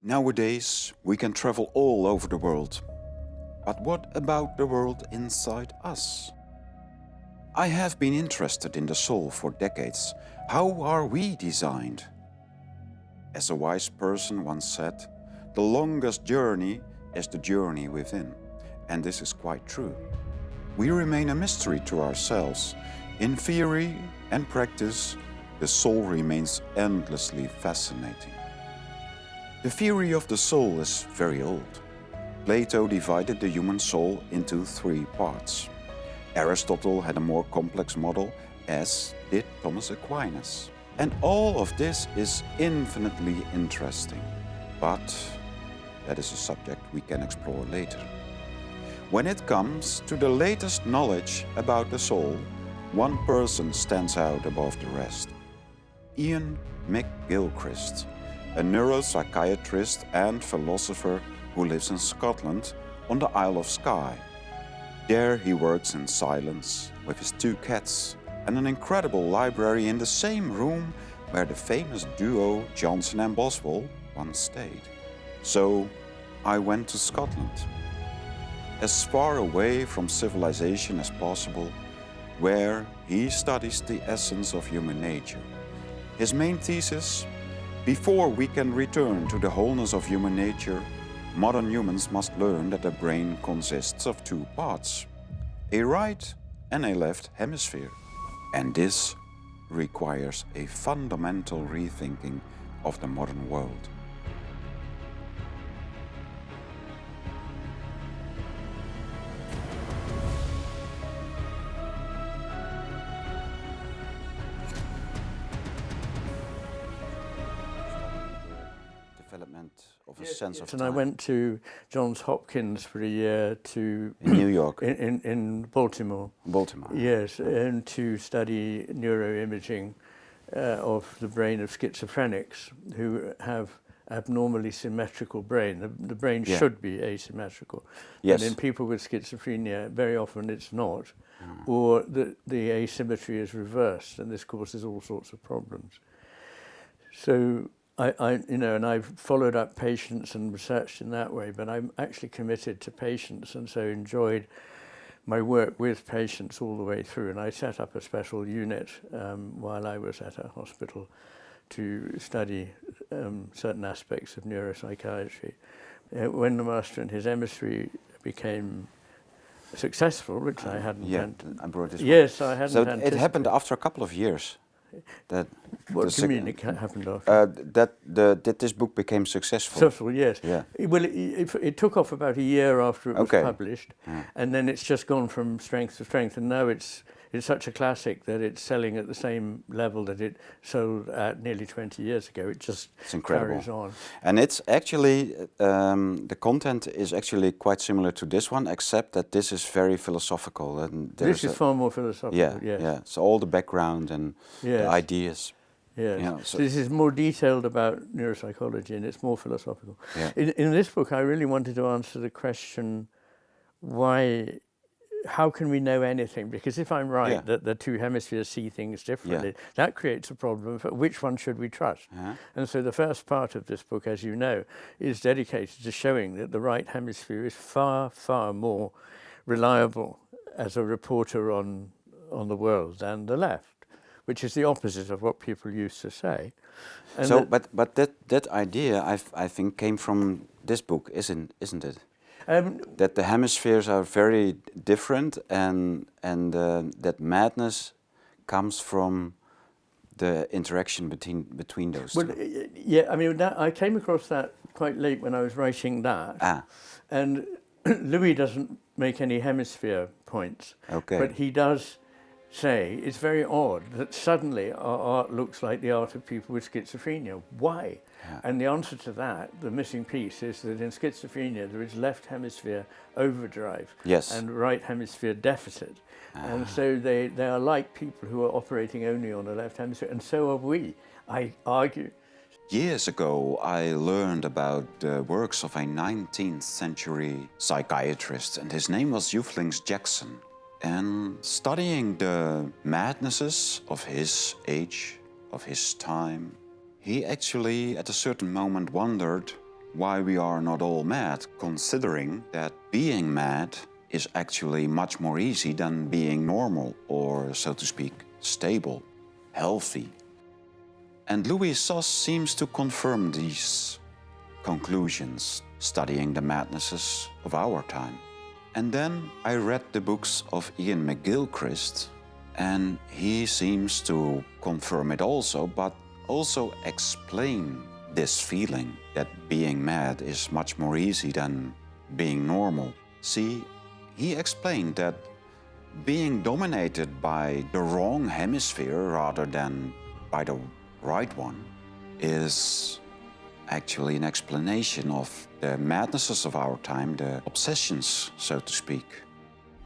Nowadays, we can travel all over the world. But what about the world inside us? I have been interested in the soul for decades. How are we designed? As a wise person once said, the longest journey is the journey within. And this is quite true. We remain a mystery to ourselves. In theory and practice, the soul remains endlessly fascinating. The theory of the soul is very old. Plato divided the human soul into 3 parts. Aristotle had a more complex model, as did Thomas Aquinas. And all of this is infinitely interesting. But that is a subject we can explore later. When it comes to the latest knowledge about the soul, one person stands out above the rest. Iain McGilchrist, a neuropsychiatrist and philosopher who lives in Scotland on the Isle of Skye. There he works in silence with his 2 cats and an incredible library in the same room where the famous duo Johnson and Boswell once stayed. So I went to Scotland, as far away from civilization as possible, where he studies the essence of human nature. His main thesis: before we can return to the wholeness of human nature, modern humans must learn that the brain consists of 2 parts, a right and a left hemisphere. And this requires a fundamental rethinking of the modern world. Of a sense of time. And I went to Johns Hopkins for a year to in New York, in Baltimore. Baltimore. Yes, and to study neuroimaging of the brain of schizophrenics who have abnormally symmetrical brain. The brain should be asymmetrical. Yes. And in people with schizophrenia, very often it's not, or the asymmetry is reversed, and this causes all sorts of problems. So and I've followed up patients and researched in that way, but I'm actually committed to patients, and so enjoyed my work with patients all the way through. And I set up a special unit while I was at a hospital to study certain aspects of neuropsychiatry. When the master and his emissary became successful, which I hadn't. I brought this. Yes, I hadn't. So it happened after a couple of years. What do you mean it happened after? That this book became successful. Successful, yes. Yeah. It took off about a year after it was published, and then it's just gone from strength to strength, and now it's such a classic that it's selling at the same level that it sold at nearly 20 years ago. It just carries on. And it's actually, the content is actually quite similar to this one, except that this is very philosophical. And this is far more philosophical, yes. Yeah, so all the background and the ideas. Yes, you know, so this is more detailed about neuropsychology, and it's more philosophical. Yeah. In this book, I really wanted to answer the question, how can we know anything? Because if I'm right that the 2 hemispheres see things differently, that creates a problem for which one should we trust. And so the first part of this book, as you know, is dedicated to showing that the right hemisphere is far, far more reliable as a reporter on the world than the left, which is the opposite of what people used to say. And so, but that idea, I think, came from this book, isn't it? That the hemispheres are very different, and that madness comes from the interaction between those two. Yeah, I mean, I came across that quite late when I was writing that. And Louis doesn't make any hemisphere points, but he does say it's very odd that suddenly our art looks like the art of people with schizophrenia. Why? And the answer to that, the missing piece, is that in schizophrenia there is left hemisphere overdrive and right hemisphere deficit. And so they are like people who are operating only on the left hemisphere, and so are we, I argue. Years ago, I learned about the works of a 19th century psychiatrist, and his name was Euphlings Jackson. And studying the madnesses of his age, of his time, he actually at a certain moment wondered why we are not all mad, considering that being mad is actually much more easy than being normal or, so to speak, stable, healthy. And Louis Suss seems to confirm these conclusions, studying the madnesses of our time. And then I read the books of Iain McGilchrist, and he seems to confirm it also, but also explain this feeling that being mad is much more easy than being normal. See, he explained that being dominated by the wrong hemisphere rather than by the right one is actually an explanation of the madnesses of our time, the obsessions, so to speak.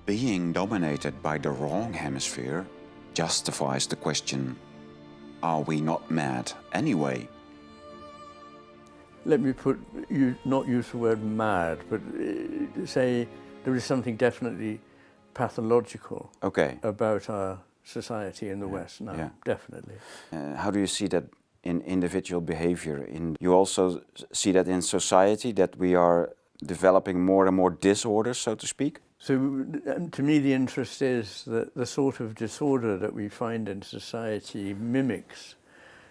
Being dominated by the wrong hemisphere justifies the question, are we not mad anyway? Let me not use the word mad, but say there is something definitely pathological about our society in the West now, definitely. How do you see that in individual behavior? You also see that in society, that we are developing more and more disorders, so to speak? So to me the interest is that the sort of disorder that we find in society mimics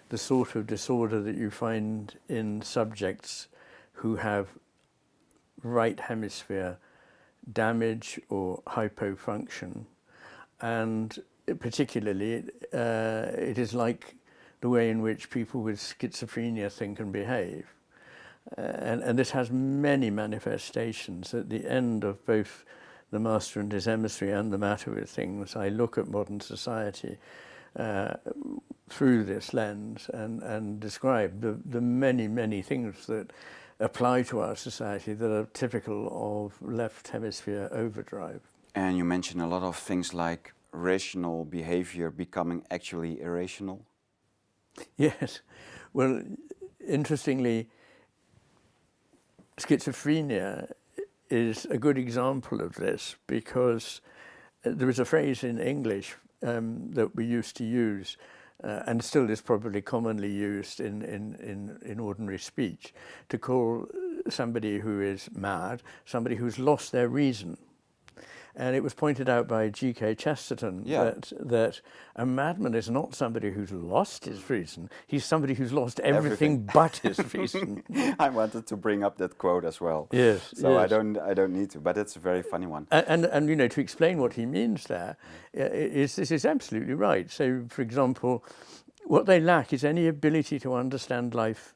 the sort of disorder that you find in subjects who have right hemisphere damage or hypofunction. And particularly, it is like the way in which people with schizophrenia think and behave. And this has many manifestations. At the end of both The Master and His Emissary and The Matter with Things, I look at modern society through this lens and describe the many, many things that apply to our society that are typical of left hemisphere overdrive. And you mentioned a lot of things like rational behavior becoming actually irrational. Yes. Well, interestingly, schizophrenia is a good example of this, because there is a phrase in English that we used to use, and still is probably commonly used in ordinary speech, to call somebody who is mad somebody who's lost their reason. And it was pointed out by G.K. Chesterton that a madman is not somebody who's lost his reason, he's somebody who's lost everything but his reason. I wanted to bring up that quote as well. Yes. So yes. I don't need to, but it's a very funny one. And you know, to explain what he means there, this is absolutely right. So, for example, what they lack is any ability to understand life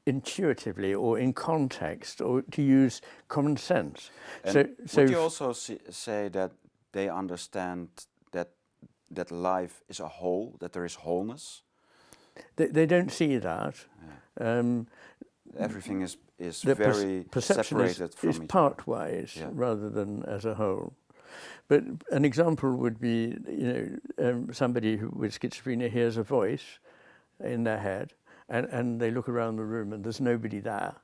intuitively or in context, or to use common sense. And would you also say that they understand that life is a whole, that there is wholeness? They don't see that. Yeah. Everything is very separated from each other. Is part-wise rather than as a whole. But an example would be, you know, somebody who with schizophrenia hears a voice in their head, and they look around the room and there's nobody there.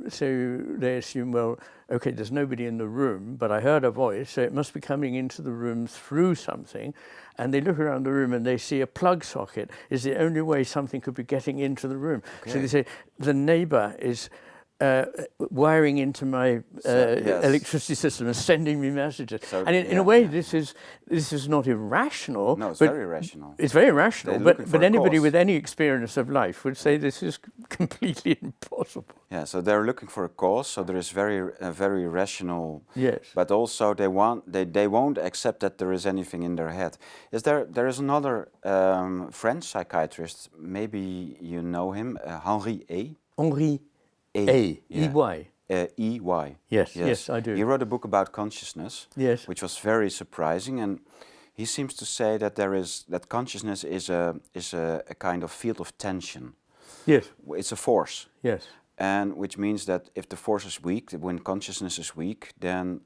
So they assume, well, okay, there's nobody in the room, but I heard a voice, so it must be coming into the room through something. And they look around the room and they see a plug socket is the only way something could be getting into the room. Okay. So they say, the neighbor is wiring into my electricity system and sending me messages. So, and in a way, this is not irrational. No, it's very rational. It's very rational, but anybody with any experience of life would say this is completely impossible. Yeah, so they're looking for a cause. So there is very rational. Yes. But also they won't accept that there is anything in their head. There is another French psychiatrist. Maybe you know him, Henri A. Henri A. E-Y. E-Y. Yes, I do. He wrote a book about consciousness, which was very surprising, and he seems to say that that consciousness is a kind of field of tension. Yes. It's a force. Yes. And which means that if the force is weak, when consciousness is weak, then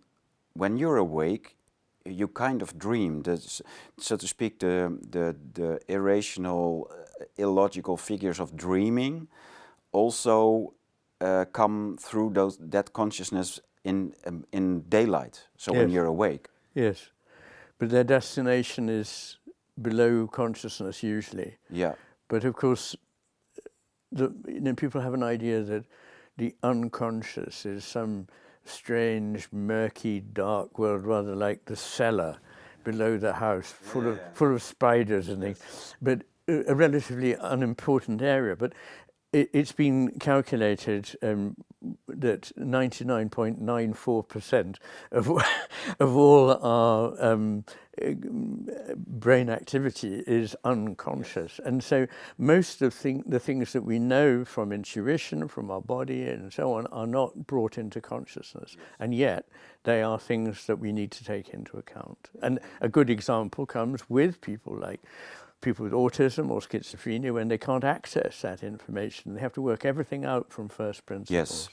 when you're awake, you kind of dream. So to speak, the irrational, illogical figures of dreaming also come through that consciousness in daylight. So when you're awake. Yes, but their destination is below consciousness usually. Yeah. But of course, people have an idea that the unconscious is some strange, murky, dark world, rather like the cellar below the house, full of spiders and things, but a relatively unimportant area. But it's been calculated that 99.94% of all our brain activity is unconscious. And so most of the things that we know from intuition, from our body and so on, are not brought into consciousness. And yet they are things that we need to take into account. And a good example comes with people like people with autism or schizophrenia, when they can't access that information. They have to work everything out from first principles. Yes.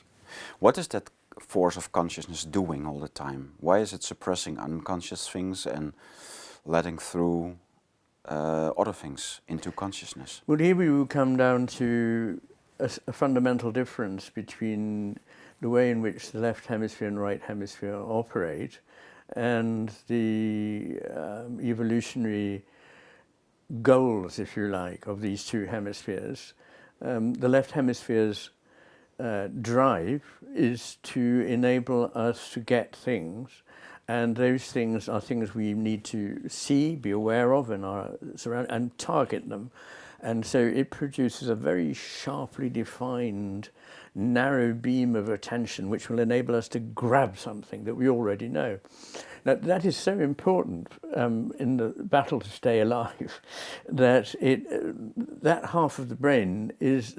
What is that force of consciousness doing all the time? Why is it suppressing unconscious things and letting through other things into consciousness? Well, here we will come down to a fundamental difference between the way in which the left hemisphere and right hemisphere operate and the evolutionary goals, if you like, of these two hemispheres. The left hemisphere's drive is to enable us to get things, and those things are things we need to see, be aware of in our surroundings, and target them. And so it produces a very sharply defined narrow beam of attention which will enable us to grab something that we already know. Now, that is so important in the battle to stay alive that that half of the brain is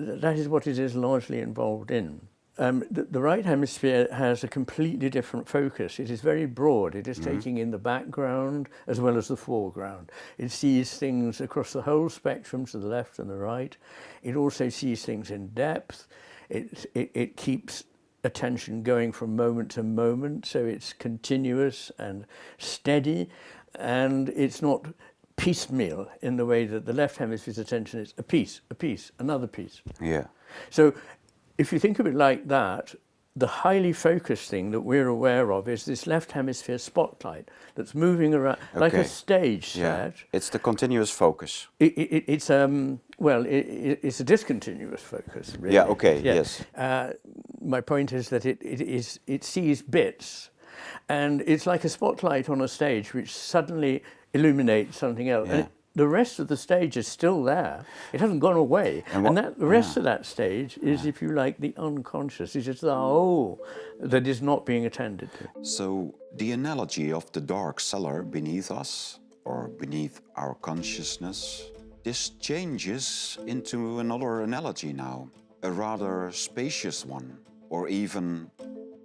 what it is largely involved in. The right hemisphere has a completely different focus. It is very broad. It is taking in the background as well as the foreground. It sees things across the whole spectrum to the left and the right. It also sees things in depth. It keeps attention going from moment to moment, so it's continuous and steady, and it's not piecemeal in the way that the left hemisphere's attention is a piece, another piece. Yeah. So if you think of it like that, the highly focused thing that we're aware of is this left hemisphere spotlight that's moving around like a stage set. Yeah. It's the continuous focus. It's a discontinuous focus, really. Yeah, okay, yes. My point is that it sees bits, and it's like a spotlight on a stage which suddenly illuminates something else. Yeah. And the rest of the stage is still there. It hasn't gone away. And the rest of that stage is, if you like, the unconscious. It's just the whole that is not being attended to. So the analogy of the dark cellar beneath us, or beneath our consciousness, this changes into another analogy now, a rather spacious one, or even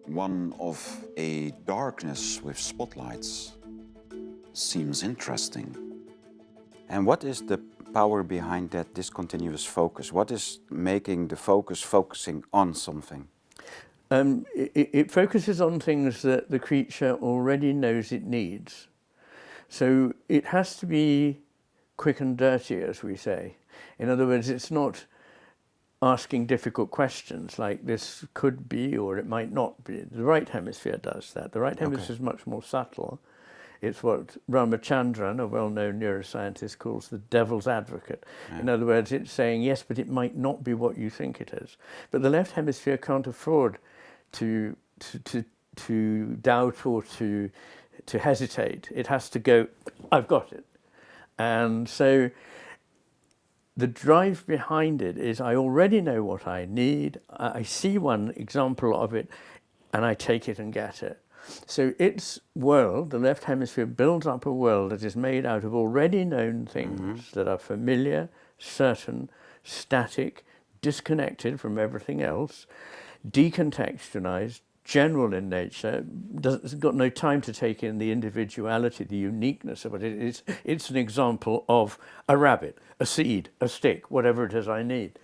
one of a darkness with spotlights. Seems interesting. And what is the power behind that discontinuous focus? What is making the focus focusing on something? It focuses on things that the creature already knows it needs. So it has to be quick and dirty, as we say. In other words, it's not asking difficult questions like this could be or it might not be. The right hemisphere does that. The right hemisphere is much more subtle. It's what Ramachandran, a well-known neuroscientist, calls the devil's advocate. Yeah. In other words, it's saying, yes, but it might not be what you think it is. But the left hemisphere can't afford to doubt or to hesitate. It has to go, I've got it. And so the drive behind it is, I already know what I need. I see one example of it, and I take it and get it. So its world, the left hemisphere, builds up a world that is made out of already known things that are familiar, certain, static, disconnected from everything else, decontextualized, general in nature, has got no time to take in the individuality, the uniqueness of it. It's an example of a rabbit, a seed, a stick, whatever it is I need.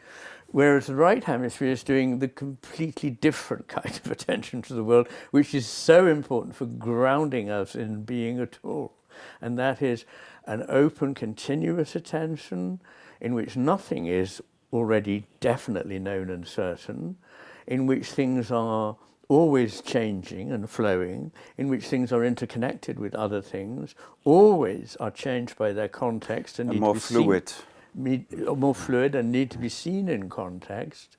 Whereas the right hemisphere is doing the completely different kind of attention to the world, which is so important for grounding us in being at all. And that is an open, continuous attention in which nothing is already definitely known and certain, in which things are always changing and flowing, in which things are interconnected with other things, always are changed by their context and need more to be fluid. more fluid and need to be seen in context,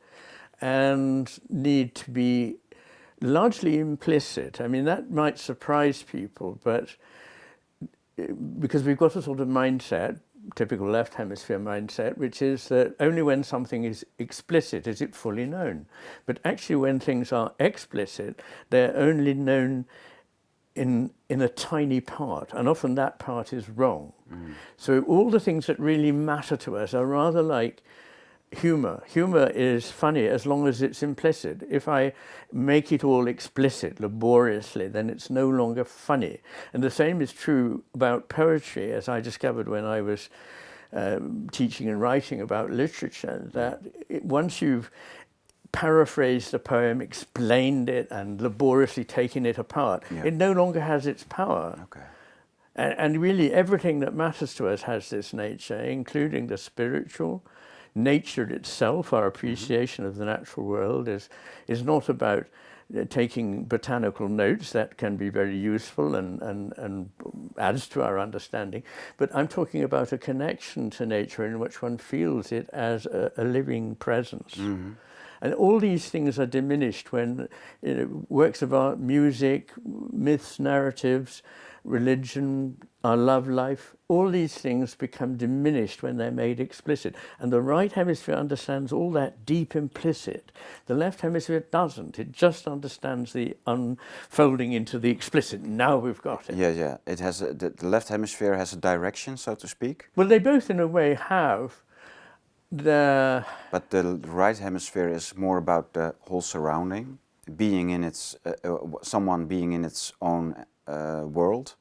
and need to be largely implicit. I mean, that might surprise people, but because we've got a sort of mindset, typical left hemisphere mindset, which is that only when something is explicit is it fully known. But actually when things are explicit, they're only known in a tiny part, and often that part is wrong. So all the things that really matter to us are rather like humor. Humor is funny as long as it's implicit. If I make it all explicit laboriously, then it's no longer funny. And the same is true about poetry, as I discovered when I was teaching and writing about literature, that once you've paraphrased a poem, explained it, and laboriously taken it apart, it no longer has its power. Okay. And really everything that matters to us has this nature, including the spiritual. Nature itself, our appreciation of the natural world, is not about taking botanical notes. That can be very useful and adds to our understanding. But I'm talking about a connection to nature in which one feels it as a living presence. And all these things are diminished when works of art, music, myths, narratives, religion, our love life, all these things become diminished when they're made explicit. And the right hemisphere understands all that deep implicit. The left hemisphere doesn't. It just understands the unfolding into the explicit. Now we've got it. Yeah. It has the left hemisphere has a direction, so to speak. Well, they both, in a way, have the... But the right hemisphere is more about the whole surrounding, being in its someone being in its own world,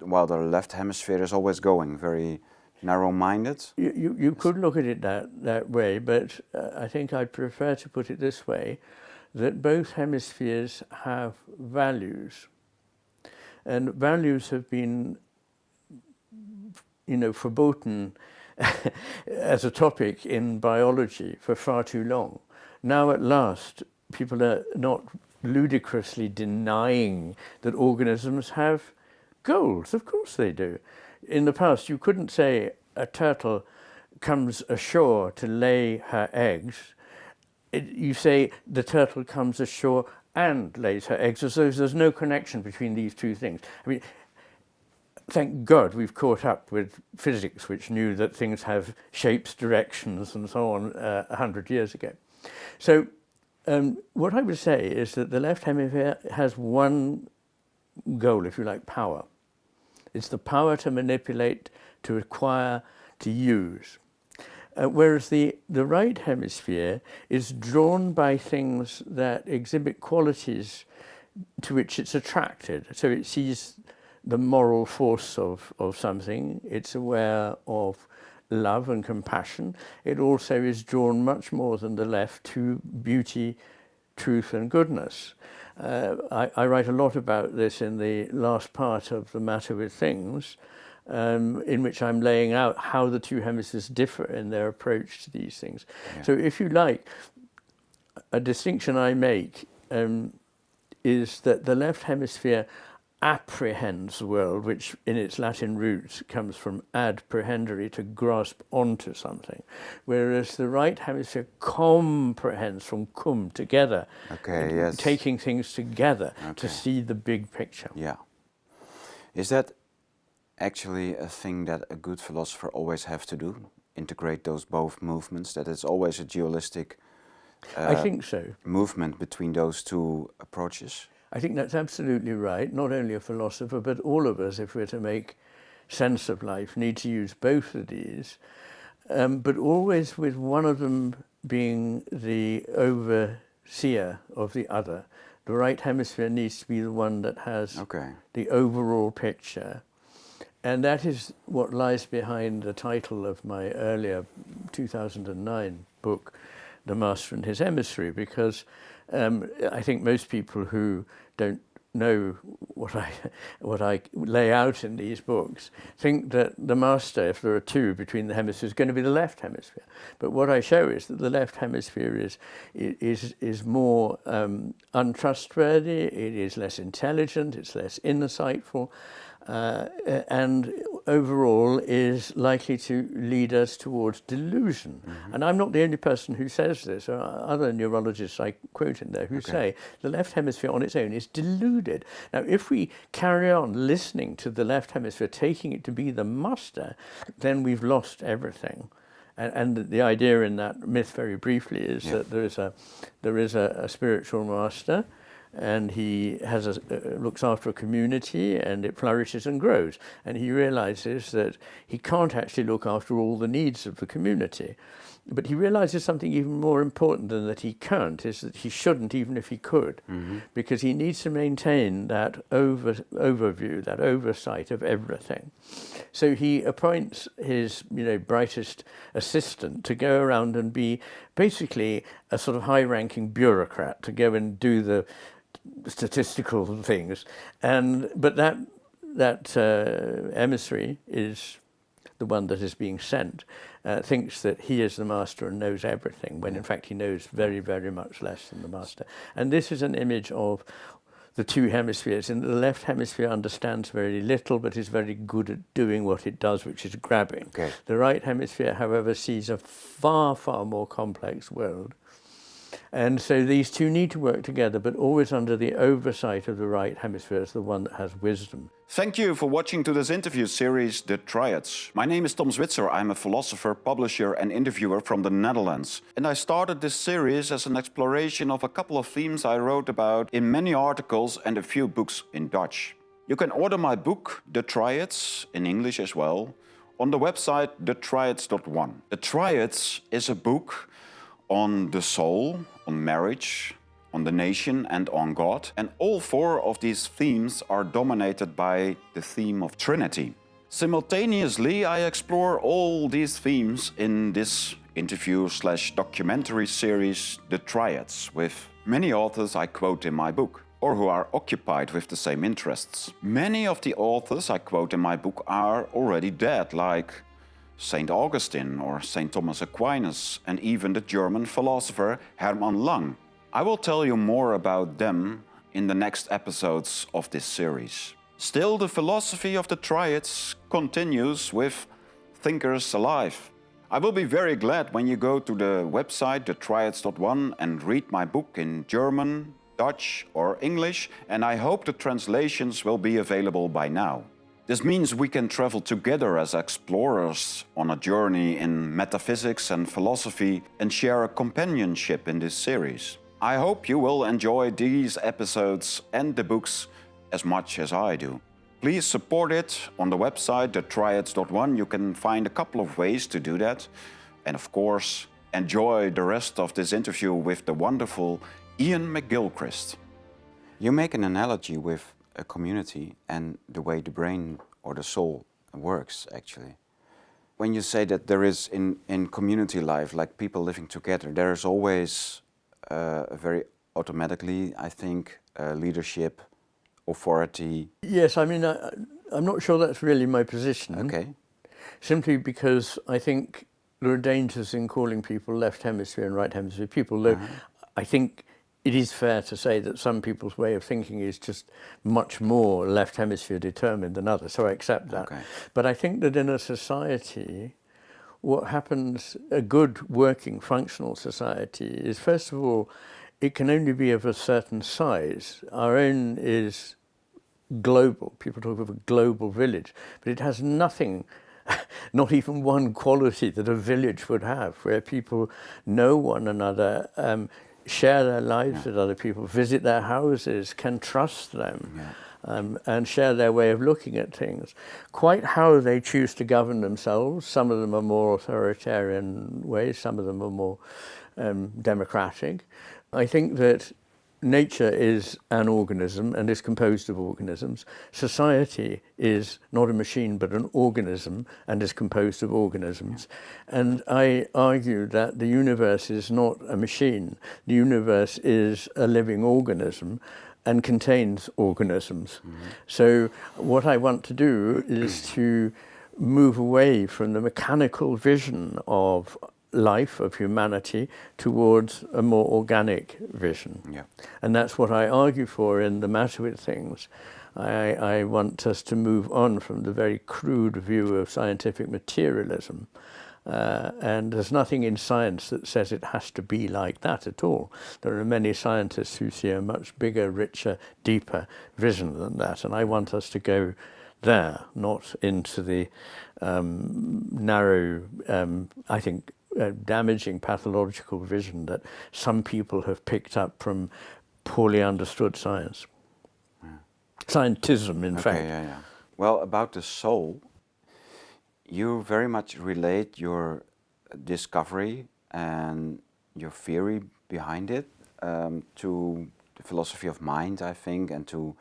while the left hemisphere is always going, very narrow-minded. You could look at it that way, but I think I'd prefer to put it this way, that both hemispheres have values. And values have been, verboten as a topic in biology for far too long. Now at last, people are not ludicrously denying that organisms have goals. Of course they do. In the past, you couldn't say a turtle comes ashore to lay her eggs. You say the turtle comes ashore and lays her eggs, as though there's no connection between these two things. I mean, thank God we've caught up with physics, which knew that things have shapes, directions, and so on 100 years ago. So what I would say is that the left hemisphere has one goal, if you like, power. It's the power to manipulate, to acquire, to use. Whereas the right hemisphere is drawn by things that exhibit qualities to which it's attracted. So it sees the moral force of something. It's aware of love and compassion. It also is drawn much more than the left to beauty, truth and goodness. I write a lot about this in the last part of The Matter with Things, in which I'm laying out how the two hemispheres differ in their approach to these things. Yeah. So if you like, a distinction I make is that the left hemisphere apprehends the world, which in its Latin roots comes from ad prehendere, to grasp onto something, whereas the right hemisphere comprehends, from cum, together, taking things together to see the big picture. Yeah. Is that actually a thing that a good philosopher always have to do? Integrate those both movements, that it's always a dualistic I think so. Movement between those two approaches? I think that's absolutely right. Not only a philosopher, but all of us, if we're to make sense of life, need to use both of these, but always with one of them being the overseer of the other. The right hemisphere needs to be the one that has the overall picture. And that is what lies behind the title of my earlier 2009 book, The Master and His Emissary, because I think most people who don't know what I lay out in these books think that the master, if there are two between the hemispheres, is going to be the left hemisphere. But what I show is that the left hemisphere is more untrustworthy, it is less intelligent, it's less insightful, and overall is likely to lead us towards delusion. And I'm not the only person who says this. There are other neurologists I quote in there who say the left hemisphere on its own is deluded. Now, if we carry on listening to the left hemisphere, taking it to be the master, then we've lost everything. And the idea in that myth, very briefly, is that there is a spiritual master, and he has looks after a community, and it flourishes and grows. And he realizes that he can't actually look after all the needs of the community. But he realizes something even more important than that he can't, is that he shouldn't, even if he could, because he needs to maintain that overview, that oversight of everything. So he appoints his, brightest assistant to go around and be basically a sort of high-ranking bureaucrat, to go and do the statistical things. But that emissary is the one that is being sent, thinks that he is the master and knows everything, when in fact he knows very, very much less than the master. And this is an image of the two hemispheres. And the left hemisphere understands very little, but is very good at doing what it does, which is grabbing. Okay. The right hemisphere, however, sees a far, far more complex world. And so these two need to work together, but always under the oversight of the right hemisphere as the one that has wisdom. Thank you for watching to this interview series, The Triads. My name is Tom Zwitser. I'm a philosopher, publisher and interviewer from the Netherlands. And I started this series as an exploration of a couple of themes I wrote about in many articles and a few books in Dutch. You can order my book, The Triads, in English as well, on the website thetriads.one. The Triads is a book on the soul, on marriage, on the nation and on God. And all four of these themes are dominated by the theme of Trinity. Simultaneously, I explore all these themes in this interview/documentary series, The Triads, with many authors I quote in my book, or who are occupied with the same interests. Many of the authors I quote in my book are already dead, like St. Augustine or St. Thomas Aquinas, and even the German philosopher Hermann Lang. I will tell you more about them in the next episodes of this series. Still, the philosophy of the Triads continues with thinkers alive. I will be very glad when you go to the website thetriads.one and read my book in German, Dutch or English, and I hope the translations will be available by now. This means we can travel together as explorers on a journey in metaphysics and philosophy and share a companionship in this series. I hope you will enjoy these episodes and the books as much as I do. Please support it on the website thetriads.one. You can find a couple of ways to do that. And of course, enjoy the rest of this interview with the wonderful Iain McGilchrist. You make an analogy with a community and the way the brain or the soul works, actually. When you say that there is in community life, like people living together, there is always very automatically, I think, leadership, authority. Yes, I mean, I'm not sure that's really my position. Okay. Simply because I think there are dangers in calling people left hemisphere and right hemisphere people, though I think it is fair to say that some people's way of thinking is just much more left hemisphere determined than others, so I accept that. Okay. But I think that in a society, what happens, a good working functional society, is first of all, it can only be of a certain size. Our own is global. People talk of a global village, but it has nothing, not even one quality that a village would have, where people know one another, share their lives with other people, visit their houses, can trust them, and share their way of looking at things. Quite how they choose to govern themselves, some of them are more authoritarian ways, some of them are more democratic. I think that nature is an organism and is composed of organisms. Society is not a machine but an organism and is composed of organisms. And I argue that the universe is not a machine. The universe is a living organism and contains organisms. So what I want to do is to move away from the mechanical vision of life, of humanity, towards a more organic vision. Yeah. And that's what I argue for in The Matter with Things. I want us to move on from the very crude view of scientific materialism. And there's nothing in science that says it has to be like that at all. There are many scientists who see a much bigger, richer, deeper vision than that. And I want us to go there, not into the narrow, I think, damaging pathological vision that some people have picked up from poorly understood science. Scientism, in fact. Yeah. Well, about the soul, you very much relate your discovery and your theory behind it to the philosophy of mind, I think, and to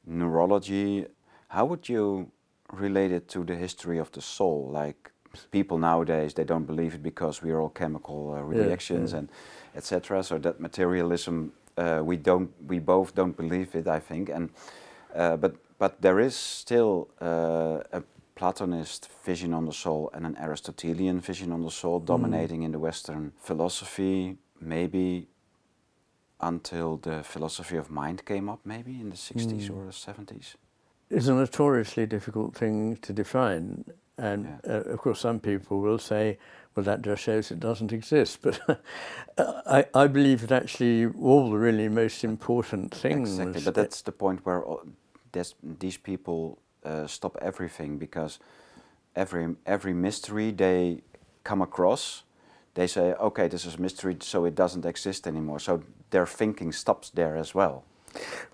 neurology. How would you relate it to the history of the soul? Like, people nowadays, they don't believe it because we are all chemical reactions and etc. So that materialism, we both don't believe it, I think. And but there is still a Platonist vision on the soul and an Aristotelian vision on the soul dominating in the Western philosophy, maybe until the philosophy of mind came up, maybe in the 60s or 70s. It's a notoriously difficult thing to define. And of course, some people will say, well, that just shows it doesn't exist. But I believe that actually all the really most important things... Exactly, but that's the point where these people stop everything, because every mystery they come across, they say, okay, this is a mystery, so it doesn't exist anymore. So their thinking stops there as well.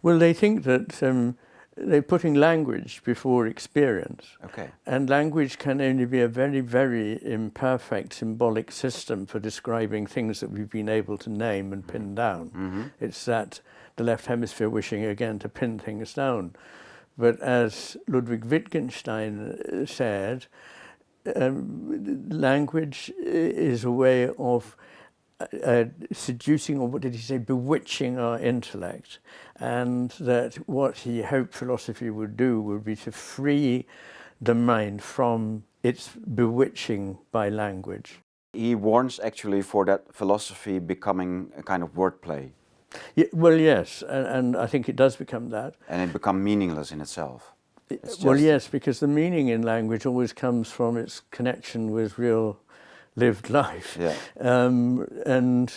Well, they think that they're putting language before experience. Okay. And language can only be a very, very imperfect symbolic system for describing things that we've been able to name and pin down. It's that the left hemisphere wishing again to pin things down. But as Ludwig Wittgenstein said, language is a way of seducing, or what did he say, bewitching our intellect, and that what he hoped philosophy would do would be to free the mind from its bewitching by language. He warns actually for that philosophy becoming a kind of wordplay. Yeah, well, yes, and I think it does become that. And it become meaningless in itself. Well, yes, because the meaning in language always comes from its connection with real lived life. Yeah. And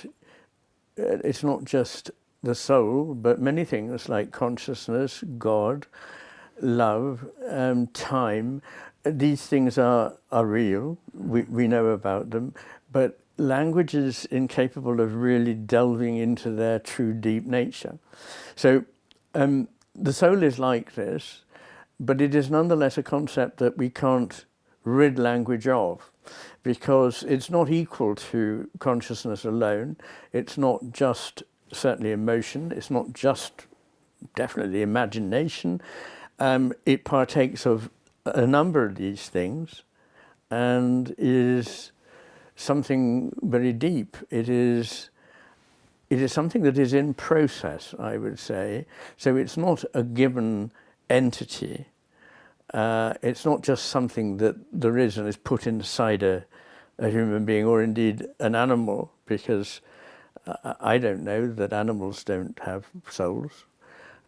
it's not just the soul, but many things like consciousness, God, love, time. These things are real. We know about them, but language is incapable of really delving into their true deep nature. So the soul is like this, but it is nonetheless a concept that we can't rid language of, because it's not equal to consciousness alone. It's not just certainly emotion. It's not just definitely imagination. It partakes of a number of these things and is something very deep. It is something that is in process, I would say. So it's not a given entity. It's not just something that there is and is put inside a human being, or indeed an animal, because I don't know that animals don't have souls.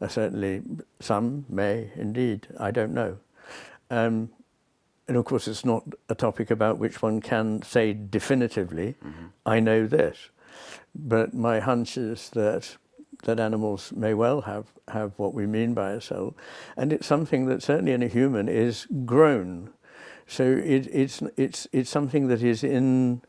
Certainly some may indeed, I don't know. And of course it's not a topic about which one can say definitively, I know this. But my hunch is that animals may well have what we mean by a soul. And it's something that certainly in a human is grown. So it's something that is in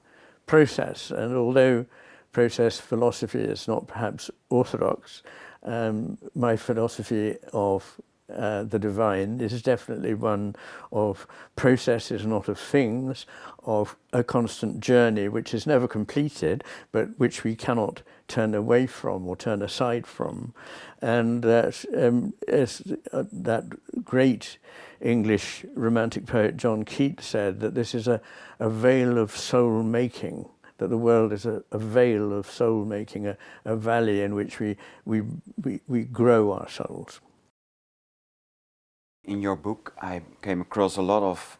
process. And although process philosophy is not perhaps orthodox, my philosophy of the divine is definitely one of processes, not of things, of a constant journey which is never completed, but which we cannot turn away from or turn aside from. And that, as that great English romantic poet John Keats said, that this is a veil of soul making, that the world is a veil of soul making, a valley in which we grow our souls. In your book, I came across a lot of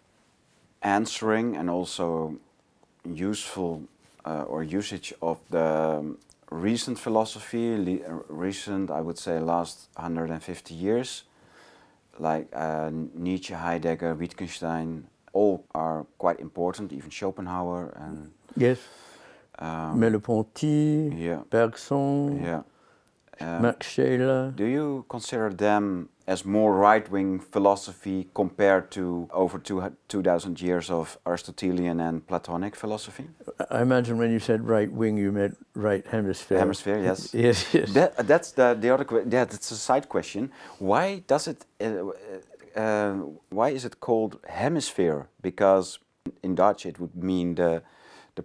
answering and also useful or usage of the recent philosophy, recent, I would say, last 150 years, like Nietzsche, Heidegger, Wittgenstein, all are quite important, even Schopenhauer and yes, Merleau-Ponty, yeah, Bergson, yeah. Max Scheler. Do you consider them as more right-wing philosophy compared to over 2,000 years of Aristotelian and Platonic philosophy? I imagine when you said right wing, you meant right hemisphere. Hemisphere, yes. Yes, yes. That's the other question. Yeah, that's a side question. Why does it? Why is it called hemisphere? Because in Dutch it would mean the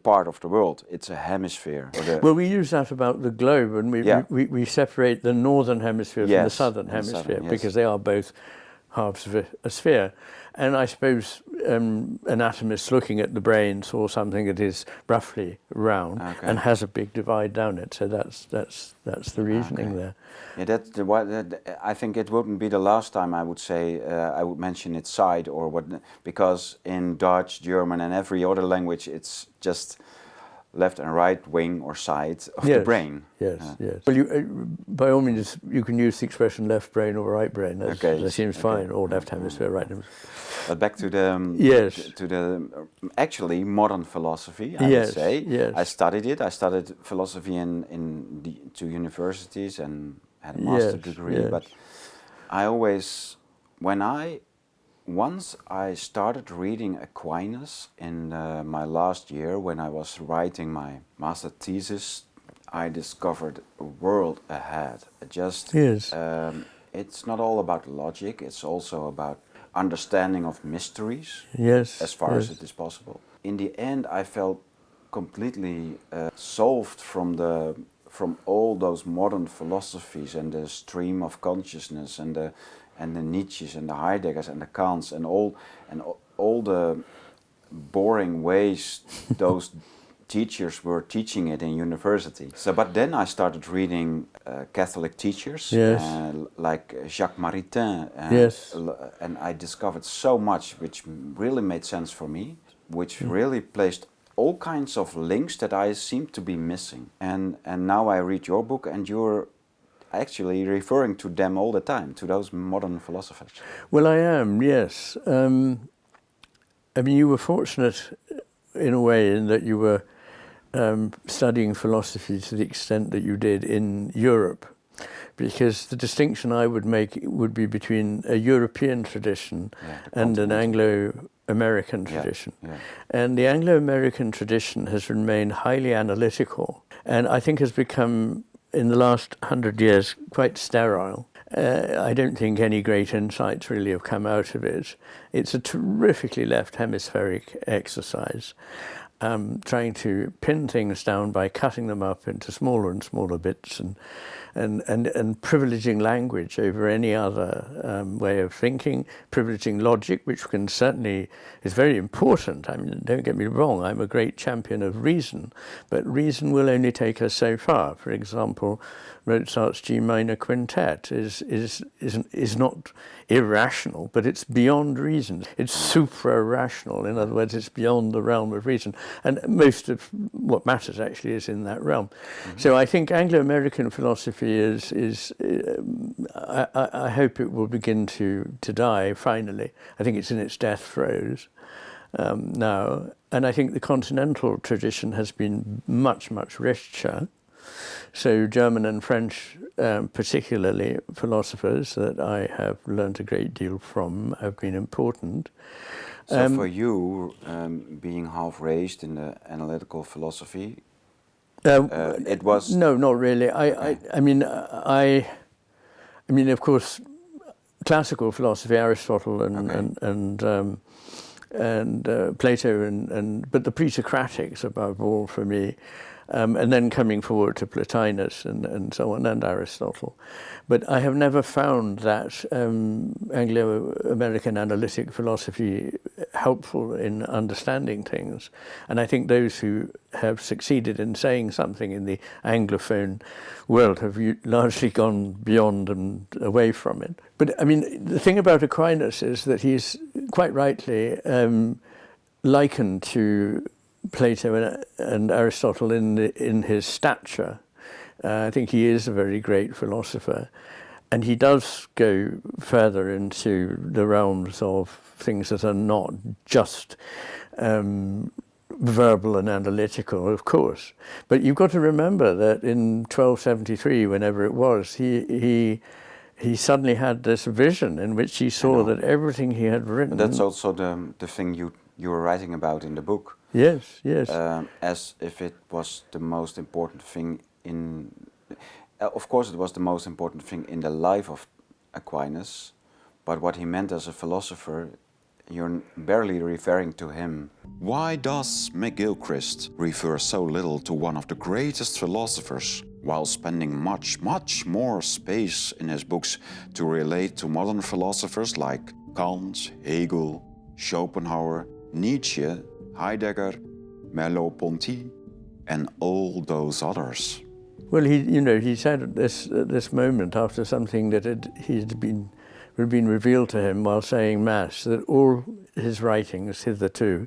part of the world. It's a hemisphere. Well, we use that about the globe, and we separate the northern hemisphere from the southern hemisphere, because they are both halves of a sphere. And I suppose anatomists looking at the brain saw something that is roughly round and has a big divide down it. So that's the reasoning there. Yeah, that's I think it wouldn't be the last time I would say I would mention its side or what, because in Dutch, German, and every other language, it's just left and right wing or side of the brain. Yes, yes. Well, you, by all means, you can use the expression left brain or right brain. That seems fine. Or left hemisphere, right hemisphere. But back to the to the actually modern philosophy, I would say. Yes. I studied it. I studied philosophy in the 2 universities and had a master's degree. But I always, once I started reading Aquinas in my last year when I was writing my master thesis, I discovered a world ahead. It's not all about logic, it's also about understanding of mysteries, as far as it is possible. In the end, I felt completely solved from all those modern philosophies and the stream of consciousness and the Nietzsche's and the Heideggers and the Kants and all the boring ways those teachers were teaching it in university. So, but then I started reading Catholic teachers like Jacques Maritain, and I discovered so much which really made sense for me, which really placed all kinds of links that I seemed to be missing. And now I read your book, and you're actually referring to them all the time, to those modern philosophers. Well, I am, yes. I mean, you were fortunate in a way in that you were studying philosophy to the extent that you did in Europe, because the distinction I would make would be between a European tradition and an Anglo-American tradition. And the Anglo-American tradition has remained highly analytical, and I think has become, in the last 100 years, quite sterile. I don't think any great insights really have come out of it. It's a terrifically left hemispheric exercise, trying to pin things down by cutting them up into smaller and smaller bits and privileging language over any other way of thinking, privileging logic, which can certainly is very important. I mean, don't get me wrong, I'm a great champion of reason, but reason will only take us so far. For example, Mozart's G minor quintet is not irrational, but it's beyond reason. It's supra-rational. In other words, it's beyond the realm of reason. And most of what matters actually is in that realm. So I think Anglo-American philosophy I hope it will begin to die finally. I think it's in its death throes now. And I think the Continental tradition has been much, much richer. So German and French, particularly philosophers that I have learned a great deal from, have been important. So for you, being half raised in the analytical philosophy, it was... No, not really. I mean, of course, classical philosophy, Aristotle and Plato, but the pre-Socratics above all for me. And then coming forward to Plotinus and so on, and Aristotle. But I have never found that Anglo-American analytic philosophy helpful in understanding things. And I think those who have succeeded in saying something in the Anglophone world have largely gone beyond and away from it. But I mean, the thing about Aquinas is that he's quite rightly likened to Plato and Aristotle in his stature. I think he is a very great philosopher, and he does go further into the realms of things that are not just verbal and analytical, of course. But you've got to remember that in 1273, whenever it was, he suddenly had this vision in which he saw that everything he had written... But that's also the thing you were writing about in the book. Yes, yes. As if it was the most important thing in... of course it was the most important thing in the life of Aquinas, but what he meant as a philosopher, you're barely referring to him. Why does McGilchrist refer so little to one of the greatest philosophers, while spending much, much more space in his books to relate to modern philosophers like Kant, Hegel, Schopenhauer, Nietzsche, Heidegger, Merleau-Ponty, and all those others? Well, he said at this moment, after something that had been revealed to him while saying Mass, that all his writings hitherto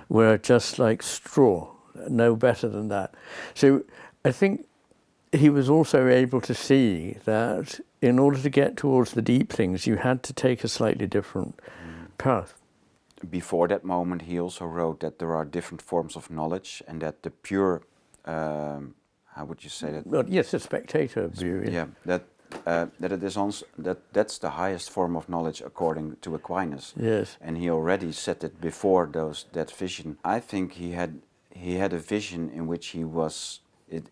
were just like straw, no better than that. So I think he was also able to see that in order to get towards the deep things, you had to take a slightly different path. Before that moment, he also wrote that there are different forms of knowledge, and that the pure, how would you say that? Well, yes, a spectator view. Yeah, that it is also, that's the highest form of knowledge according to Aquinas. Yes. And he already said it before that vision. I think he had a vision in which he was.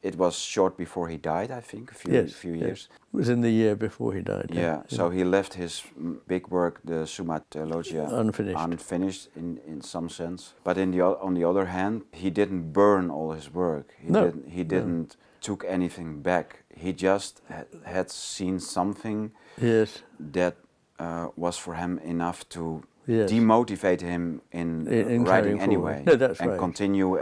It was short before he died, I think, a few years. It was in the year before he died. Yeah, so he left his big work, the Summa Theologia, unfinished in some sense. But on the other hand, he didn't burn all his work. He didn't took anything back. He just had seen something that was for him enough to demotivate him in writing anyway, and continue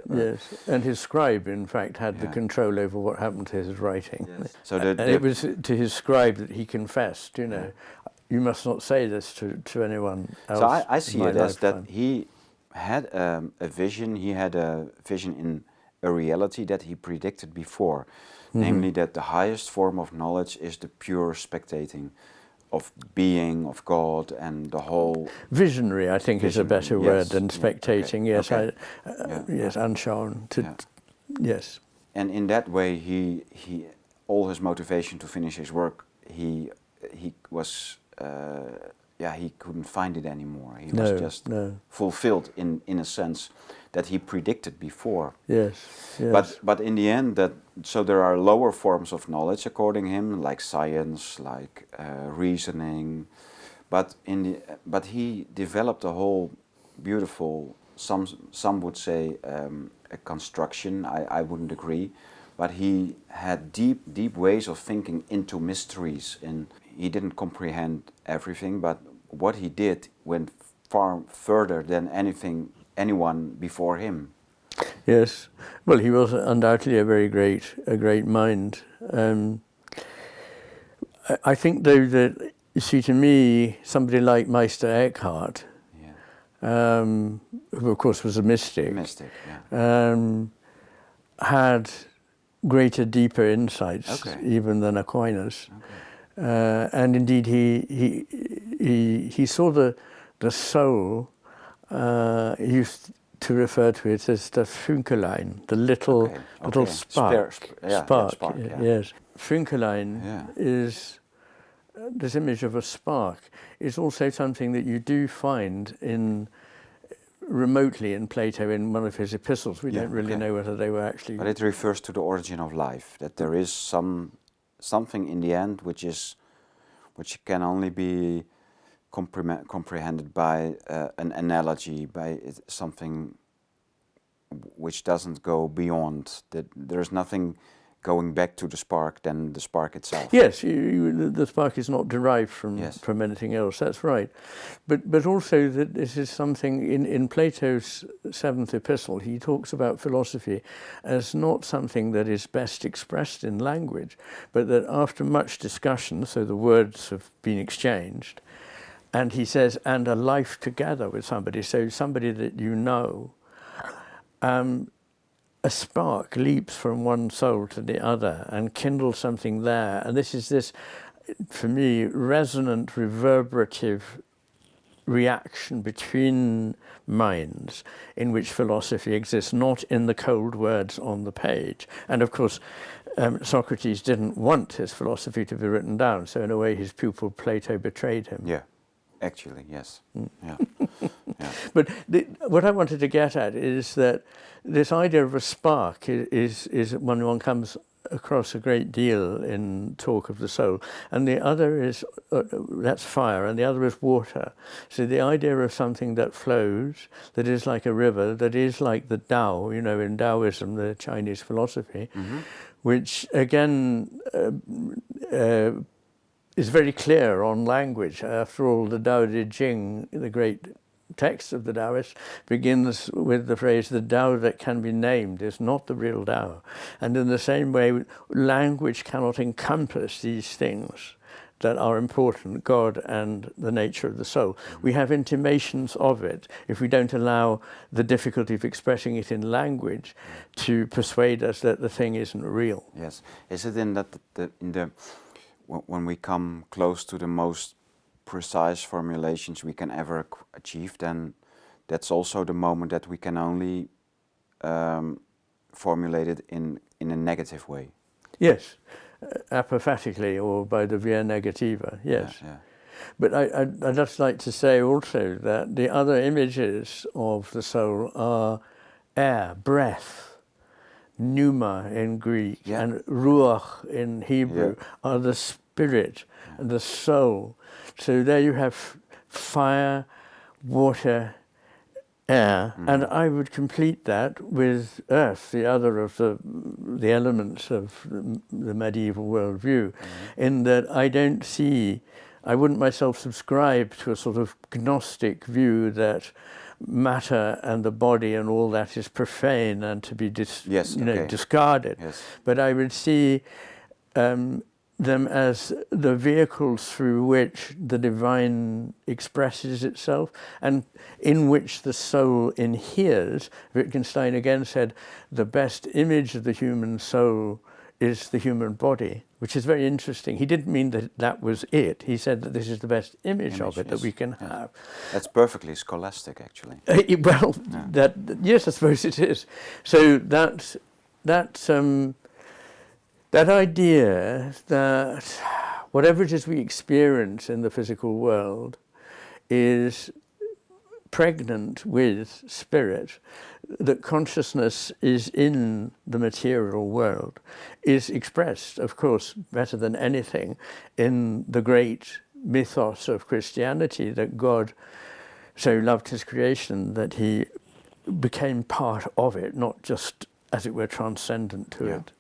yes, and his scribe, in fact, had the control over what happened to his writing. Yes. So and it was to his scribe that he confessed, you must not say this to anyone else. So I see it as that he had a vision. He had a vision in a reality that he predicted before, namely that the highest form of knowledge is the pure spectating of being, of God, and the whole... Visionary, I think, is a better word than spectating. Yeah. Yes, Okay. Yes, anschauen. Yes. And in that way, he all his motivation to finish his work, he was... he couldn't find it anymore. He was just fulfilled in a sense that he predicted before. Yes, yes. But in the end, so there are lower forms of knowledge according to him, like science, like reasoning. But he developed a whole beautiful, some would say a construction. I wouldn't agree, but he had deep ways of thinking into mysteries, and he didn't comprehend everything, but what he did went far further than anyone before him. Yes, well, he was undoubtedly a great mind. I think, though, that, you see, to me, somebody like Meister Eckhart, who of course was a mystic, had greater, deeper insights even than Aquinas. And indeed, he saw the soul. He used to refer to it as the Fünkelein, the little spark. Spark. Yes. Fünkelein is this image of a spark. Is also something that you do find remotely in Plato in one of his epistles. We don't really know whether they were actually... But it refers to the origin of life, that there is something in the end which can only be comprehended by an analogy, by something which doesn't go beyond, that there's nothing going back to the spark than the spark itself. Yes, the spark is not derived from anything else, that's right. But also that this is something, in Plato's 7th epistle, he talks about philosophy as not something that is best expressed in language, but that after much discussion, so the words have been exchanged, and he says, and a life together with somebody, so somebody that you know, a spark leaps from one soul to the other and kindles something there. And this is this, for me, resonant, reverberative reaction between minds in which philosophy exists, not in the cold words on the page. And of course, Socrates didn't want his philosophy to be written down, so in a way his pupil Plato betrayed him. Yeah, actually, yes. Yeah. Yeah. But what I wanted to get at is that this idea of a spark is one comes across a great deal in talk of the soul, and the other is that's fire, and the other is water. So the idea of something that flows, that is like a river, that is like the Tao, you know, in Taoism, the Chinese philosophy, which again is very clear on language. After all, the Tao Te Ching, the great text of the Taoists, begins with the phrase, the Tao that can be named is not the real Tao. And in the same way, language cannot encompass these things that are important, God and the nature of the soul. We have intimations of it if we don't allow the difficulty of expressing it in language to persuade us that the thing isn't real. Yes. Is it in that when we come close to the most precise formulations we can ever achieve, then that's also the moment that we can only formulate it in a negative way? Yes. Apophatically, or by the via negativa, yes. Yeah, yeah. But I'd just like to say also that the other images of the soul are air, breath, pneuma in Greek, and ruach in Hebrew, are the spirit and the soul. So there you have fire, water, air, and I would complete that with earth, the other of the elements of the medieval worldview, in that I wouldn't myself subscribe to a sort of Gnostic view that matter and the body and all that is profane and to be discarded. Yes. But I would see them as the vehicles through which the divine expresses itself and in which the soul inheres. Wittgenstein again said the best image of the human soul is the human body, which is very interesting. He didn't mean that that was it. He said that this is the best image of it that we can have. That's perfectly scholastic, actually. Yes, I suppose it is. So that idea that whatever it is we experience in the physical world is pregnant with spirit, that consciousness is in the material world, is expressed, of course, better than anything in the great mythos of Christianity, that God so loved his creation that he became part of it, not just, as it were, transcendent to it.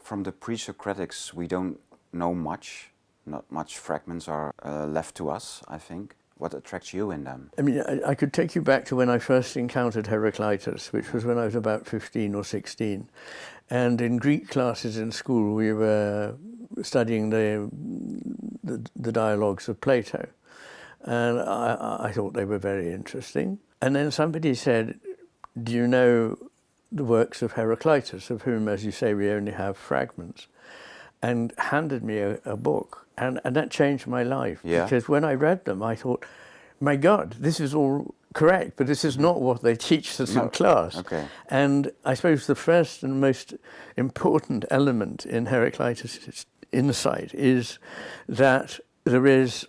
From the pre-Socratics, we don't know much. Not much fragments are left to us, I think. What attracts you in them? I mean, I could take you back to when I first encountered Heraclitus, which was when I was about 15 or 16. And in Greek classes in school, we were studying the dialogues of Plato. And I thought they were very interesting. And then somebody said, do you know the works of Heraclitus, of whom, as you say, we only have fragments, and handed me a book. And that changed my life, because when I read them, I thought, my God, this is all correct, but this is not what they teach us in class. Okay. And I suppose the first and most important element in Heraclitus' insight is that there is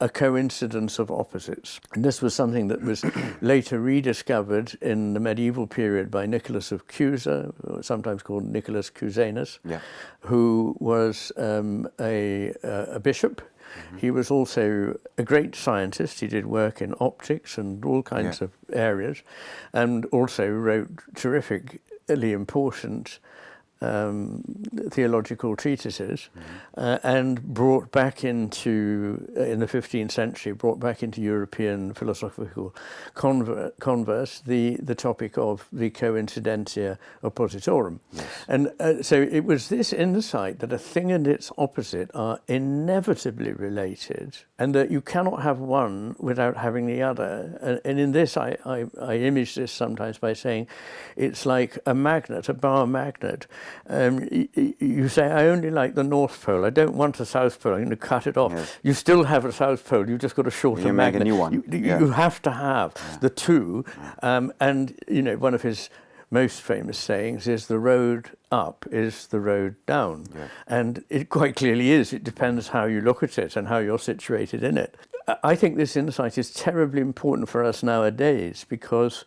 a coincidence of opposites. And this was something that was later rediscovered in the medieval period by Nicholas of Cusa, sometimes called Nicholas Cusanus, who was a bishop. He was also a great scientist. He did work in optics and all kinds of areas, and also wrote terrifically important theological treatises and brought back into, in the 15th century, brought back into European philosophical converse the topic of the coincidentia oppositorum. Yes. And so it was this insight that a thing and its opposite are inevitably related, and that you cannot have one without having the other. And in this, I image this sometimes by saying it's like a magnet, a bar magnet. You say, I only like the North Pole, I don't want a South Pole, I'm going to cut it off. Yes. You still have a South Pole, you've just got a shorter magnet. You make a new one. You have to have the two. And, you know, one of his most famous sayings is the road up is the road down. Yeah. And it quite clearly is. It depends how you look at it and how you're situated in it. I think this insight is terribly important for us nowadays because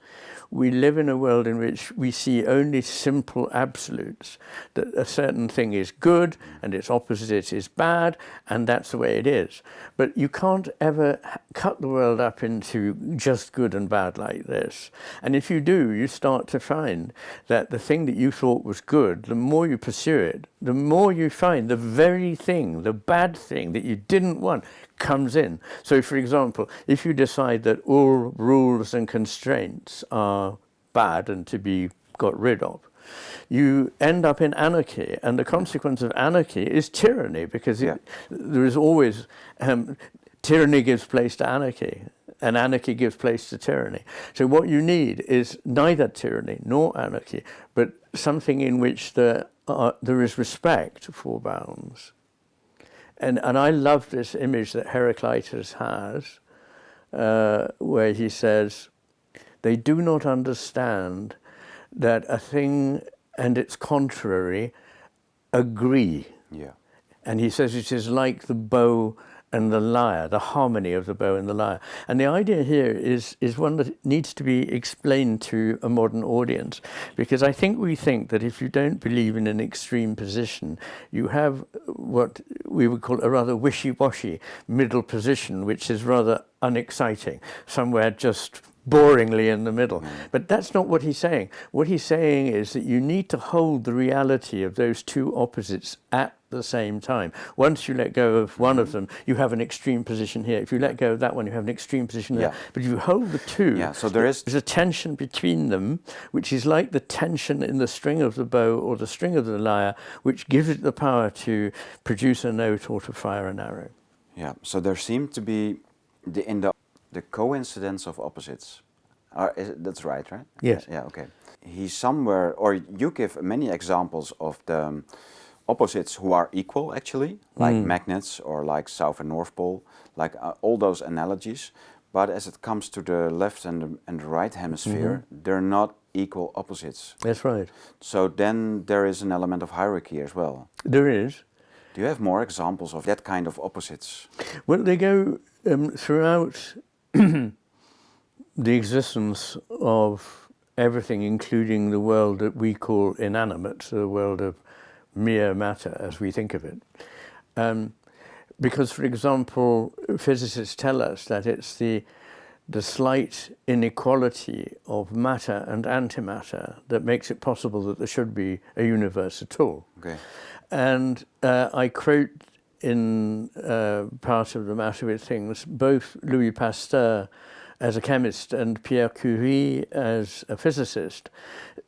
we live in a world in which we see only simple absolutes, that a certain thing is good and its opposite is bad, and that's the way it is. But you can't ever cut the world up into just good and bad like this. And if you do, you start to find that the thing that you thought was good, the more you pursue it, the more you find the very thing, the bad thing that you didn't want, comes in. So, for example, if you decide that all rules and constraints are bad and to be got rid of, you end up in anarchy, and the consequence of anarchy is tyranny, because there is always tyranny gives place to anarchy, and anarchy gives place to tyranny. So what you need is neither tyranny nor anarchy, but something in which there is respect for bounds. And I love this image that Heraclitus has, where he says, they do not understand that a thing and its contrary agree. Yeah. And he says it is like the bow and the lyre, the harmony of the bow and the lyre. And the idea here is one that needs to be explained to a modern audience, because I think we think that if you don't believe in an extreme position, you have what we would call a rather wishy-washy middle position, which is rather unexciting, somewhere just boringly in the middle. But that's not what he's saying. What he's saying is that you need to hold the reality of those two opposites at the same time. Once you let go of one of them, you have an extreme position here. If you let go of that one, you have an extreme position there. But if you hold the two, so there's a tension between them, which is like the tension in the string of the bow or the string of the lyre, which gives it the power to produce a note or to fire an arrow. Yeah, so there seemed to be the coincidence of opposites. That's right? Yes. Yeah, okay. He's somewhere, or you give many examples of the opposites who are equal, actually, like magnets or like South and North Pole, like all those analogies. But as it comes to the left and the right hemisphere, they're not equal opposites. That's right. So then there is an element of hierarchy as well. There is. Do you have more examples of that kind of opposites? Well, they go throughout the existence of everything, including the world that we call inanimate, the world of mere matter as we think of it. Because, for example, physicists tell us that it's the slight inequality of matter and antimatter that makes it possible that there should be a universe at all. Okay. And I quote in part of The Matter with Things both Louis Pasteur as a chemist and Pierre Curie as a physicist,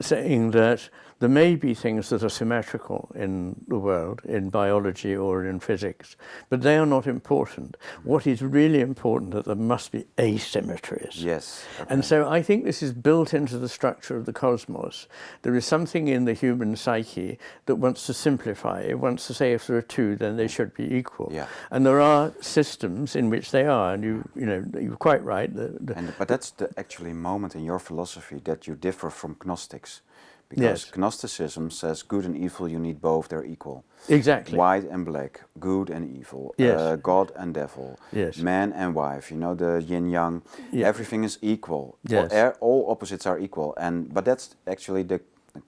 saying that there may be things that are symmetrical in the world, in biology or in physics, but they are not important. What is really important is that there must be asymmetries. Yes. Okay. And so I think this is built into the structure of the cosmos. There is something in the human psyche that wants to simplify. It wants to say if there are two, then they should be equal. Yeah. And there are systems in which they are, and you're quite right. But that's the actually moment in your philosophy that you differ from Gnostics. Because Gnosticism says good and evil, you need both, they're equal. Exactly. White and black, good and evil, God and devil, man and wife, the yin-yang, everything is equal. Yes. All opposites are equal. But that's actually the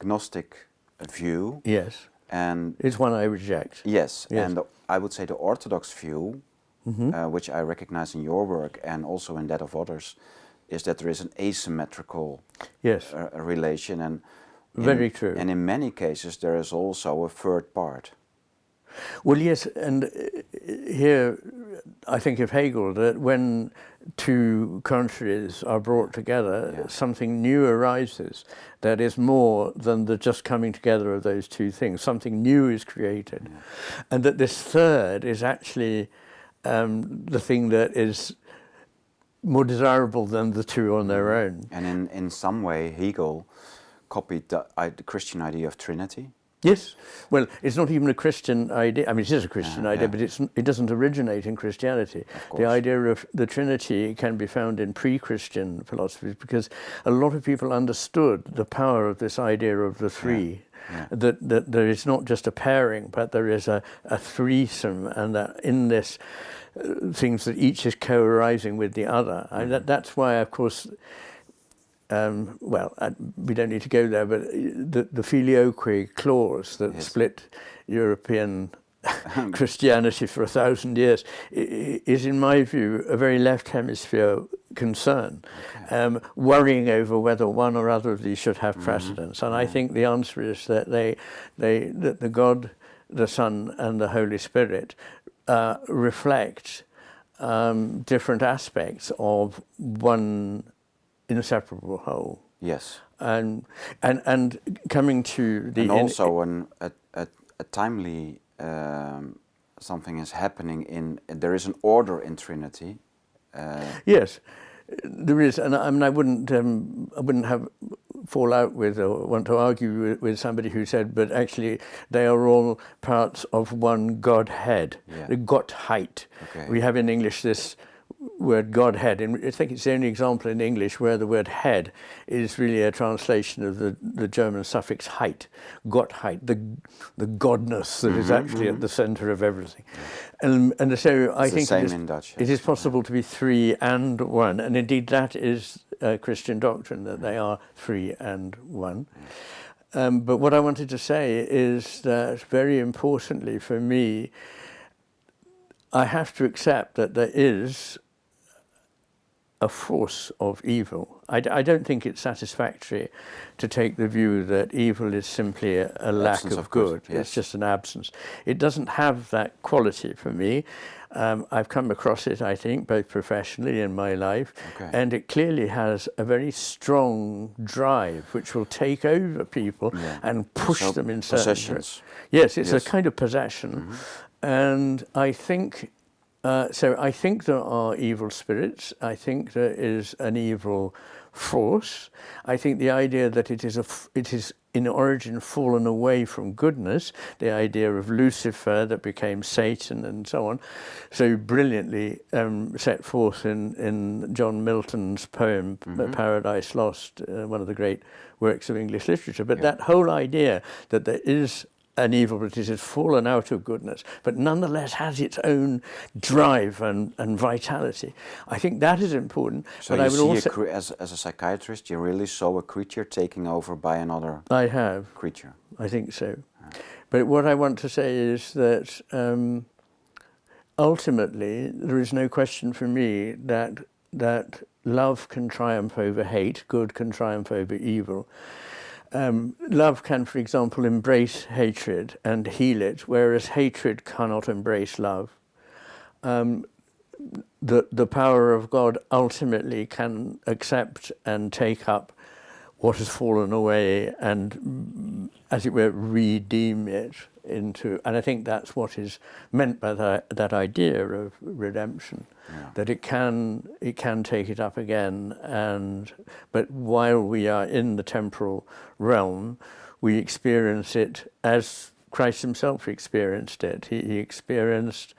Gnostic view. Yes. And it's one I reject. Yes. And I would say the Orthodox view, which I recognize in your work and also in that of others, is that there is an asymmetrical relation. And Very true. And in many cases, there is also a third part. Well, yes, and here I think of Hegel, that when two countries are brought together, something new arises that is more than the just coming together of those two things. Something new is created. And that this third is actually the thing that is more desirable than the two on their own. And in some way, Hegel copied the Christian idea of Trinity. Yes. Well, it's not even a Christian idea. I mean, it is a Christian idea, but it doesn't originate in Christianity. The idea of the Trinity can be found in pre-Christian philosophies, because a lot of people understood the power of this idea of the three. That there is not just a pairing, but there is a threesome, and that in this things that each is co-arising with the other. And that's why, of course, we don't need to go there, but the filioque clause that split European Christianity for 1,000 years is, in my view, a very left hemisphere concern, worrying over whether one or other of these should have precedence. And I think the answer is that that the God, the Son, and the Holy Spirit reflect different aspects of one inseparable whole. Yes. And coming to the... And also a timely something is happening there is an order in Trinity. Yes, there is, and I mean, I wouldn't fall out with or want to argue with somebody who said, but actually they are all parts of one Godhead, the Gottheit. Okay. We have in English this word Godhead, and I think it's the only example in English where the word head is really a translation of the German suffix heit, Gottheit, the godness that is actually at the center of everything. And so I think it is possible to be three and one, and indeed that is a Christian doctrine, that they are three and one. But what I wanted to say is that, very importantly for me, I have to accept that there is a force of evil. I don't think it's satisfactory to take the view that evil is simply a lack of good. It's just an absence. It doesn't have that quality for me. I've come across it, I think, both professionally in my life, and it clearly has a very strong drive which will take over people and push them in certain directions. Yes, it's a kind of possession. And I think, I think there are evil spirits. I think there is an evil force. I think the idea that it is in origin fallen away from goodness, the idea of Lucifer that became Satan and so on, so brilliantly set forth in John Milton's poem, Paradise Lost, one of the great works of English literature. But that whole idea that there is an evil, but it has fallen out of goodness, but nonetheless has its own drive and vitality. I think that is important. So but I would also, as a psychiatrist, you really saw a creature taking over by another creature. I think so. But what I want to say is that ultimately there is no question for me that love can triumph over hate, good can triumph over evil. Love can, for example, embrace hatred and heal it, whereas hatred cannot embrace love. The power of God ultimately can accept and take up what has fallen away and, as it were, redeem it into, and I think that's what is meant by that idea of redemption, that it can take it up again, but while we are in the temporal realm, we experience it as Christ himself experienced it. He experienced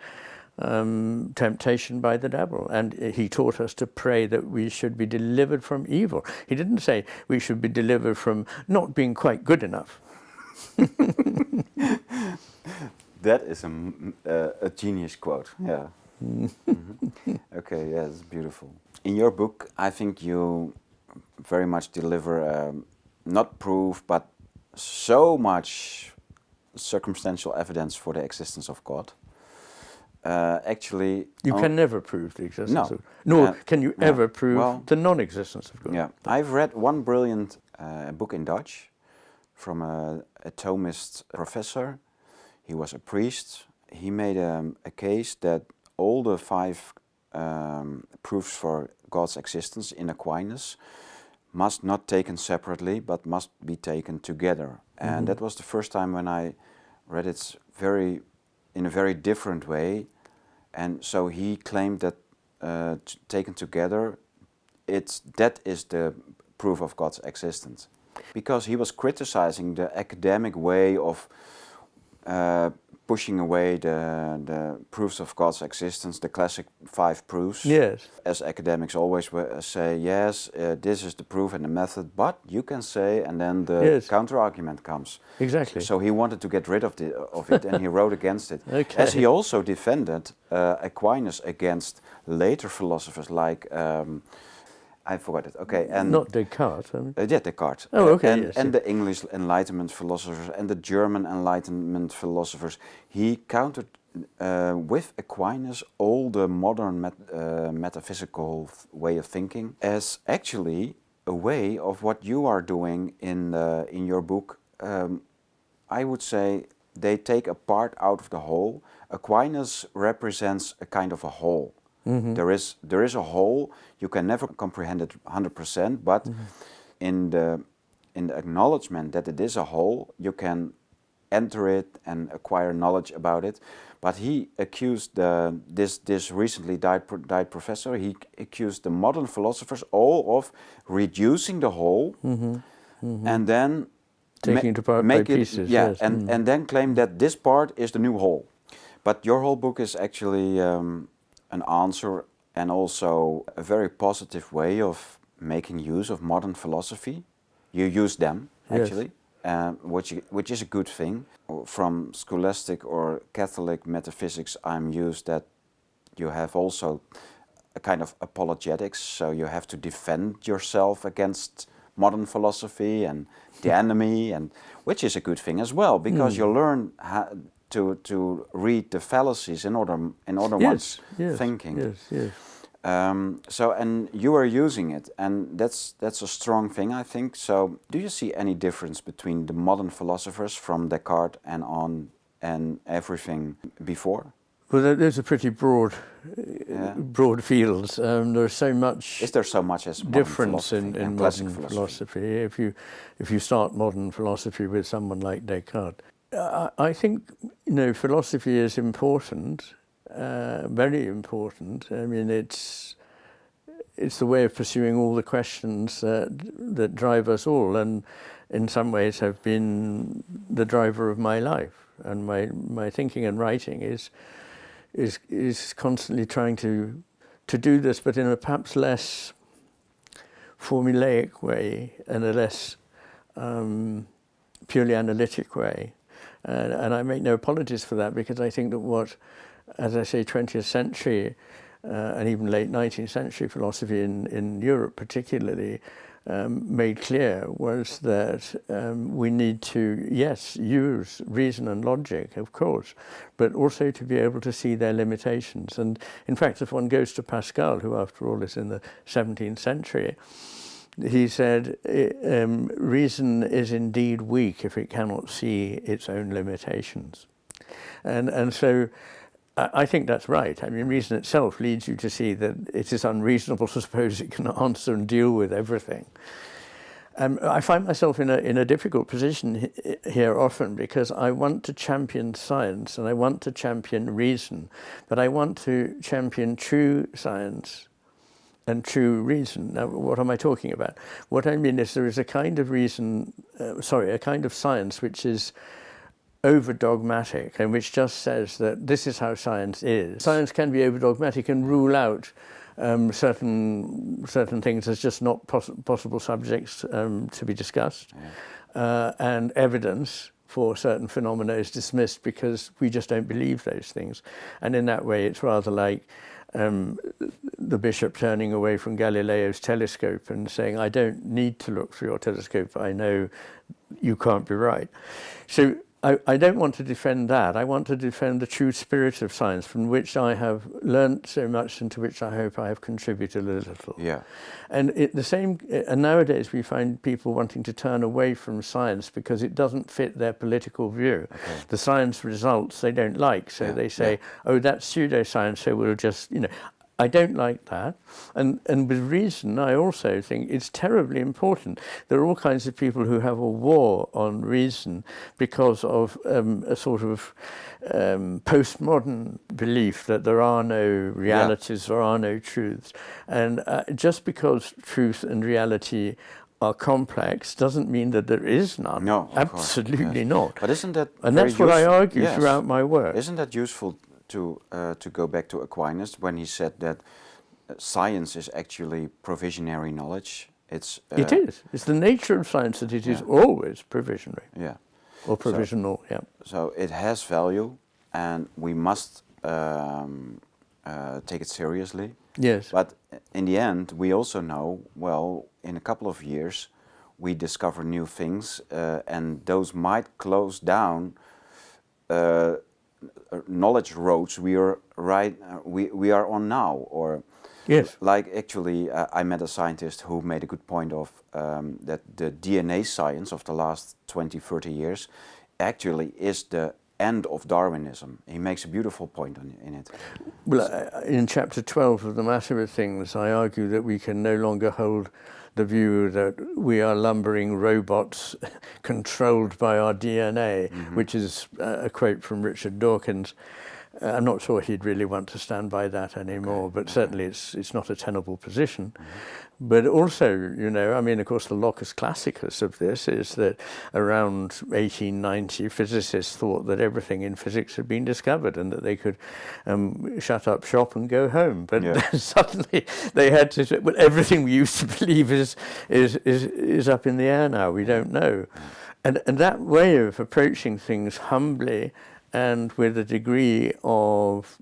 temptation by the devil, and he taught us to pray that we should be delivered from evil. He didn't say we should be delivered from not being quite good enough. That is a genius quote. Yeah. Okay. Yeah, it's beautiful. In your book, I think you very much deliver not proof, but so much circumstantial evidence for the existence of God. Actually, you can never prove the existence of God. Nor can you ever prove the non-existence of God. Yeah, I've read one brilliant book in Dutch from a Thomist professor. He was a priest. He made a case that all the 5 proofs for God's existence in Aquinas must not taken separately, but must be taken together. And that was the first time when I read it in a very different way. And so he claimed that taken together, that is the proof of God's existence. Because he was criticizing the academic way of pushing away the proofs of God's existence, the classic 5 proofs. Yes. As academics always say, yes, this is the proof and the method, but you can say, and then the counter-argument comes. Exactly. So he wanted to get rid of it, and he wrote against it. Okay. As he also defended Aquinas against later philosophers like, I forgot it. Okay, and not Descartes. I mean. Yeah, Descartes. Oh, okay. And the English Enlightenment philosophers and the German Enlightenment philosophers. He countered with Aquinas all the modern metaphysical way of thinking as actually a way of what you are doing in your book. I would say they take a part out of the whole. Aquinas represents a kind of a whole. There is a whole. You can never comprehend it 100%, but in the acknowledgement that it is a whole, you can enter it and acquire knowledge about it. But he accused this recently died professor. He accused the modern philosophers all of reducing the whole and then taking it apart by pieces. Yeah, yes. and then claim that this part is the new whole. But your whole book is actually an answer and also a very positive way of making use of modern philosophy. You use them, actually, which is a good thing. From scholastic or Catholic metaphysics, I'm used that you have also a kind of apologetics, so you have to defend yourself against modern philosophy and the enemy, and which is a good thing as well, because you learn how to read the fallacies in order one's thinking. Yes. So, and you are using it, and that's a strong thing, I think. So, do you see any difference between the modern philosophers from Descartes and on and everything before? Well, those are pretty broad fields. There's so much. Is there so much as difference in modern philosophy? If you start modern philosophy with someone like Descartes, I think philosophy is important, very important. I mean, it's the way of pursuing all the questions that drive us all, and in some ways have been the driver of my life. And my thinking and writing is constantly trying to do this, but in a perhaps less formulaic way and a less purely analytic way. And I make no apologies for that, because I think that what, as I say, 20th century and even late 19th century philosophy in Europe particularly made clear was that we need to, yes, use reason and logic, of course, but also to be able to see their limitations. And in fact, if one goes to Pascal, who after all is in the 17th century, he said, reason is indeed weak if it cannot see its own limitations. And so I think that's right. I mean, reason itself leads you to see that it is unreasonable to suppose it can answer and deal with everything. I find myself in a difficult position here often, because I want to champion science and I want to champion reason, but I want to champion true science and true reason. Now, what am I talking about? What I mean is there is a kind of reason, a kind of science which is over-dogmatic and which just says that this is how science is. Science can be over-dogmatic and rule out certain things as just not possible subjects to be discussed, and evidence for certain phenomena is dismissed because we just don't believe those things. And in that way, it's rather like the bishop turning away from Galileo's telescope and saying, I don't need to look through your telescope, I know you can't be right. So I don't want to defend that. I want to defend the true spirit of science, from which I have learnt so much and to which I hope I have contributed a little. Yeah. And and nowadays we find people wanting to turn away from science because it doesn't fit their political view. Okay. The science results they don't like, so they say, oh, that's pseudoscience, so we'll just, I don't like that, and with reason, I also think it's terribly important. There are all kinds of people who have a war on reason because of a sort of postmodern belief that there are no realities, there are no truths, and just because truth and reality are complex doesn't mean that there is none. No, absolutely not. But isn't that and that's what I argue throughout my work. Isn't that useful to go back to Aquinas when he said that science is actually provisionary knowledge? It is. It's the nature of science that it is always provisionary. Yeah. Or provisional. So it has value, and we must take it seriously. Yes. But in the end, we also know, well, in a couple of years, we discover new things, and those might close down knowledge roads we are on now, or yes, like actually I met a scientist who made a good point of that the DNA science of the last 20-30 years actually is the end of Darwinism. He makes a beautiful point in it. Well, in chapter 12 of The Matter of Things, I argue that we can no longer hold the view that we are lumbering robots controlled by our DNA, which is a quote from Richard Dawkins. I'm not sure he'd really want to stand by that anymore, but certainly it's not a tenable position. But also, I mean, of course, the locus classicus of this is that around 1890, physicists thought that everything in physics had been discovered and that they could shut up shop and go home. But then suddenly they had to say, well, everything we used to believe is up in the air now. We don't know. And that way of approaching things humbly and with a degree of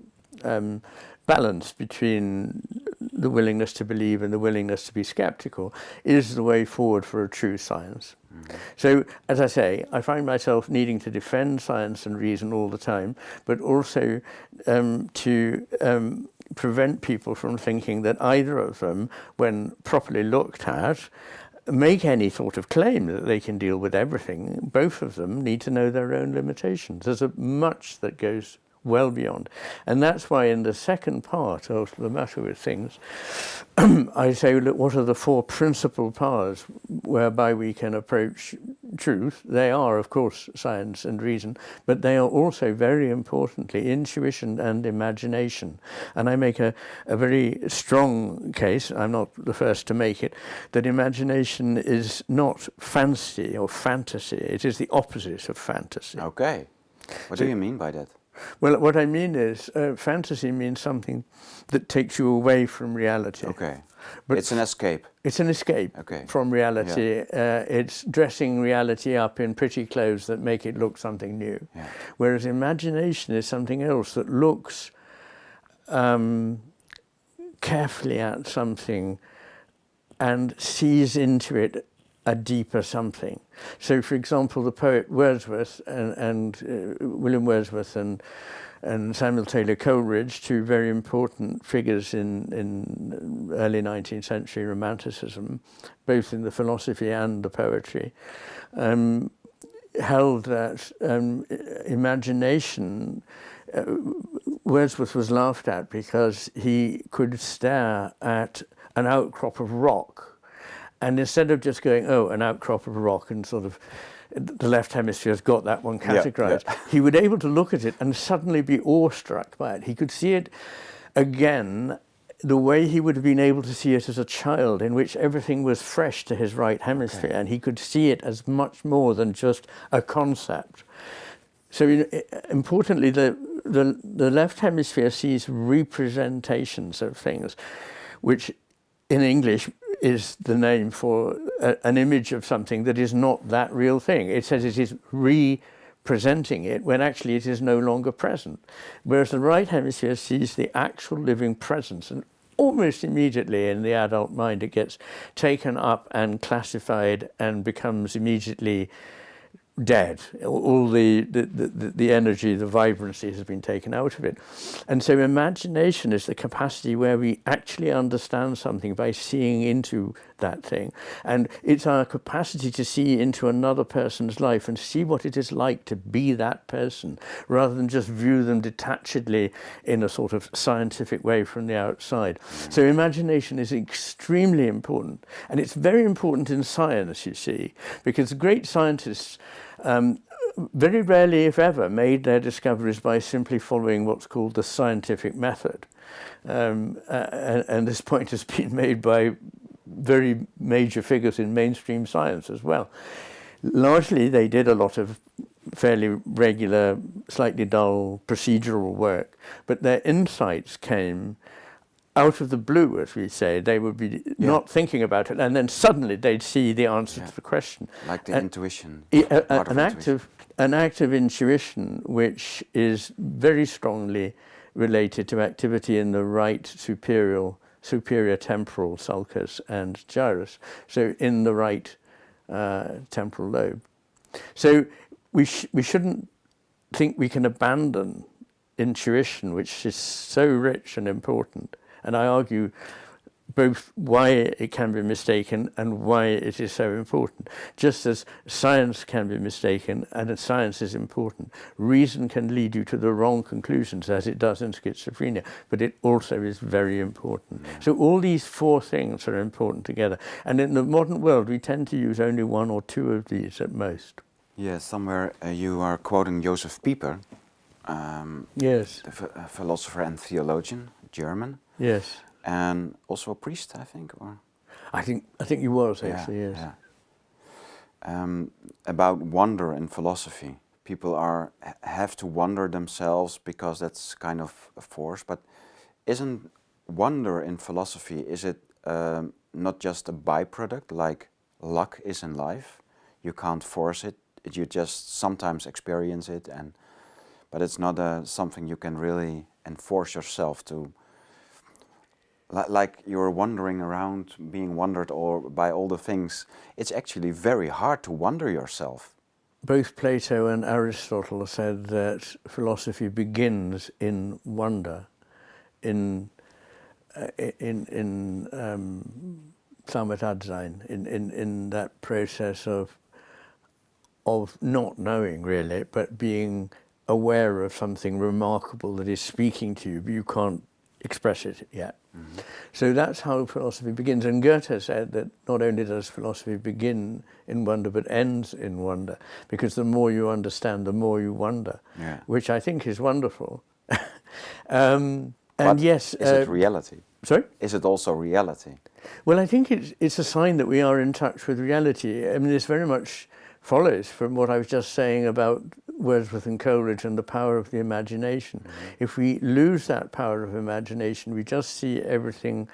balance between the willingness to believe and the willingness to be skeptical is the way forward for a true science. So, as I say, I find myself needing to defend science and reason all the time, but also to prevent people from thinking that either of them, when properly looked at, make any sort of claim that they can deal with everything. Both of them need to know their own limitations. There's much that goes well beyond. And that's why in the second part of The Matter of Things, I say, look, what are the four principal powers whereby we can approach truth? They are, of course, science and reason, but they are also, very importantly, intuition and imagination. And I make a very strong case, I'm not the first to make it, that imagination is not fancy or fantasy. It is the opposite of fantasy. Okay. What do you mean by that? Well, what I mean is fantasy means something that takes you away from reality. Okay. But it's an escape. It's an escape from reality. Yeah. It's dressing reality up in pretty clothes that make it look something new. Yeah. Whereas imagination is something else that looks carefully at something and sees into it a deeper something. So, for example, the poet Wordsworth and William Wordsworth and Samuel Taylor Coleridge, two very important figures in early 19th century Romanticism, both in the philosophy and the poetry, held that imagination, Wordsworth was laughed at because he could stare at an outcrop of rock, and instead of just going, oh, an outcrop of rock, and sort of the left hemisphere's got that one categorized, he would be able to look at it and suddenly be awestruck by it. He could see it again the way he would have been able to see it as a child, in which everything was fresh to his right hemisphere, and he could see it as much more than just a concept. So importantly, the left hemisphere sees representations of things, which in English is the name for an image of something that is not that real thing. It says it is representing it when actually it is no longer present. Whereas the right hemisphere sees the actual living presence, and almost immediately in the adult mind it gets taken up and classified and becomes immediately dead. All the energy, the vibrancy has been taken out of it. And so imagination is the capacity where we actually understand something by seeing into that thing. And it's our capacity to see into another person's life and see what it is like to be that person, rather than just view them detachedly in a sort of scientific way from the outside. So imagination is extremely important. And it's very important in science, you see, because great scientists very rarely, if ever, made their discoveries by simply following what's called the scientific method. And this point has been made by very major figures in mainstream science as well. Largely, they did a lot of fairly regular, slightly dull procedural work, but their insights came out of the blue, as we say. They would be not thinking about it, and then suddenly they'd see the answer to the question. Like the intuition. An act of intuition which is very strongly related to activity in the right superior temporal sulcus and gyrus, so in the right temporal lobe. So we shouldn't think we can abandon intuition, which is so rich and important. And I argue both why it can be mistaken and why it is so important. Just as science can be mistaken and science is important, reason can lead you to the wrong conclusions, as it does in schizophrenia, but it also is very important. So all these four things are important together. And in the modern world, we tend to use only one or two of these at most. Yeah, somewhere you are quoting Joseph Pieper, Yes. the philosopher and theologian, German. Yes. And also a priest, I think, or I think he was actually, yes. Yeah. About wonder in philosophy. People have to wonder themselves because that's kind of a force. But isn't wonder in philosophy, is it not just a byproduct like luck is in life? You can't force it. You just sometimes experience it, but it's not something you can really enforce yourself to. Like you're wandering around, being wandered by all the things. It's actually very hard to wonder yourself. Both Plato and Aristotle said that philosophy begins in wonder, in Zaubertadsein, in that process of not knowing really, but being aware of something remarkable that is speaking to you, but you can't express it yet. Mm-hmm. So that's how philosophy begins. And Goethe said that not only does philosophy begin in wonder, but ends in wonder, because the more you understand, the more you wonder, which I think is wonderful. And yes, is it reality? Sorry? Is it also reality? Well, I think it's a sign that we are in touch with reality. I mean, this very much follows from what I was just saying about Wordsworth and Coleridge and the power of the imagination. Mm-hmm. If we lose that power of imagination, we just see everything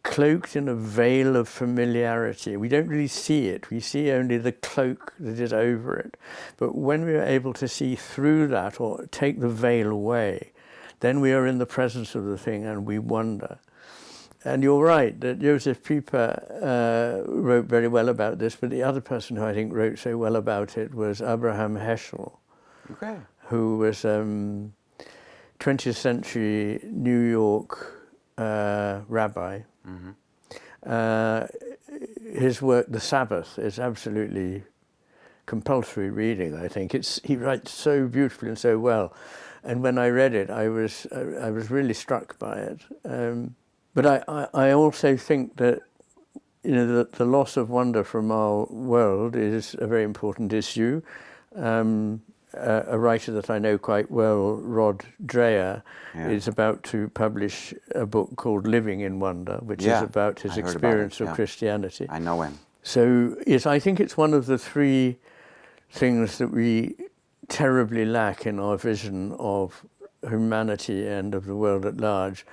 cloaked in a veil of familiarity. We don't really see it. We see only the cloak that is over it. But when we are able to see through that or take the veil away, then we are in the presence of the thing and we wonder. And you're right that Joseph Pieper wrote very well about this, but the other person who I think wrote so well about it was Abraham Heschel, who was 20th century New York rabbi. Mm-hmm. His work, The Sabbath, is absolutely compulsory reading, I think. He writes so beautifully and so well. And when I read it, I was really struck by it. But I also think that the loss of wonder from our world is a very important issue. A writer that I know quite well, Rod Dreher, is about to publish a book called Living in Wonder, which is about his experience of Christianity. I know him. So yes, I think it's one of the three things that we terribly lack in our vision of humanity and of the world at large.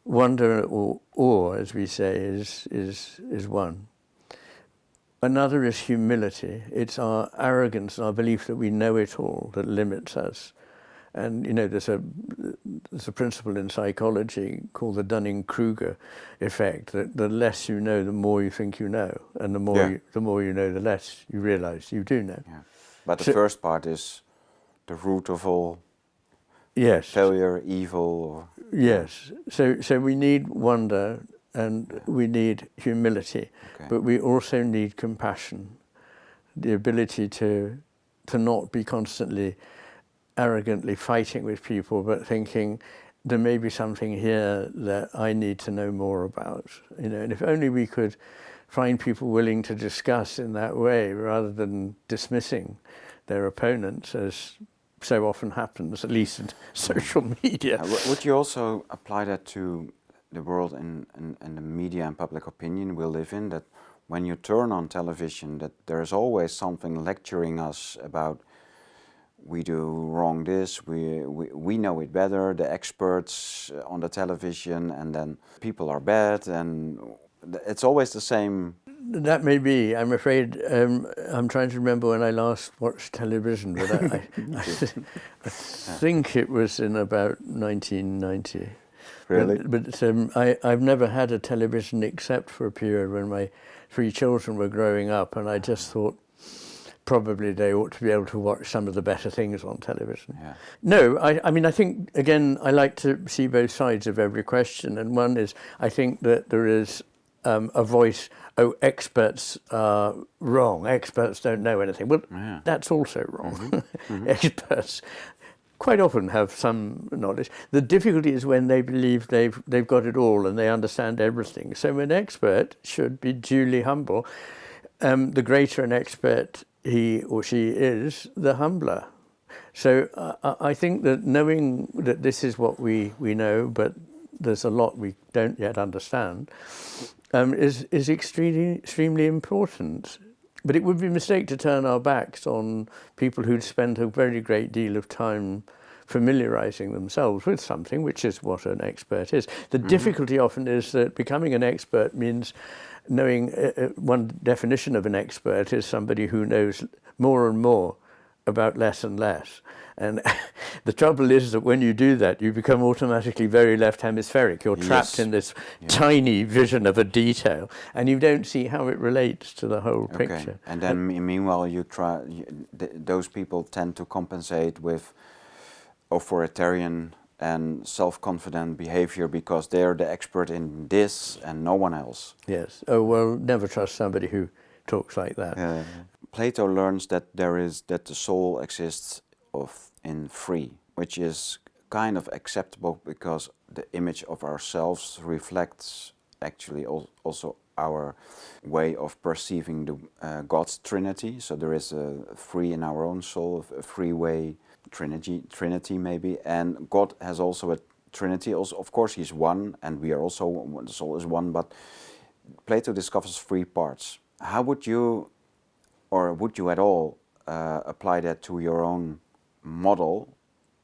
Wonder or awe, as we say, is one. Another is humility. It's our arrogance, our belief that we know it all, that limits us. And there's a principle in psychology called the Dunning-Kruger effect, that the less you know, the more you think you know, and the more you know, the less you realise you do know. Yeah. But the So- first part is the root of all Yes. failure, evil. Or, Yes. So we need wonder and we need humility, Okay. but we also need compassion, the ability to not be constantly arrogantly fighting with people, but thinking there may be something here that I need to know more about. And if only we could find people willing to discuss in that way rather than dismissing their opponents, as so often happens, at least in social media. Would you also apply that to the world and the media and public opinion we live in, that when you turn on television, that there's always something lecturing us about we do wrong this, we know it better, the experts on the television, and then people are bad, and it's always the same. That may be. I'm afraid I'm trying to remember when I last watched television, but I think it was in about 1990. Really? But I've never had a television except for a period when my 3 children were growing up, and I just thought probably they ought to be able to watch some of the better things on television. Yeah. No, I mean, I think, again, I like to see both sides of every question, and one is, I think that there is a voice, experts are wrong, experts don't know anything. Well, Yeah. that's also wrong. Experts quite often have some knowledge. The difficulty is when they believe they've got it all and they understand everything. So an expert should be duly humble. The greater an expert he or she is, the humbler. So I think that knowing that this is what we know, but there's a lot we don't yet understand, is extremely important. But it would be a mistake to turn our backs on people who'd spent a very great deal of time familiarizing themselves with something, which is what an expert is. The difficulty often is that becoming an expert means knowing, one definition of an expert is somebody who knows more and more about less and less. And the trouble is that when you do that, you become automatically very left hemispheric. You're trapped in this tiny vision of a detail, and you don't see how it relates to the whole picture. And then meanwhile, those people tend to compensate with authoritarian and self-confident behavior because they're the expert in this and no one else. Yes. Oh, well, never trust somebody who talks like that. Plato learns that that the soul exists in three, which is kind of acceptable because the image of ourselves reflects actually also our way of perceiving the God's Trinity. So there is a three in our own soul, a three-way Trinity maybe, and God has also a Trinity. Also, of course, He's one, and we are also, the soul is one. But Plato discovers 3 parts. How would you, or would you at all, apply that to your own model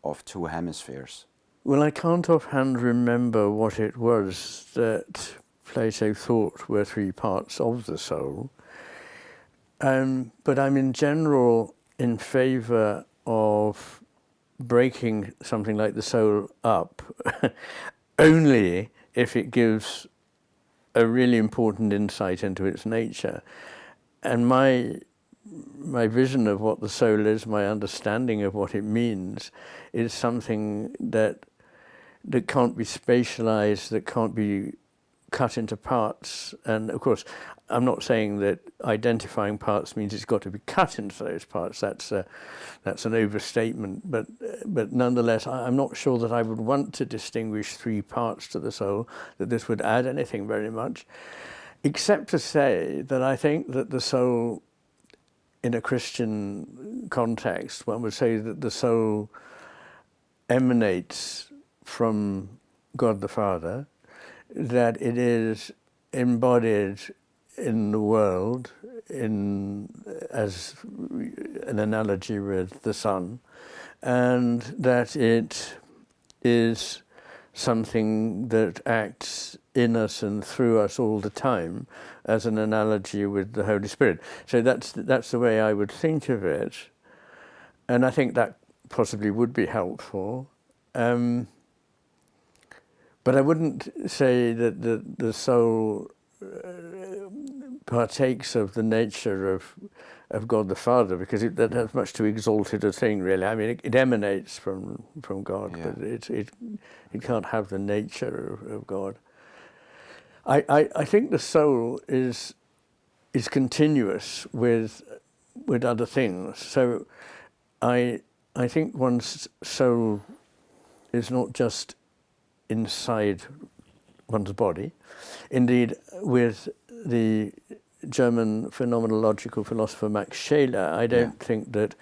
of 2 hemispheres? Well, I can't offhand remember what it was that Plato thought were 3 parts of the soul, but I'm in general in favour of breaking something like the soul up only if it gives a really important insight into its nature. And my vision of what the soul is, my understanding of what it means, is something that can't be spatialized, that can't be cut into parts. And of course, I'm not saying that identifying parts means it's got to be cut into those parts. That's an overstatement. But nonetheless, I'm not sure that I would want to distinguish 3 parts to the soul, that this would add anything very much, except to say that I think that the soul, in a Christian context, one would say that the soul emanates from God the Father, that it is embodied in the world as an analogy with the sun, and that it is something that acts in us and through us all the time as an analogy with the Holy Spirit. So that's the way I would think of it, and I think that possibly would be helpful. But I wouldn't say that the soul partakes of the nature of God the Father, because that's much too exalted a thing, really. I mean, it emanates from God, but it can't have the nature of God. I think the soul is continuous with other things. So I think one's soul is not just inside one's body. Indeed, with the German phenomenological philosopher Max Scheler, I don't think that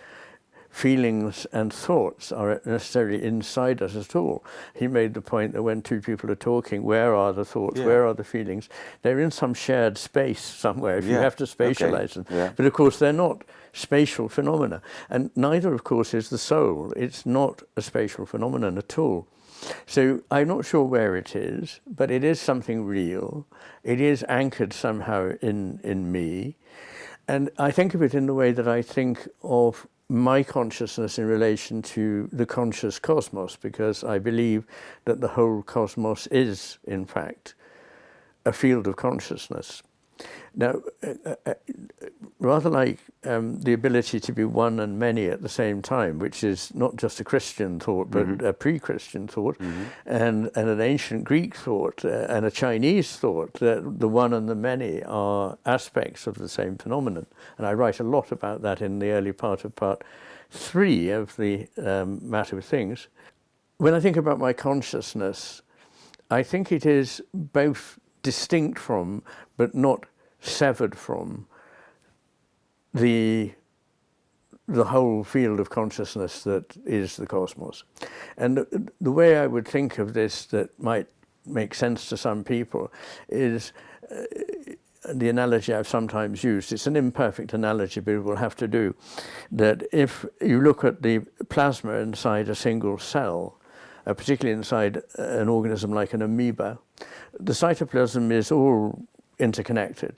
feelings and thoughts are necessarily inside us at all. He made the point that when two people are talking, where are the thoughts, where are the feelings? They're in some shared space somewhere, if you have to spatialize them. Yeah. But of course, they're not spatial phenomena. And neither, of course, is the soul. It's not a spatial phenomenon at all. So I'm not sure where it is, but it is something real. It is anchored somehow in me. And I think of it in the way that I think of my consciousness in relation to the conscious cosmos, because I believe that the whole cosmos is, in fact, a field of consciousness. Now, rather like the ability to be one and many at the same time, which is not just a Christian thought, but a pre-Christian thought, and an ancient Greek thought, and a Chinese thought, that the one and the many are aspects of the same phenomenon. And I write a lot about that in the early part of part 3 of the Matter of Things. When I think about my consciousness, I think it is both distinct from, but not severed from, the whole field of consciousness that is the cosmos. And the way I would think of this that might make sense to some people is the analogy I've sometimes used. It's an imperfect analogy, but it will have to do. That if you look at the plasma inside a single cell, particularly inside an organism like an amoeba, the cytoplasm is all interconnected,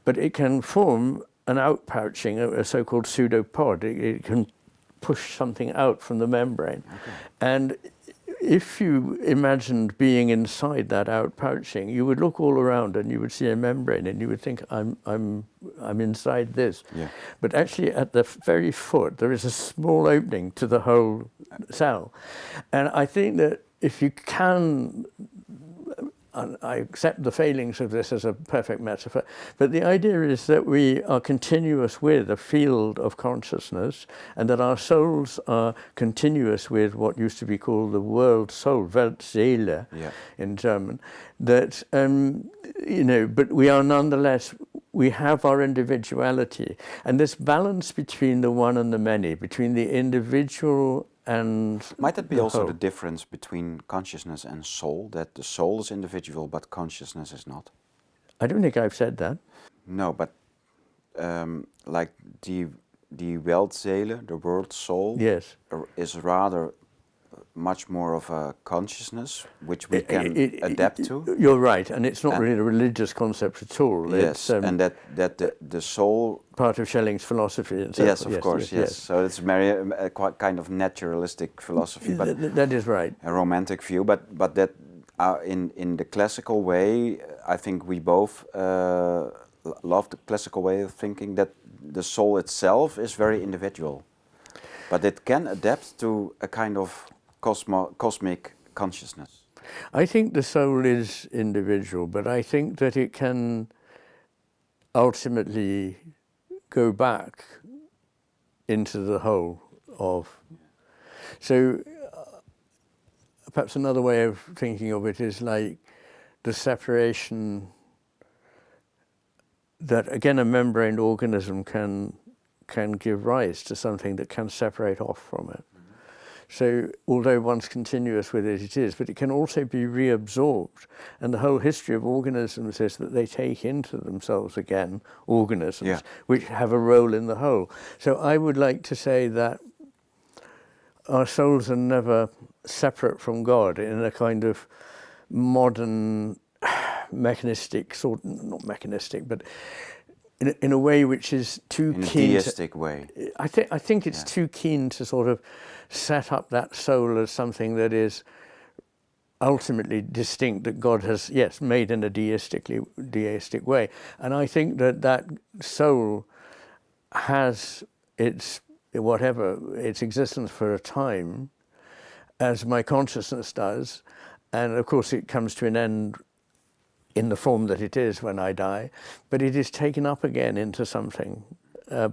but it can form an outpouching, a so-called pseudopod. It can push something out from the membrane. And if you imagined being inside that outpouching, you would look all around and you would see a membrane and you would think, I'm inside this. But actually at the very foot, there is a small opening to the whole cell. And I think that if you can, I accept the failings of this as a perfect metaphor, but the idea is that we are continuous with a field of consciousness, and that our souls are continuous with what used to be called the world soul, Weltseele in German. That, but we are nonetheless, we have our individuality. And this balance between the one and the many, between the individual and might that be also the difference between consciousness and soul, that the soul is individual but consciousness is not? I don't think I've said that. No, but like the Weltseele, the world soul, is rather much more of a consciousness which we can adapt to. You're right, and it's not really a religious concept at all. Yes, and that the soul, part of Schelling's philosophy. And so yes, of course, yes. So it's very quite kind of naturalistic philosophy, but that is right. A romantic view, but that in the classical way, I think we both love the classical way of thinking that the soul itself is very individual, but it can adapt to a kind of cosmic consciousness. I think the soul is individual, but I think that it can ultimately go back into the whole of. So perhaps another way of thinking of it is like the separation that, again, a membraned organism can give rise to something that can separate off from it. So although one's continuous with it, it is, but it can also be reabsorbed. And the whole history of organisms is that they take into themselves again organisms which have a role in the whole. So I would like to say that our souls are never separate from God in a kind of modern mechanistic sort, not mechanistic, but in a way which is too keen. In a deistic way. I think it's too keen to sort of set up that soul as something that is ultimately distinct, that God has, yes, made in a deistic way. And I think that that soul has its existence for a time, as my consciousness does, and of course it comes to an end in the form that it is when I die, but it is taken up again into something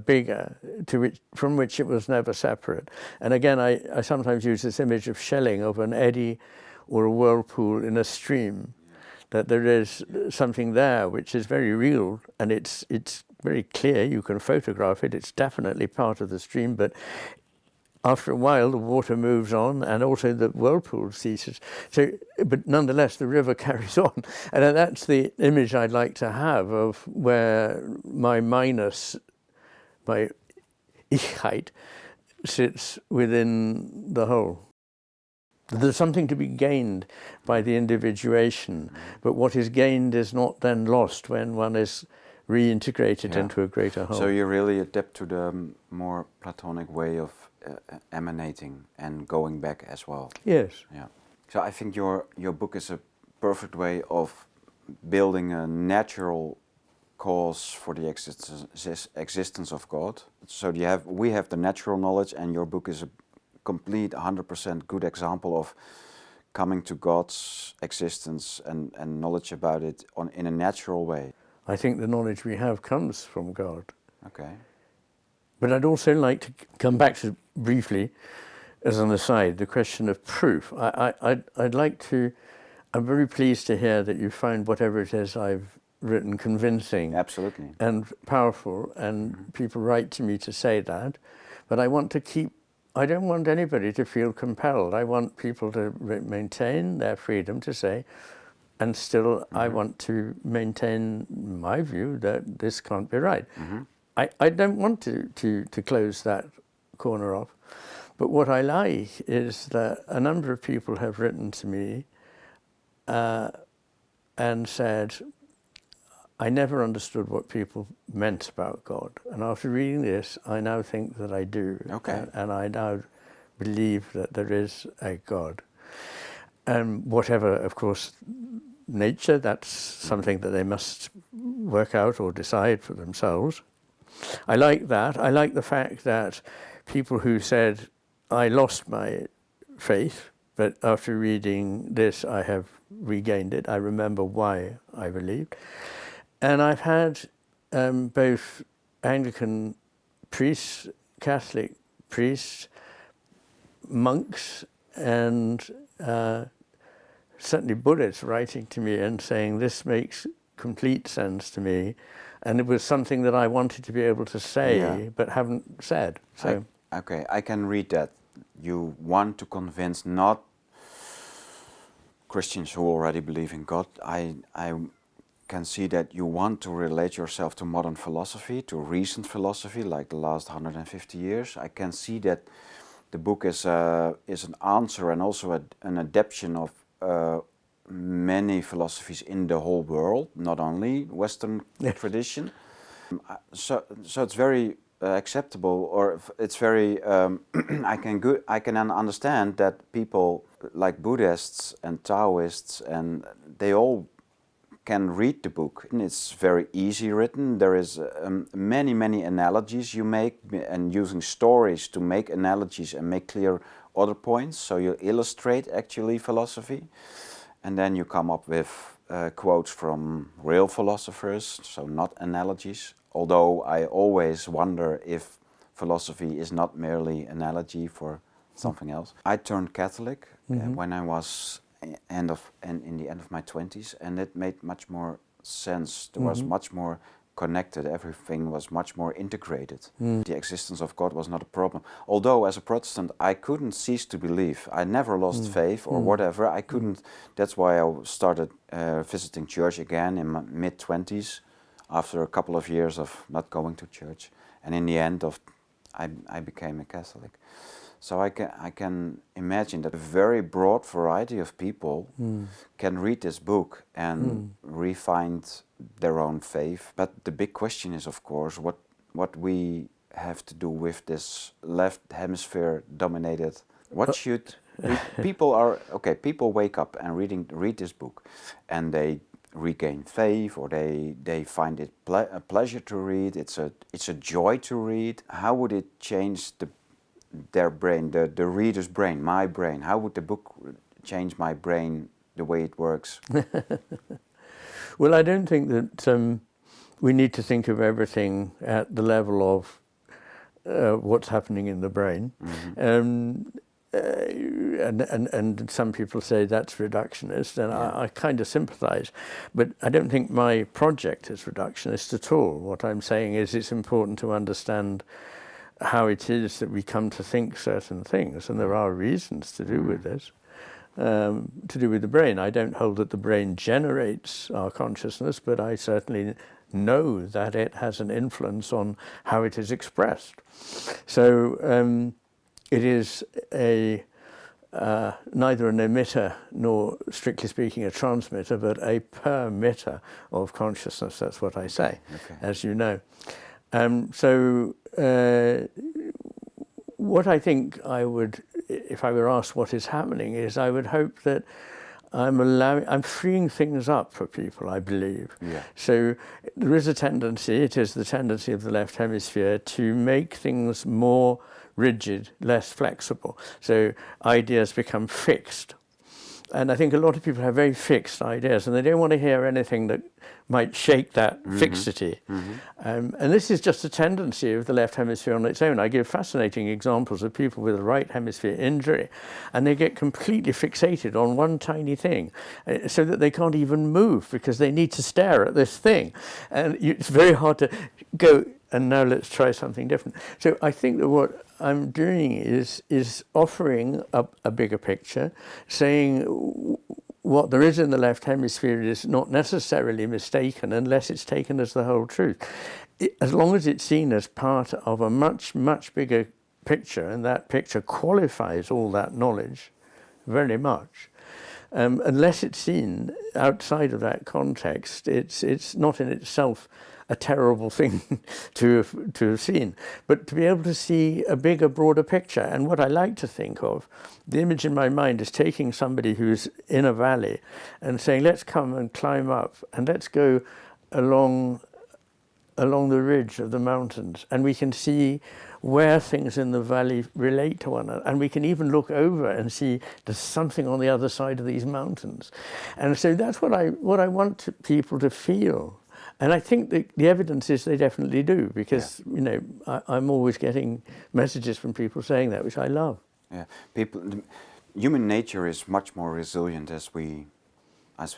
bigger, from which it was never separate. And again, I sometimes use this image of Schelling, of an eddy or a whirlpool in a stream, that there is something there which is very real, and it's very clear, you can photograph it, it's definitely part of the stream, but after a while the water moves on and also the whirlpool ceases. So, but nonetheless the river carries on. And that's the image I'd like to have of where my minus, my Ichheit, sits within the whole. There's something to be gained by the individuation, but what is gained is not then lost when one is reintegrated into a greater whole. So you really adapt to the more Platonic way of emanating and going back as well. Yes. Yeah. So I think your book is a perfect way of building a natural cause for the existence of God. So we have the natural knowledge, and your book is a complete 100% good example of coming to God's existence and knowledge about it in a natural way. I think the knowledge we have comes from God. Okay. But I'd also like to come back to, briefly, as an aside, the question of proof. I'd like to, I'm very pleased to hear that you find whatever it is I've written convincing. Absolutely. And powerful, and people write to me to say that. But I don't want anybody to feel compelled. I want people to maintain their freedom to say, and still I want to maintain my view that this can't be right. I don't want to close that corner off. But what I like is that a number of people have written to me and said, I never understood what people meant about God. And after reading this, I now think that I do. Okay. And I now believe that there is a God. And whatever, of course, nature, that's something that they must work out or decide for themselves. I like that. I like the fact that people who said, I lost my faith, but after reading this, I have regained it. I remember why I believed. And I've had both Anglican priests, Catholic priests, monks, and certainly Buddhists writing to me and saying, this makes complete sense to me. And it was something that I wanted to be able to say, but haven't said. So, okay, I can read that. You want to convince not Christians who already believe in God. I can see that you want to relate yourself to modern philosophy, to recent philosophy, like the last 150 years. I can see that the book is an answer and also an adaptation of many philosophies in the whole world, not only Western tradition. So it's very acceptable, or it's very. I can understand that people like Buddhists and Taoists, and they all can read the book. And it's very easy written. There is many analogies you make, and using stories to make analogies and make clear other points. So you illustrate actually philosophy. And then you come up with quotes from real philosophers, so not analogies. Although I always wonder if philosophy is not merely analogy for something else. I turned Catholic when I was in the end of my 20s, and it made much more sense. There was much more connected. Everything was much more integrated. The existence of God was not a problem. Although as a Protestant, I couldn't cease to believe. I never lost faith or whatever. I couldn't. That's why I started visiting church again in my mid-20s, after a couple of years of not going to church. And in the end I became a Catholic. So I can imagine that a very broad variety of people can read this book and refine their own faith. But the big question is, of course, what we have to do with this left hemisphere dominated. What should People are okay. People wake up and read this book, and they regain faith, or they find it a pleasure to read. It's a joy to read. How would it change their brain, the reader's brain, my brain? How would the book change my brain, the way it works? Well, I don't think that we need to think of everything at the level of what's happening in the brain. And some people say that's reductionist, and I kind of sympathise. But I don't think my project is reductionist at all. What I'm saying is it's important to understand how it is that we come to think certain things, and there are reasons to do with this. To do with the brain. I don't hold that the brain generates our consciousness, but I certainly know that it has an influence on how it is expressed. So it is neither an emitter nor, strictly speaking, a transmitter, but a permitter of consciousness. That's what I say, as you know. So what I think I would, if I were asked what is happening, is I would hope that I'm freeing things up for people, I believe. Yeah. So there is a tendency, it is the tendency of the left hemisphere, to make things more rigid, less flexible. So ideas become fixed. And I think a lot of people have very fixed ideas, and they don't want to hear anything that might shake that fixity. And this is just a tendency of the left hemisphere on its own. I give fascinating examples of people with a right hemisphere injury, and they get completely fixated on one tiny thing, so that they can't even move because they need to stare at this thing. And it's very hard to go, and now let's try something different. So I think that what I'm doing is offering up a bigger picture, saying what there is in the left hemisphere is not necessarily mistaken unless it's taken as the whole truth. As long as it's seen as part of a much, much bigger picture, and that picture qualifies all that knowledge very much. Unless it's seen outside of that context, it's not in itself a terrible thing to have seen, but to be able to see a bigger, broader picture. And what I like to think of, the image in my mind is taking somebody who's in a valley and saying, let's come and climb up, and let's go along the ridge of the mountains, and we can see where things in the valley relate to one another, and we can even look over and see there's something on the other side of these mountains. And so that's what I want people to feel. And I think the evidence is they definitely do, because you know, I'm always getting messages from people saying that, which I love. Yeah, human nature is much more resilient as we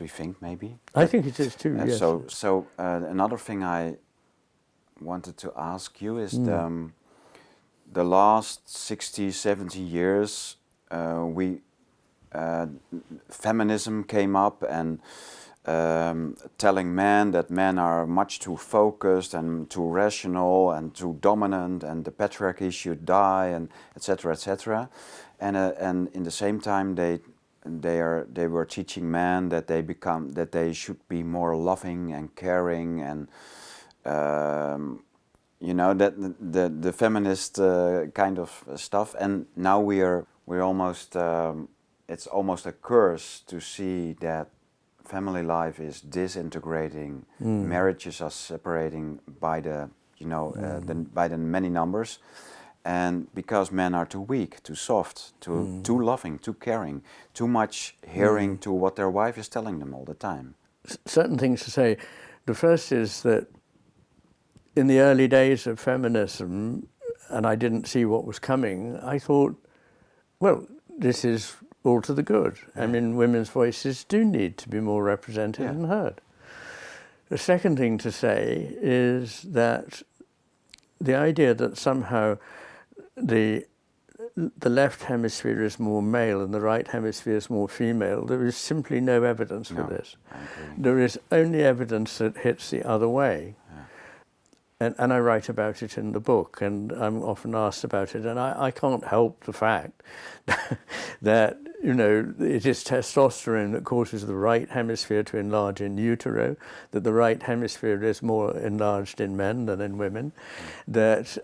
think, maybe. I think it is too. Yes. So another thing I wanted to ask you is the last 60, 70 years, feminism came up, and telling men that men are much too focused and too rational and too dominant, and the patriarchy should die, and etc., etc. And in the same time they were teaching men that they should be more loving and caring, and you know, that the feminist kind of stuff. And now we're almost it's almost a curse to see that family life is disintegrating, marriages are separating by the many numbers, and because men are too weak, too soft, too loving, too caring, too much hearing to what their wife is telling them all the time. Certain things to say. The first is that in the early days of feminism, and I didn't see what was coming, I thought, well, this is all to the good. I mean, women's voices do need to be more represented and heard. The second thing to say is that the idea that somehow the left hemisphere is more male and the right hemisphere is more female, there is simply no evidence for this. There is only evidence that hits the other way. And I write about it in the book, and I'm often asked about it, and I can't help the fact that you know, it is testosterone that causes the right hemisphere to enlarge in utero, that the right hemisphere is more enlarged in men than in women, that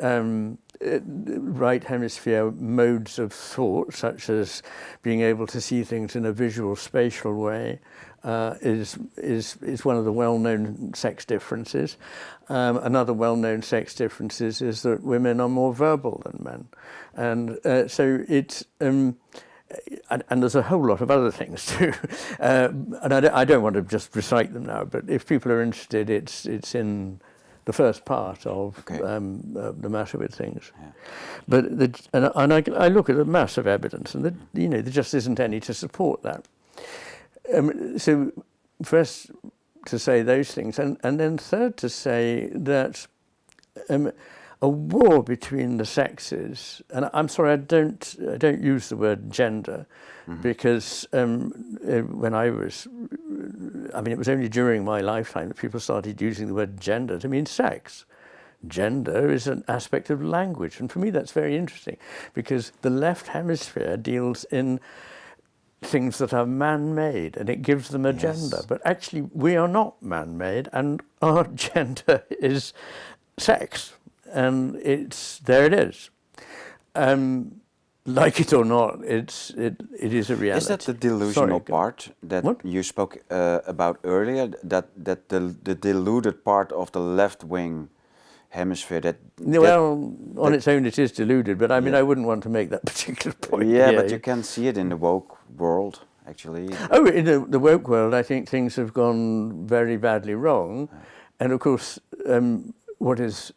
right hemisphere modes of thought, such as being able to see things in a visual, spatial way, is one of the well-known sex differences. Another well-known sex difference is that women are more verbal than men, and so it's and there's a whole lot of other things too, and I don't want to just recite them now. But if people are interested, it's in the first part of the matter with things. Yeah. But I look at a mass of evidence, and there just isn't any to support that. So first to say those things, and then third to say that a war between the sexes, and I'm sorry, I don't use the word gender, because when I was, it was only during my lifetime that people started using the word gender to mean sex. Gender is an aspect of language, and for me that's very interesting, because the left hemisphere deals in things that are man-made, and it gives them a gender. But actually, we are not man-made, and our gender is sex, and there it is. Like it or not, it is a reality. Is that the delusional part that you spoke about earlier? That the deluded part of the left-wing hemisphere on its own it is deluded, but I mean I wouldn't want to make that particular point. Yeah, but you can see it in the woke world, actually. Oh, in the woke world, I think things have gone very badly wrong, and of course, what is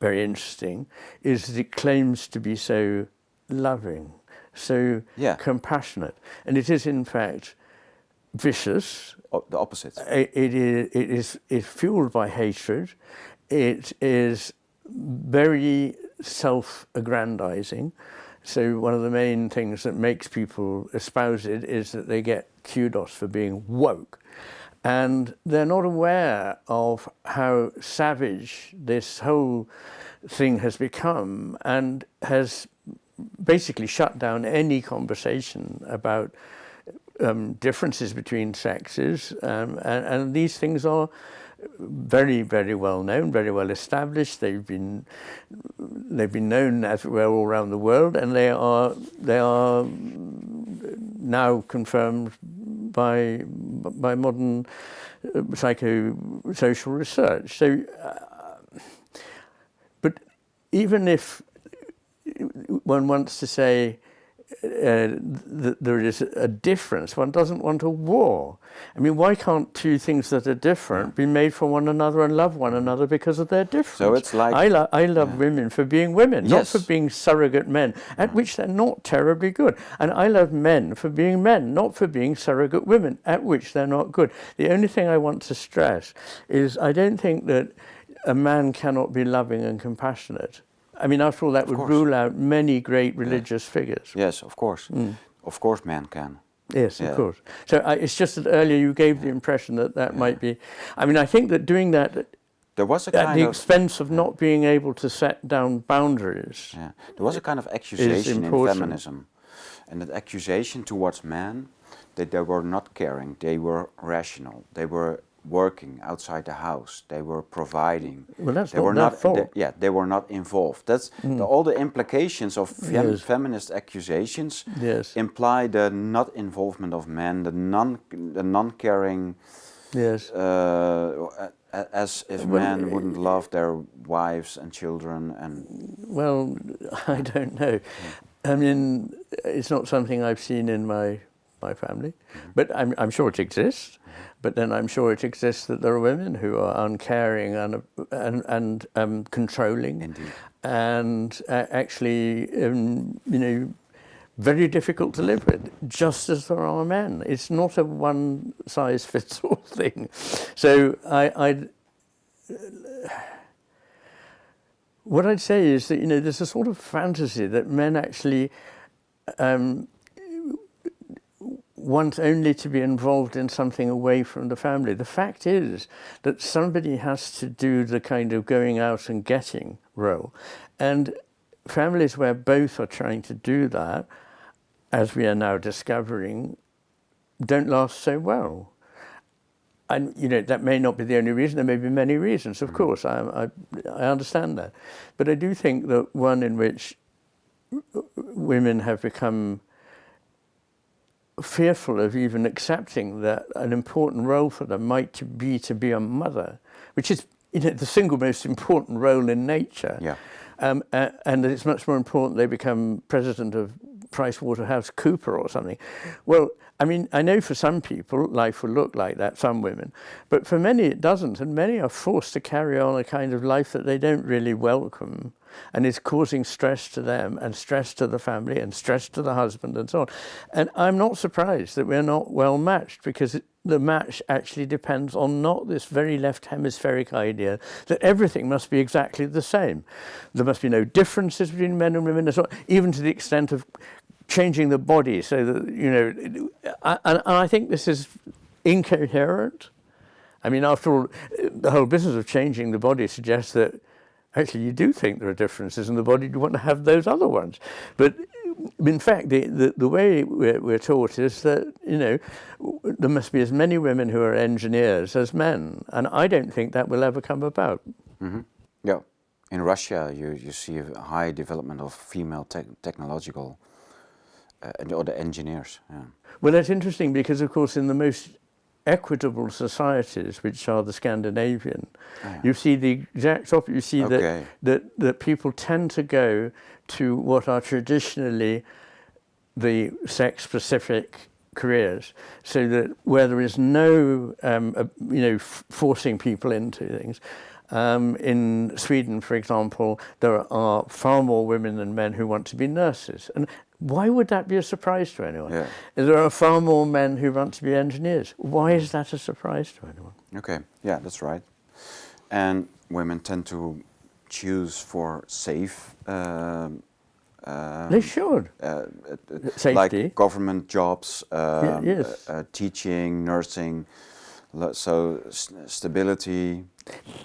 very interesting is that it claims to be so loving, so compassionate, and it is in fact vicious. The opposite. It is fueled by hatred. It is very self-aggrandizing. So one of the main things that makes people espouse it is that they get kudos for being woke. And they're not aware of how savage this whole thing has become, and has basically shut down any conversation about differences between sexes. And these things are very, very well known, very well established. They've been known as well all around the world, and they are now confirmed by modern psychosocial research. So, but even if one wants to say that there is a difference, one doesn't want a war. I mean, why can't two things that are different be made for one another and love one another because of their difference? So it's like I love women for being women, not for being surrogate men, at which they're not terribly good. And I love men for being men, not for being surrogate women, at which they're not good. The only thing I want to stress is I don't think that a man cannot be loving and compassionate. I mean, after all, that would rule out many great religious figures. Yes, of course. Of course man can. Yes, of course. So it's just that earlier you gave the impression that might be... I mean, I think that doing that there was a at the expense of not being able to set down boundaries. Yeah. There was a kind of accusation in feminism. And that accusation towards men, that they were not caring, they were rational, they were working outside the house, they were providing. Well, that's not their fault. They were not involved. That's all the implications of feminist accusations imply the not involvement of men, the non-caring, as if men wouldn't love their wives and children. And well, I don't know. I mean, it's not something I've seen in my family, but I'm sure it exists. But then I'm sure it exists that there are women who are uncaring and controlling. Indeed. And actually, very difficult to live with, just as there are men. It's not a one-size-fits-all thing. So what I'd say is that, there's a sort of fantasy that men actually want only to be involved in something away from the family. The fact is that somebody has to do the kind of going out and getting role. And families where both are trying to do that as we are now discovering, don't last so well. And, you know, that may not be the only reason. There may be many reasons, of course. I understand that. But I do think that one in which women have become fearful of even accepting that an important role for them might be to be a mother, which is, you know, the single most important role in nature. Yeah. And that it's much more important they become president of PricewaterhouseCoopers or something. Well, I mean, I know for some people life will look like that, some women, but for many it doesn't, and many are forced to carry on a kind of life that they don't really welcome, and is causing stress to them and stress to the family and stress to the husband and so on. And I'm not surprised that we're not well matched, because the match actually depends on not this very left hemispheric idea that everything must be exactly the same. There must be no differences between men and women, and so on, even to the extent of changing the body so that, you know, and I think this is incoherent. I mean, after all, the whole business of changing the body suggests that actually you do think there are differences in the body, you want to have those other ones. But in fact, the way we're taught is that, you know, there must be as many women who are engineers as men, and I don't think that will ever come about. Mm-hmm. Yeah. In Russia, you see a high development of female technological or the engineers. Yeah. Well, that's interesting because, of course, in the most equitable societies, which are the Scandinavian, you see the exact opposite. You see that people tend to go to what are traditionally the sex-specific careers, so that where there is no, you know, forcing people into things. In Sweden, for example, there are far more women than men who want to be nurses. And why would that be a surprise to anyone? Yeah. There are far more men who want to be engineers. Why is that a surprise to anyone? Okay, yeah, that's right. And women tend to choose for safe... they should. Safety. Like government jobs, yes. Teaching, nursing, so stability.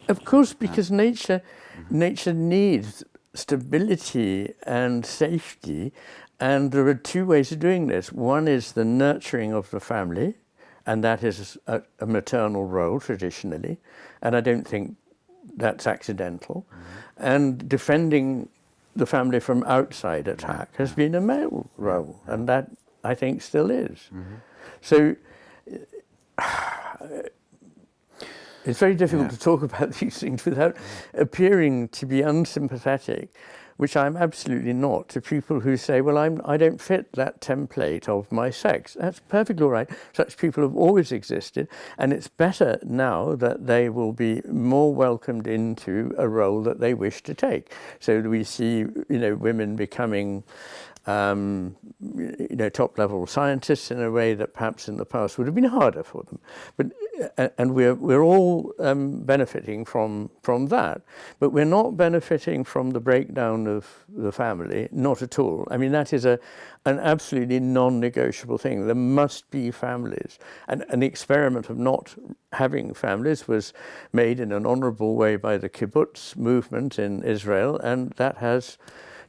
Of course, because nature needs stability and safety, and there are two ways of doing this. One is the nurturing of the family, and that is a maternal role traditionally, and I don't think that's accidental. And defending the family from outside attack has been a male role, and that I think still is. So it's very difficult to talk about these things without appearing to be unsympathetic, which I'm absolutely not, to people who say, well, I don't fit that template of my sex. That's perfectly all right. Such people have always existed, and it's better now that they will be more welcomed into a role that they wish to take. So we see, you know, women becoming you know, top-level scientists in a way that perhaps in the past would have been harder for them. But and we're all benefiting from that, but we're not benefiting from the breakdown of the family, not at all. I mean, that is an absolutely non-negotiable thing. There must be families, and an experiment of not having families was made in an honourable way by the kibbutz movement in Israel, and that has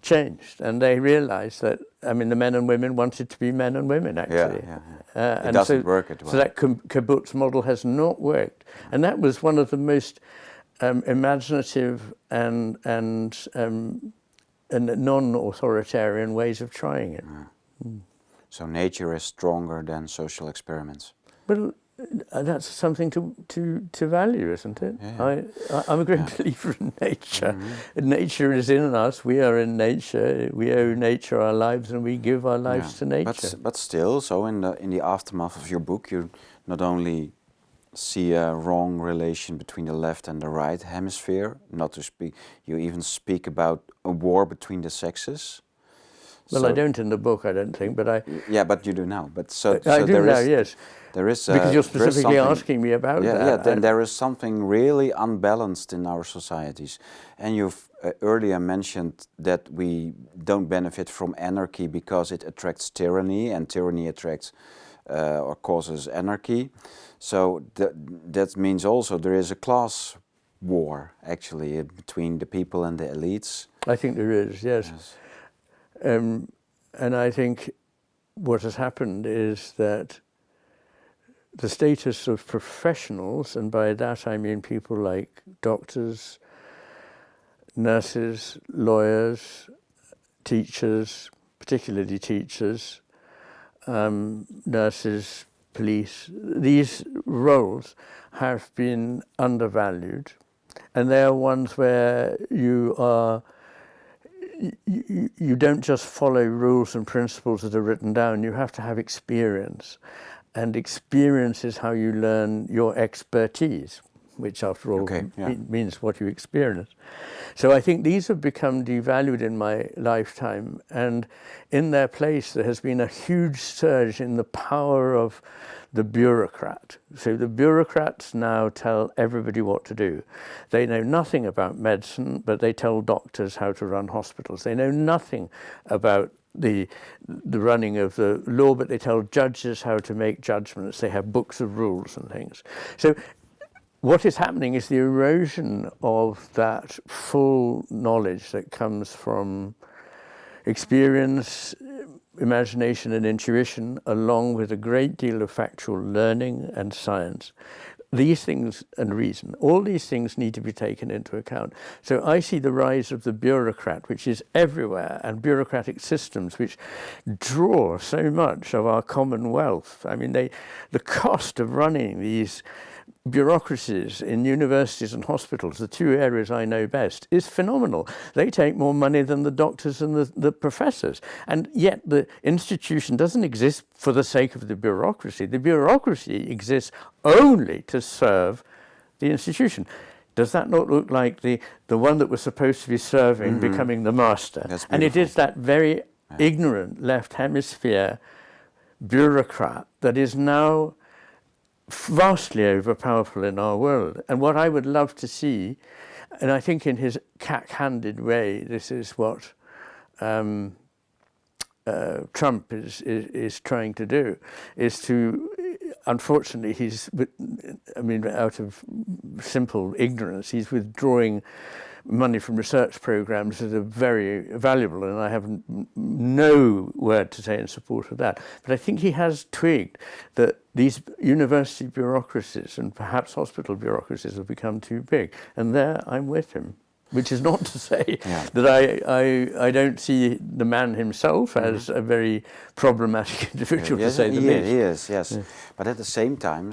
changed, and they realized that, I mean, the men and women wanted to be men and women, actually. It doesn't work at all. So that kibbutz model has not worked. And that was one of the most imaginative and non-authoritarian ways of trying it. So nature is stronger than social experiments. Well, that's something to value, isn't it? Yeah. I'm a great believer in nature. Nature is in us. We are in nature. We owe nature our lives, and we give our lives to nature. But still, so in the aftermath of your book, you not only see a wrong relation between the left and the right hemisphere. Not to speak, you even speak about a war between the sexes. Well, I don't in the book, I don't think, but I... Yeah, but you do now. But so I do now, yes. There is because you're specifically asking me about that. Yeah, then there is something really unbalanced in our societies. And you've earlier mentioned that we don't benefit from anarchy because it attracts tyranny, and tyranny attracts or causes anarchy. So that means also there is a class war, actually, between the people and the elites. I think there is, yes. And I think what has happened is that the status of professionals, and by that I mean people like doctors, nurses, lawyers, teachers, particularly teachers, nurses, police, these roles have been undervalued, and they are ones where you don't just follow rules and principles that are written down, you have to have experience. And experience is how you learn your expertise, which after all means what you experience. So I think these have become devalued in my lifetime, and in their place there has been a huge surge in the power of the bureaucrat. So the bureaucrats now tell everybody what to do. They know nothing about medicine, but they tell doctors how to run hospitals. They know nothing about the running of the law, but they tell judges how to make judgments. They have books of rules and things. So what is happening is the erosion of that full knowledge that comes from experience, imagination and intuition, along with a great deal of factual learning and science. These things, and reason, all these things need to be taken into account. So I see the rise of the bureaucrat, which is everywhere, and bureaucratic systems which draw so much of our common wealth. I mean, the cost of running these bureaucracies in universities and hospitals, the two areas I know best, is phenomenal. They take more money than the doctors and the professors. And yet the institution doesn't exist for the sake of the bureaucracy. The bureaucracy exists only to serve the institution. Does that not look like the one that was supposed to be serving becoming the master? And it is that very ignorant left hemisphere bureaucrat that is now vastly overpowerful in our world. And what I would love to see, and I think in his cack-handed way, this is what Trump is trying to do, is to, unfortunately, out of simple ignorance, he's withdrawing money from research programs that are very valuable, and I have no word to say in support of that. But I think he has twigged that these university bureaucracies and perhaps hospital bureaucracies have become too big, and there I'm with him. Which is not to say that I don't see the man himself as a very problematic individual, to say the least. He is, yes. Yeah. But at the same time,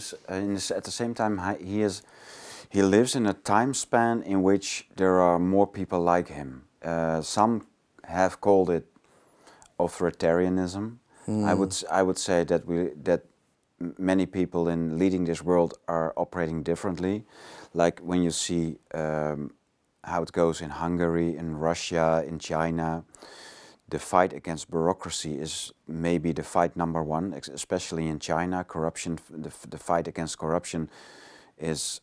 he lives in a time span in which there are more people like him. Some have called it authoritarianism. I would say that many people in leading this world are operating differently. Like when you see how it goes in Hungary, in Russia, in China, the fight against bureaucracy is maybe the fight number one, especially in China. Corruption, the fight against corruption is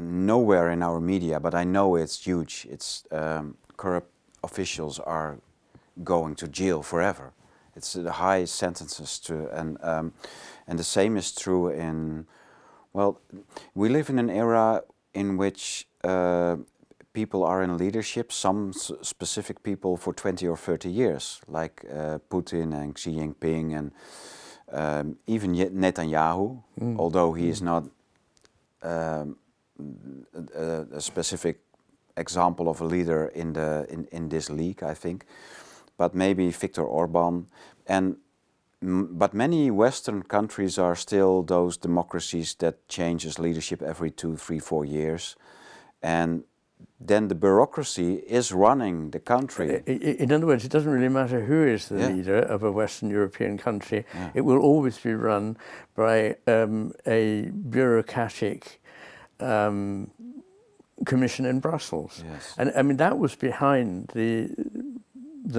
nowhere in our media, but I know it's huge. It's corrupt officials are going to jail forever. It's the high sentences and the same is true in, well, we live in an era in which people are in leadership, some specific people for 20 or 30 years, like Putin and Xi Jinping and even Netanyahu, although he is not a specific example of a leader in this league, I think, but maybe Viktor Orban. But many Western countries are still those democracies that changes leadership every 2, 3, 4 years, and then the bureaucracy is running the country. In other words, it doesn't really matter who is the leader of a Western European country. It will always be run by a bureaucratic commission in Brussels. Yes. And I mean, that was behind the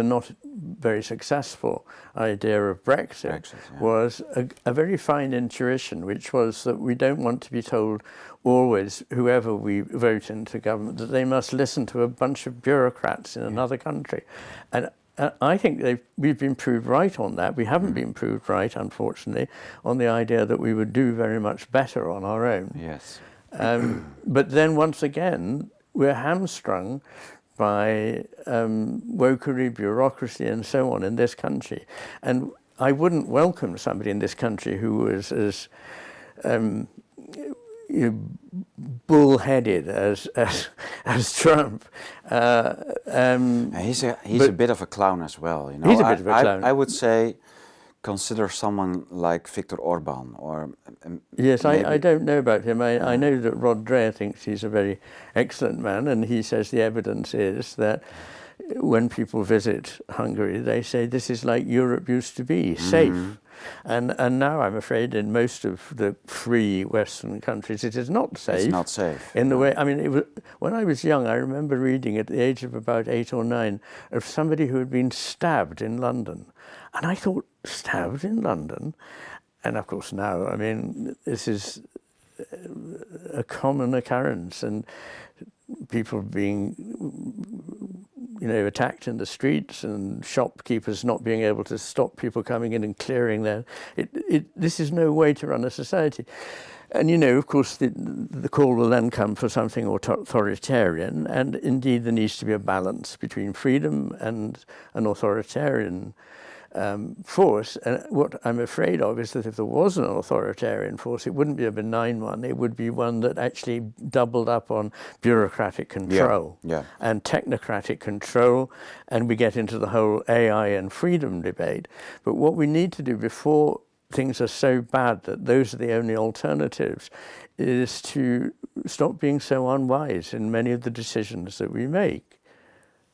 not very successful idea of Brexit was a very fine intuition, which was that we don't want to be told always, whoever we vote into government, that they must listen to a bunch of bureaucrats in another country. And I think we've been proved right on that. We haven't been proved right, unfortunately, on the idea that we would do very much better on our own. Yes. But then once again, we're hamstrung by wokery, bureaucracy and so on in this country. And I wouldn't welcome somebody in this country who was as bullheaded as Trump. He's a bit of a clown as well, you know. He's a bit of a clown. I would say consider someone like Viktor Orban or yes, I don't know about him. I know that Rod Dreher thinks he's a very excellent man, and he says the evidence is that when people visit Hungary, they say this is like Europe used to be, safe. And now I'm afraid in most of the free Western countries it is not safe. It's not safe. In the way, I mean, when I was young, I remember reading at the age of about 8 or 9 of somebody who had been stabbed in London. And I thought, stabbed in London? And of course now, I mean, this is a common occurrence, and people being, you know, attacked in the streets, and shopkeepers not being able to stop people coming in and clearing their. This is no way to run a society. And, you know, of course, the call will then come for something authoritarian, and indeed there needs to be a balance between freedom and an authoritarian force. And what I'm afraid of is that if there was an authoritarian force, it wouldn't be a benign one. It would be one that actually doubled up on bureaucratic control and technocratic control, and we get into the whole AI and freedom debate. But what we need to do before things are so bad that those are the only alternatives is to stop being so unwise in many of the decisions that we make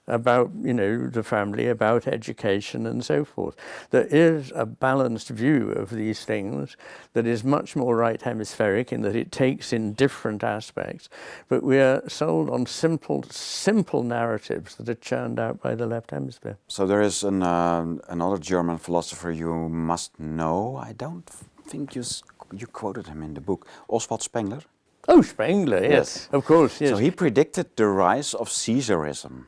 about, you know, the family, about education and so forth. There is a balanced view of these things that is much more right hemispheric in that it takes in different aspects, but we are sold on simple narratives that are churned out by the left hemisphere. So there is another German philosopher you must know. I don't think you quoted him in the book, Oswald Spengler. Oh, Spengler, yes. Of course, yes. So he predicted the rise of Caesarism.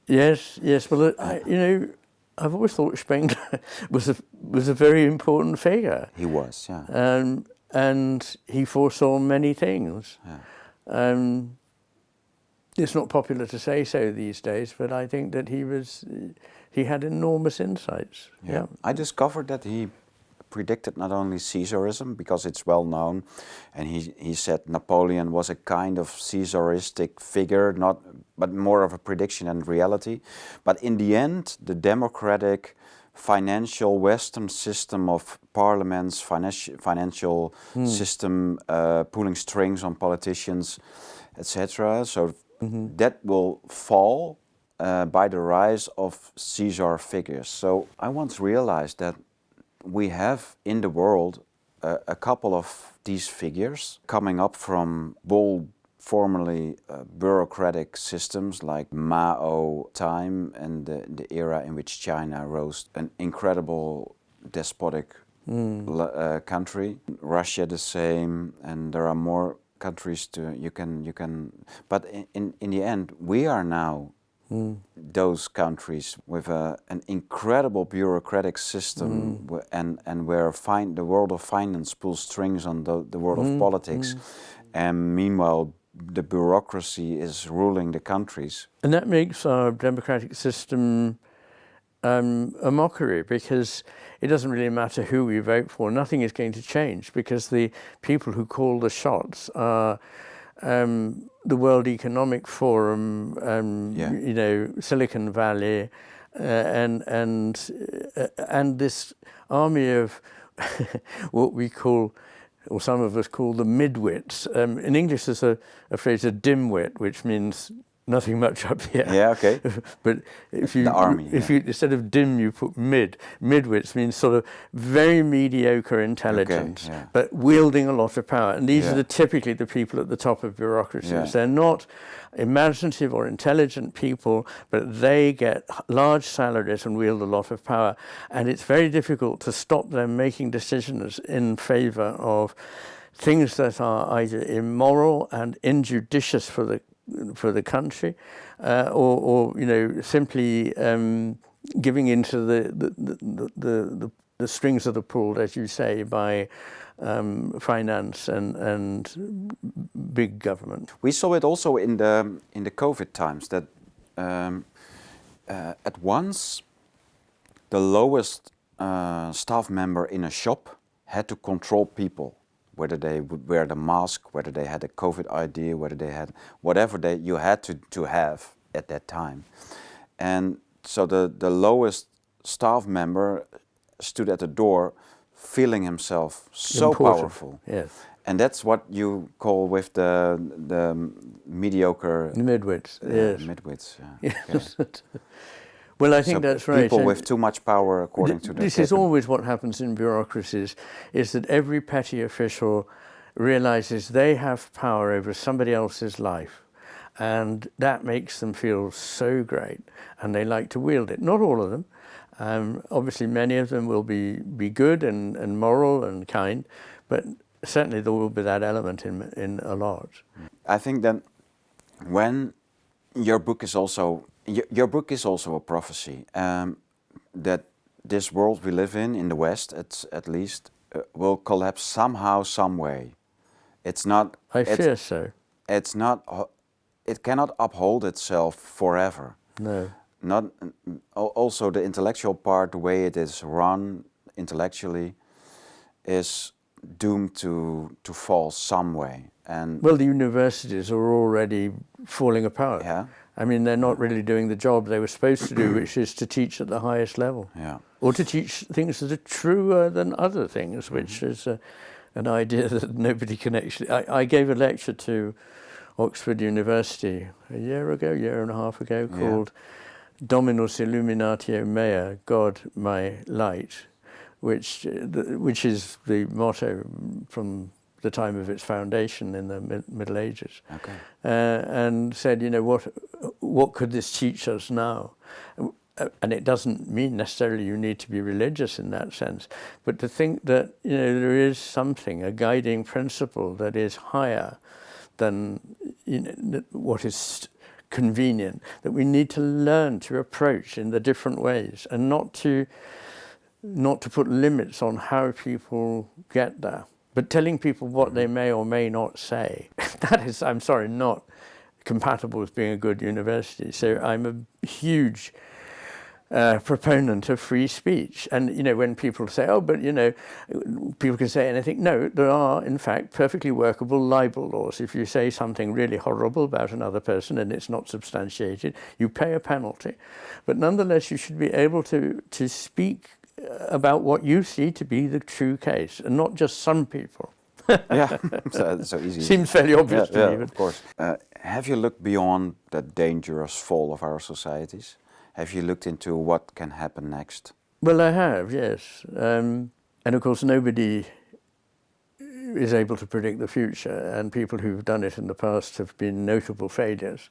Yes. Well, you know, I've always thought Spengler was a very important figure. He was, yeah. And he foresaw many things. Yeah. It's not popular to say so these days, but I think that he had enormous insights. Yeah. I discovered that he predicted not only Caesarism, because it's well known, and he said Napoleon was a kind of Caesaristic figure, but more of a prediction and reality. But in the end, the democratic financial Western system of parliaments, financial system pulling strings on politicians, etc. So that will fall by the rise of Caesar figures. So I once realized that we have in the world a couple of these figures coming up from bold, formerly bureaucratic systems like Mao time and the era in which China rose an incredible despotic country. Russia the same, and there are more countries you can. But in the end, we are now those countries with an incredible bureaucratic system, and where the world of finance pulls strings on the world of politics, and meanwhile the bureaucracy is ruling the countries. And that makes our democratic system a mockery, because it doesn't really matter who we vote for. Nothing is going to change, because the people who call the shots are the World Economic Forum, you know, Silicon Valley, and this army of what we call, or some of us call, the midwits. In English, there's a phrase, a dimwit, which means nothing much up here. Yeah, okay. But if you, the army, if you instead of dim, you put mid. Midwits means sort of very mediocre intelligence, but wielding a lot of power. And these are typically the people at the top of bureaucracies. They're not imaginative or intelligent people, but they get large salaries and wield a lot of power. And it's very difficult to stop them making decisions in favor of things that are either immoral and injudicious for the country, or you know, simply giving into the strings that are pulled, as you say, by finance and big government. We saw it also in the COVID times that at once the lowest staff member in a shop had to control people, whether they would wear the mask, whether they had a COVID ID, whether they had whatever you had to have at that time. And so the lowest staff member stood at the door feeling himself so Important. powerful. Yes. And that's what you call with the mediocre... Midwits, yes. Midwits, yeah. Yes. Okay. Well, I think So that's right. people And with too much power, according to the... This is always what happens in bureaucracies, is that every petty official realizes they have power over somebody else's life. And that makes them feel so great, and they like to wield it. Not all of them. Obviously, many of them will be good and moral and kind, but certainly there will be that element in a lot. I think that when your book is also a prophecy, that this world we live in the West, at least, will collapse somehow, some way. It's not. I fear so. It's not. It cannot uphold itself forever. No. Not also the intellectual part, the way it is run intellectually, is doomed to fall some way. And well, the universities are already falling apart. Yeah. I mean, they're not really doing the job they were supposed to do, which is to teach at the highest level. Yeah. Or to teach things that are truer than other things, which is an idea that nobody can actually... I gave a lecture to Oxford University a year and a half ago, called Dominus Illuminatio Mea, God my light, which is the motto from the time of its foundation in the Middle Ages. Okay. And said, you know, what could this teach us now? And it doesn't mean necessarily you need to be religious in that sense, but to think that, you know, there is something, a guiding principle that is higher than, you know, what is convenient, that we need to learn to approach in the different ways, and not to put limits on how people get there, but telling people what they may or may not say. That is, I'm sorry, not compatible with being a good university. So I'm a huge proponent of free speech. And, you know, when people say, oh, but, you know, people can say anything. No, there are, in fact, perfectly workable libel laws. If you say something really horrible about another person and it's not substantiated, you pay a penalty. But nonetheless, you should be able to speak about what you see to be the true case, and not just some people. Yeah, so easy. Seems fairly obvious to me. Of course. Have you looked beyond the dangerous fall of our societies? Have you looked into what can happen next? Well, I have, yes. And of course, nobody is able to predict the future, and people who've done it in the past have been notable failures.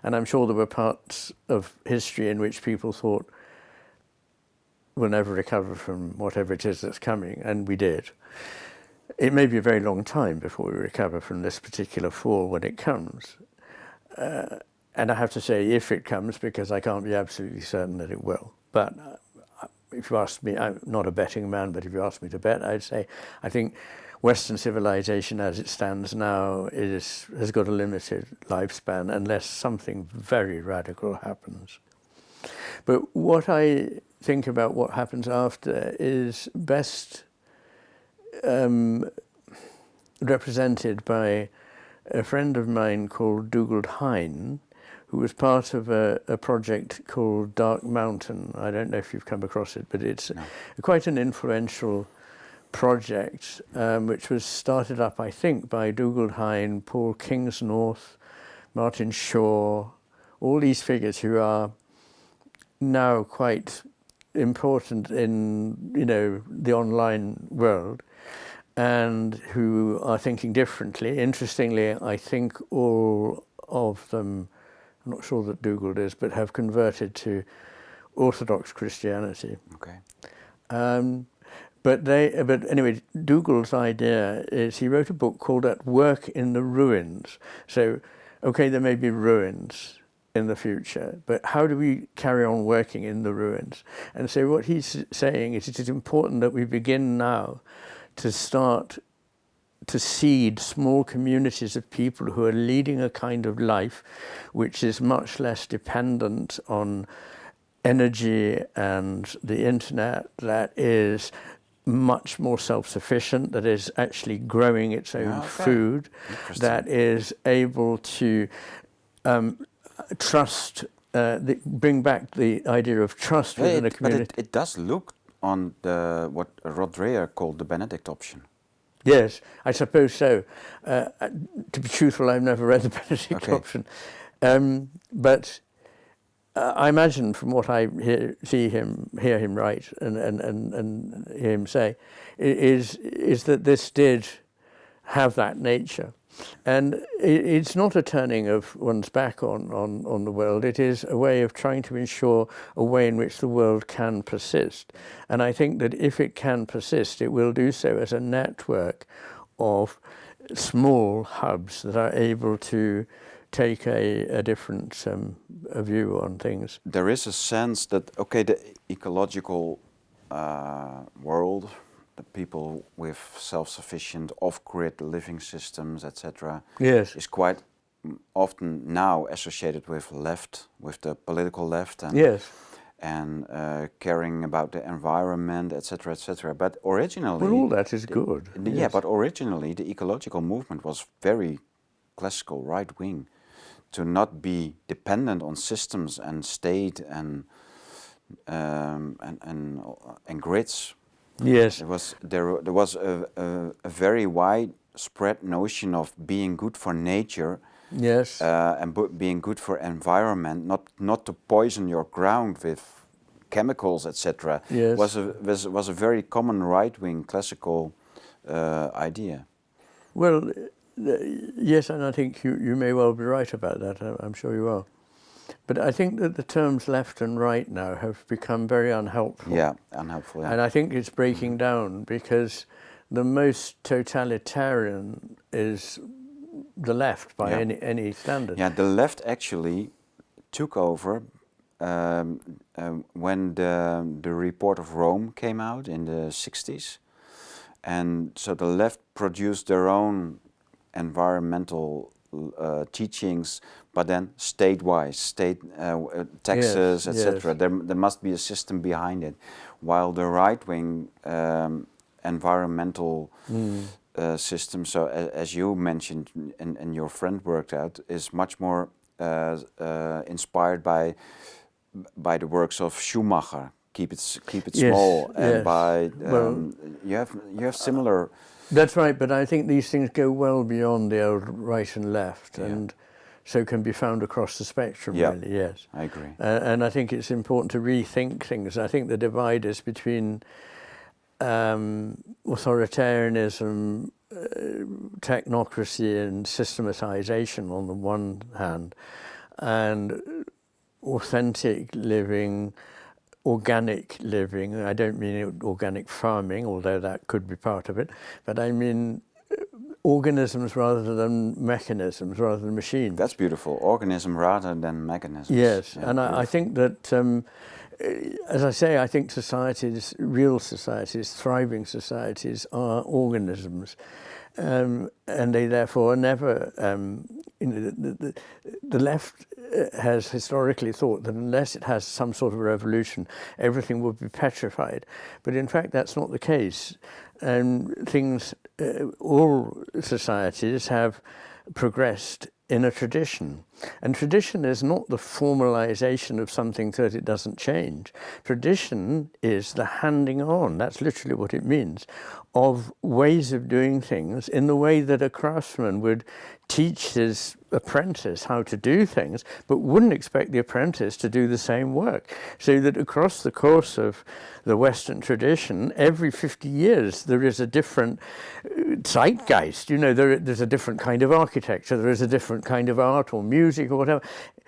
And I'm sure there were parts of history in which people thought, we'll never recover from whatever it is that's coming, and we did. It may be a very long time before we recover from this particular fall when it comes. And I have to say, if it comes, because I can't be absolutely certain that it will. But if you ask me, I'm not a betting man, but if you ask me to bet, I'd say I think Western civilization as it stands now has got a limited lifespan unless something very radical happens. But what I think about what happens after is best represented by a friend of mine called Dougal Hine, who was part of a project called Dark Mountain. I don't know if you've come across it, but it's quite an influential project, which was started up, I think, by Dougal Hine, Paul Kingsnorth, Martin Shaw, all these figures who are now quite important in, you know, the online world, and who are thinking differently. Interestingly, I think all of them, I'm not sure that Dougal is, but have converted to Orthodox Christianity. Okay. But anyway, Dougal's idea is he wrote a book called At Work in the Ruins. So, okay, there may be ruins in the future, but how do we carry on working in the ruins? And so what he's saying is it is important that we begin now to start to seed small communities of people who are leading a kind of life which is much less dependent on energy and the internet that is much more self-sufficient, that is actually growing its own food, that is able to trust, bring back the idea of trust within a community. But it does look on what Rod Dreher called the Benedict option. Yes, I suppose so. To be truthful, I've never read the Benedict option. But I imagine from what I hear him write and hear him say, is that this did have that nature. And it's not a turning of one's back on the world. It is a way of trying to ensure a way in which the world can persist. And I think that if it can persist, it will do so as a network of small hubs that are able to take a different a view on things. There is a sense that, okay, the ecological world, the people with self-sufficient off-grid living systems, etc., yes, is quite often now associated with the political left, and yes, and caring about the environment, etc., etc. But originally, well, all that is good. Yeah, but originally the ecological movement was very classical right-wing, to not be dependent on systems and state and grids. Yes, there was a very widespread notion of being good for nature. Yes, and being good for environment, not to poison your ground with chemicals, etc. Yes, was a very common right-wing classical idea. Well, yes, and I think you may well be right about that. I'm sure you are. But I think that the terms left and right now have become very unhelpful. Yeah, unhelpful. Yeah. And I think it's breaking down, because the most totalitarian is the left by any standard. Yeah, the left actually took over when the Report of Rome came out in the 60s. And so the left produced their own environmental teachings, but then state-wise, taxes, Yes, etc. yes. There must be a system behind it, while the right-wing environmental system, so as you mentioned and your friend worked out, is much more inspired by the works of Schumacher. Keep it Yes, small, and yes. by Well, you have similar. That's right, but I think these things go well beyond the old right and left, and so can be found across the spectrum, really, yes. I agree. And I think it's important to rethink things. I think the divide is between authoritarianism, technocracy and systematization on the one hand, and authentic living, organic living. I don't mean organic farming, although that could be part of it, but I mean organisms rather than mechanisms, rather than machines. That's beautiful. Organism rather than mechanisms. Yes, Yeah, and I think that, as I say, I think societies, real societies, thriving societies, are organisms, and they therefore are never. The left has historically thought that unless it has some sort of revolution, everything would be petrified. But in fact, that's not the case. All societies have progressed in a tradition. And tradition is not the formalization of something so that it doesn't change. Tradition is the handing on, that's literally what it means, of ways of doing things in the way that a craftsman would teach his apprentice how to do things, but wouldn't expect the apprentice to do the same work. So that across the course of the Western tradition, every 50 years there is a different zeitgeist. You know, there's a different kind of architecture, there is a different kind of art or music or whatever.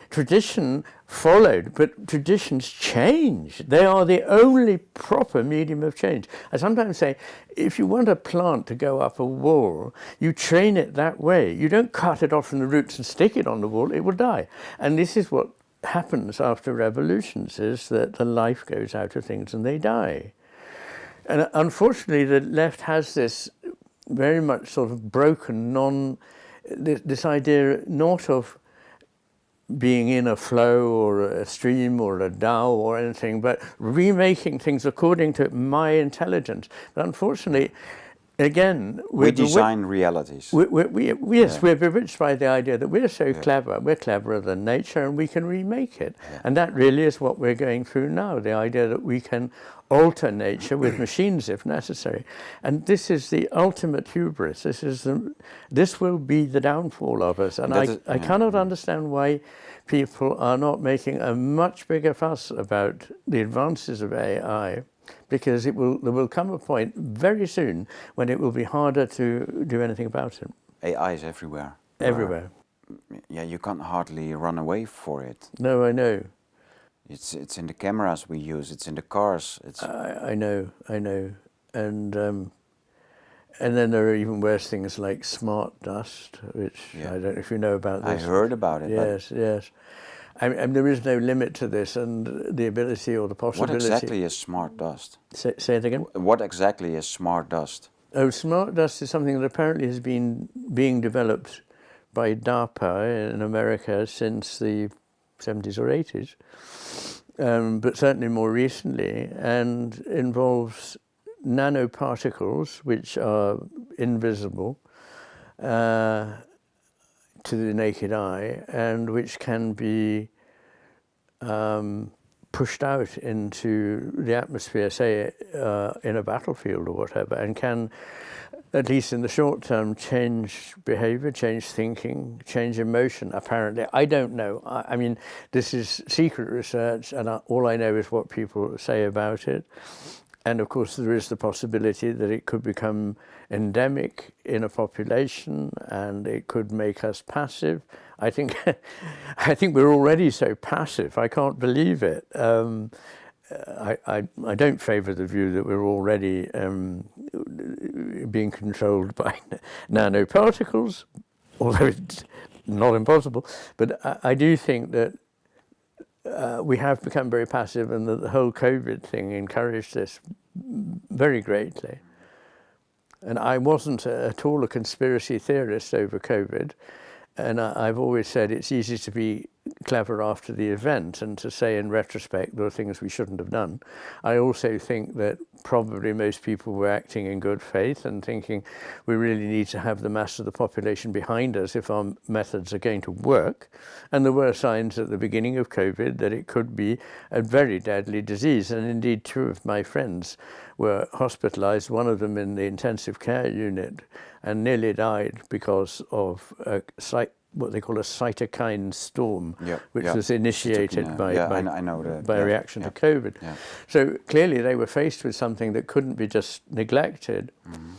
Tradition followed, but traditions change. They are the only proper medium of change. I sometimes say, if you want a plant to go up a wall, you train it that way. You don't cut it off from the roots and stick it on the wall, it will die. And this is what happens after revolutions, is that the life goes out of things and they die. And unfortunately, the left has this very much sort of broken, this idea not of being in a flow or a stream or a DAO or anything, but remaking things according to my intelligence. But unfortunately, again, we design realities. We're bewitched by the idea that we're so clever, we're cleverer than nature, and we can remake it. Yeah. And that really is what we're going through now, the idea that we can alter nature with machines if necessary. And this is the ultimate hubris. This will be the downfall of us. And I cannot understand why people are not making a much bigger fuss about the advances of AI, because there will come a point very soon when it will be harder to do anything about it. AI is everywhere. Everywhere. Yeah, you can't hardly run away for it. No, I know. It's in the cameras we use. It's in the cars. I know, and then there are even worse things like smart dust, which I don't know if you know about this. I heard about it. Yes. And there is no limit to this, and the ability or the possibility. What exactly is smart dust? Say it again. What exactly is smart dust? Oh, smart dust is something that apparently has been being developed by DARPA in America since the 70s or 80s, but certainly more recently, and involves nanoparticles which are invisible to the naked eye, and which can be pushed out into the atmosphere, say in a battlefield or whatever, and can, at least in the short term, change behavior, change thinking, change emotion, apparently. I don't know. I mean, this is secret research, and all I know is what people say about it. And of course, there is the possibility that it could become endemic in a population, and it could make us passive. I think we're already so passive. I can't believe it. I don't favour the view that we're already being controlled by nanoparticles, although it's not impossible. But I do think that we have become very passive, and that the whole COVID thing encouraged this very greatly. And I wasn't at all a conspiracy theorist over COVID, and I've always said it's easy to be clever after the event and to say in retrospect there are things we shouldn't have done. I also think that probably most people were acting in good faith and thinking we really need to have the mass of the population behind us if our methods are going to work. And there were signs at the beginning of COVID that it could be a very deadly disease. And indeed, two of my friends were hospitalized, one of them in the intensive care unit, and nearly died because of what they call a cytokine storm, which was initiated by a reaction to COVID. Yeah. So clearly they were faced with something that couldn't be just neglected. Mm-hmm.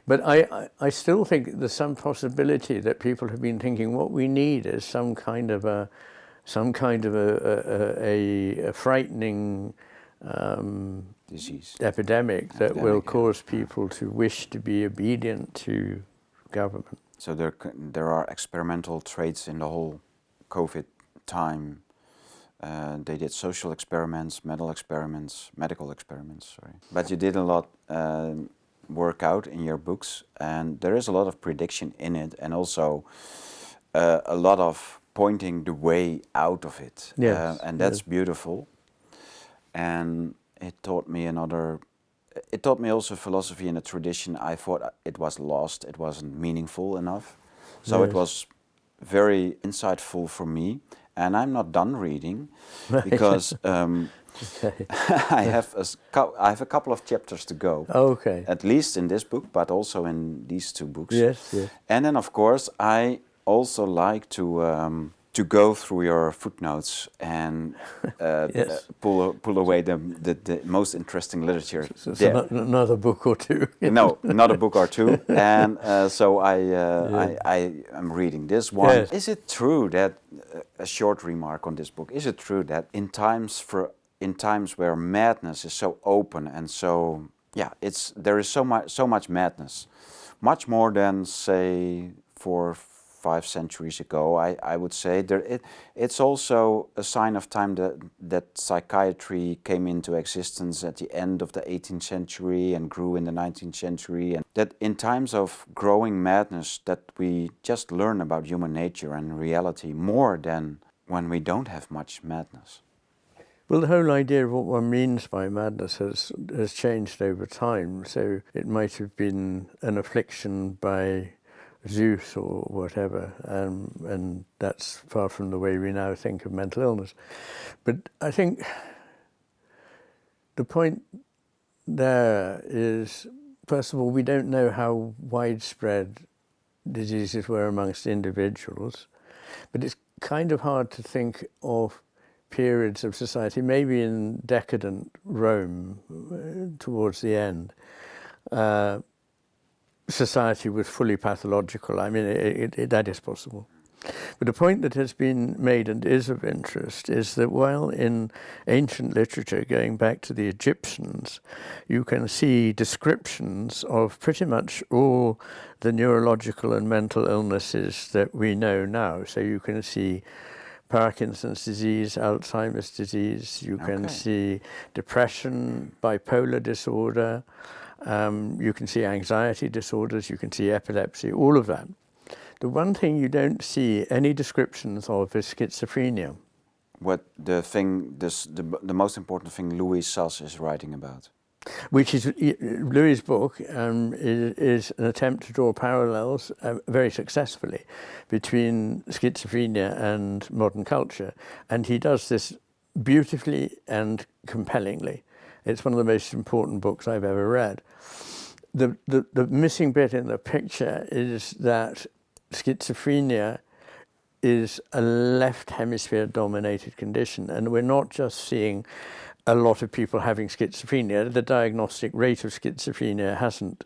But I still think there's some possibility that people have been thinking what we need is some kind of a frightening disease, epidemic that will cause people to wish to be obedient to government. So there are experimental traits in the whole COVID time. They did social experiments, medical experiments. Sorry, but you did a lot work out in your books, and there is a lot of prediction in it, and also a lot of pointing the way out of it. Yes, and that's beautiful. And it taught me also philosophy in a tradition I thought it was lost, it wasn't meaningful enough. So It was very insightful for me. And I'm not done reading because I have a couple of chapters to go. Okay. At least in this book, but also in these two books. Yes. And then, of course, I also like to go through your footnotes and pull away the most interesting literature. So another book or two. No, not a book or two. And so I am reading this one. Yes. Is it true that a short remark on this book? Is it true that in times where madness is so open and so there is so much madness, much more than say 4 or 5 centuries ago, I would say it's also a sign of time that psychiatry came into existence at the end of the 18th century and grew in the 19th century, and that in times of growing madness that we just learn about human nature and reality more than when we don't have much madness? Well, the whole idea of what one means by madness has changed over time. So it might have been an affliction by Zeus or whatever, and that's far from the way we now think of mental illness. But I think the point there is, first of all, we don't know how widespread diseases were amongst individuals, but it's kind of hard to think of periods of society, maybe in decadent Rome towards the end, society was fully pathological. I mean, that is possible. But the point that has been made and is of interest is that while in ancient literature, going back to the Egyptians, you can see descriptions of pretty much all the neurological and mental illnesses that we know now. So you can see Parkinson's disease, Alzheimer's disease, you can see depression, bipolar disorder, you can see anxiety disorders, you can see epilepsy, all of that. The one thing you don't see any descriptions of is schizophrenia. What the most important thing Louis Sas is writing about? Which is, Louis' book is an attempt to draw parallels, very successfully, between schizophrenia and modern culture. And he does this beautifully and compellingly. It's one of the most important books I've ever read. The missing bit in the picture is that schizophrenia is a left hemisphere dominated condition, and we're not just seeing a lot of people having schizophrenia. The diagnostic rate of schizophrenia hasn't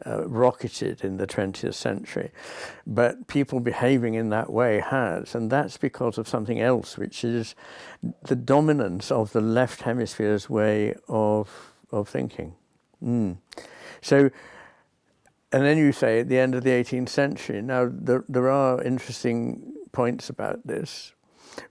rocketed in the 20th century, but people behaving in that way has, and that's because of something else, which is the dominance of the left hemisphere's way of thinking. So, and then you say at the end of the 18th century. Now, there are interesting points about this.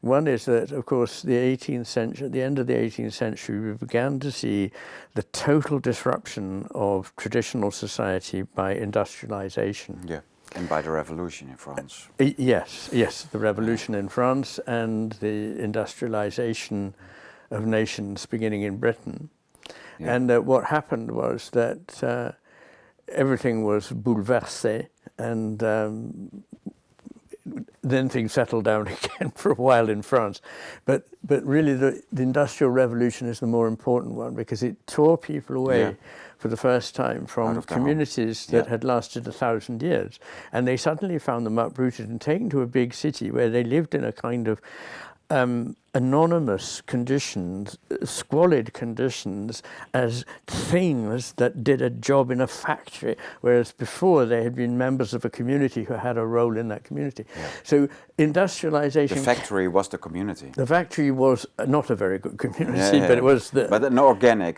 One is that, of course, the 18th century, at the end of the 18th century, we began to see the total disruption of traditional society by industrialization. Yeah, and by the revolution in France. Yes, the revolution in France and the industrialization of nations beginning in Britain. Yeah. And what happened was that everything was bouleversé, and then things settled down again for a while in France. But really the Industrial Revolution is the more important one, because it tore people away for the first time from communities that had lasted 1,000 years. And they suddenly found them uprooted and taken to a big city where they lived in a kind of anonymous conditions, squalid conditions, as things that did a job in a factory, whereas before they had been members of a community who had a role in that community. Yeah. So industrialization... The factory was the community. The factory was not a very good community, but it was the... But not organic.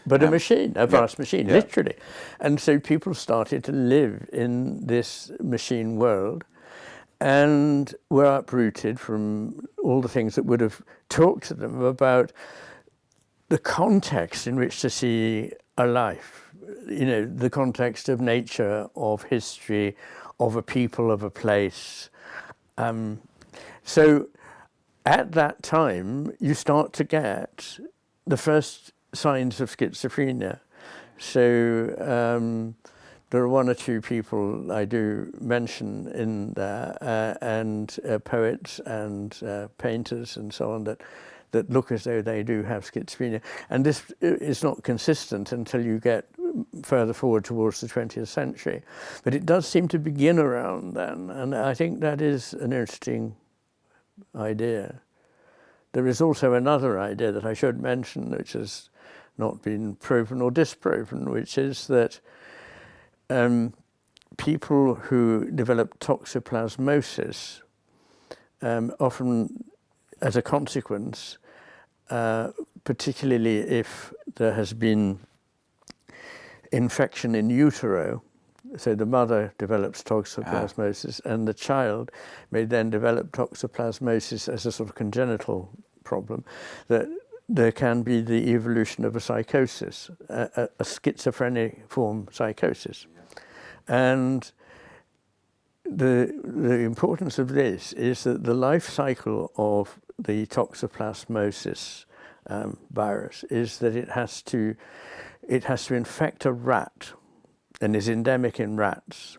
But a machine, a vast machine, literally. And so people started to live in this machine world, and were uprooted from all the things that would have talked to them about the context in which to see a life, you know, the context of nature, of history, of a people, of a place. So at that time, you start to get the first signs of schizophrenia. So there are one or two people I do mention in there, and poets and painters and so on, that look as though they do have schizophrenia. And this is not consistent until you get further forward towards the 20th century. But it does seem to begin around then, and I think that is an interesting idea. There is also another idea that I should mention, which has not been proven or disproven, which is that people who develop toxoplasmosis, often as a consequence, particularly if there has been infection in utero, so the mother develops toxoplasmosis and the child may then develop toxoplasmosis as a sort of congenital problem, that there can be the evolution of a psychosis, a schizophrenic form psychosis. And the importance of this is that the life cycle of the Toxoplasmosis virus is that it has to infect a rat and is endemic in rats,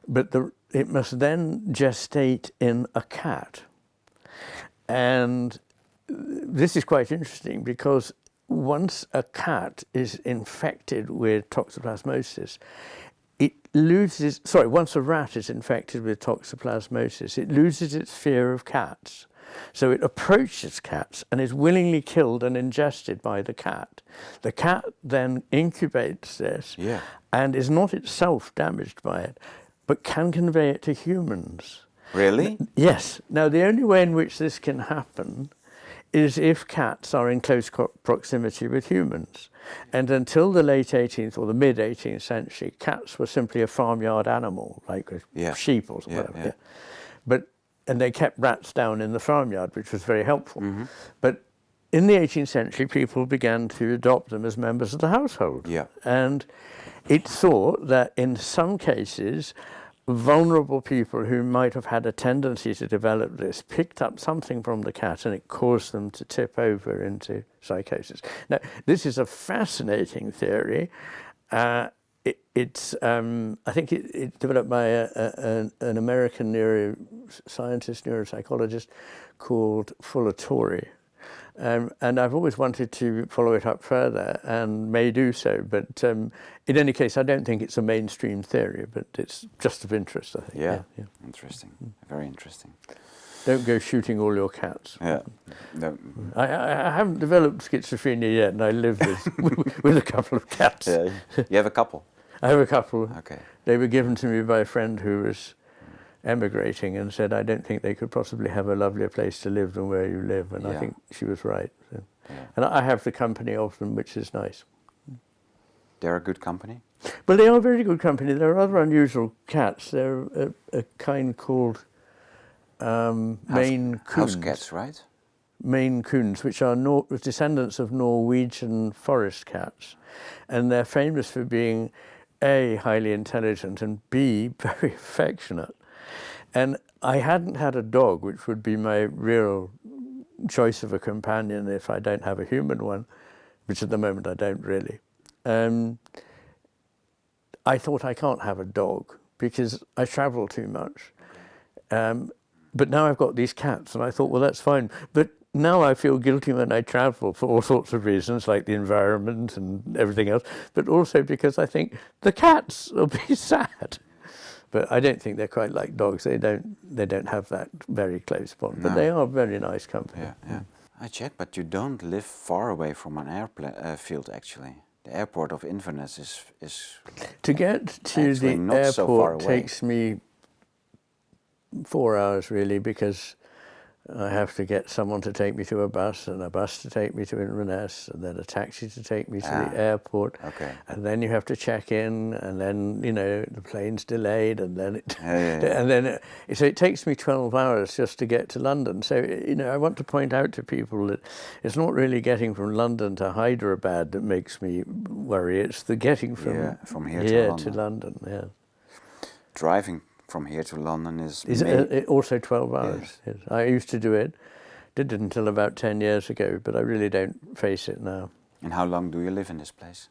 but it must then gestate in a cat. And this is quite interesting because once a cat is infected with toxoplasmosis, once a rat is infected with toxoplasmosis, it loses its fear of cats. So it approaches cats and is willingly killed and ingested by the cat. The cat then incubates this and is not itself damaged by it, but can convey it to humans. Really? Yes. Now, the only way in which this can happen is if cats are in close proximity with humans. And until the late 18th or the mid 18th century, cats were simply a farmyard animal, like sheep or whatever. And they kept rats down in the farmyard, which was very helpful. Mm-hmm. But in the 18th century, people began to adopt them as members of the household. Yeah. And it's thought that in some cases, vulnerable people who might have had a tendency to develop this picked up something from the cat and it caused them to tip over into psychosis. Now, this is a fascinating theory. I think it's developed by an American neuropsychologist called Fuller Torrey. And I've always wanted to follow it up further and may do so. But in any case, I don't think it's a mainstream theory, but it's just of interest, I think. Yeah. Interesting. Very interesting. Don't go shooting all your cats. Yeah. No. I haven't developed schizophrenia yet, and I live with a couple of cats. Yeah. You have a couple? I have a couple. Okay. They were given to me by a friend who was emigrating and said, I don't think they could possibly have a lovelier place to live than where you live. And I think she was right. So. Yeah. And I have the company of them, which is nice. They're a good company? Well, they are very good company. They're rather unusual cats. They're a kind called Maine Coons. House cats, right? Maine Coons, which are descendants of Norwegian forest cats. And they're famous for being A, highly intelligent, and B, very affectionate. And I hadn't had a dog, which would be my real choice of a companion if I don't have a human one, which at the moment I don't really. I thought I can't have a dog because I travel too much. But now I've got these cats, and I thought, well, that's fine. But now I feel guilty when I travel for all sorts of reasons, like the environment and everything else, but also because I think the cats will be sad. But I don't think they're quite like dogs. They don't have that very close bond. But they are very nice company. Yeah. I checked, but you don't live far away from an airfield, actually. The airport of Inverness is to get to the airport so far away. Takes me 4 hours, really, because I have to get someone to take me to a bus, and a bus to take me to Inverness, and then a taxi to take me to the airport. Okay. And then you have to check in, and then, the plane's delayed, and then so it takes me 12 hours just to get to London. So, I want to point out to people that it's not really getting from London to Hyderabad that makes me worry. It's the getting from here to London. Yeah. Driving from here to London is also 12 hours. Yes. I used to do it. Did it until about 10 years ago, but I really don't face it now. And how long do you live in this place?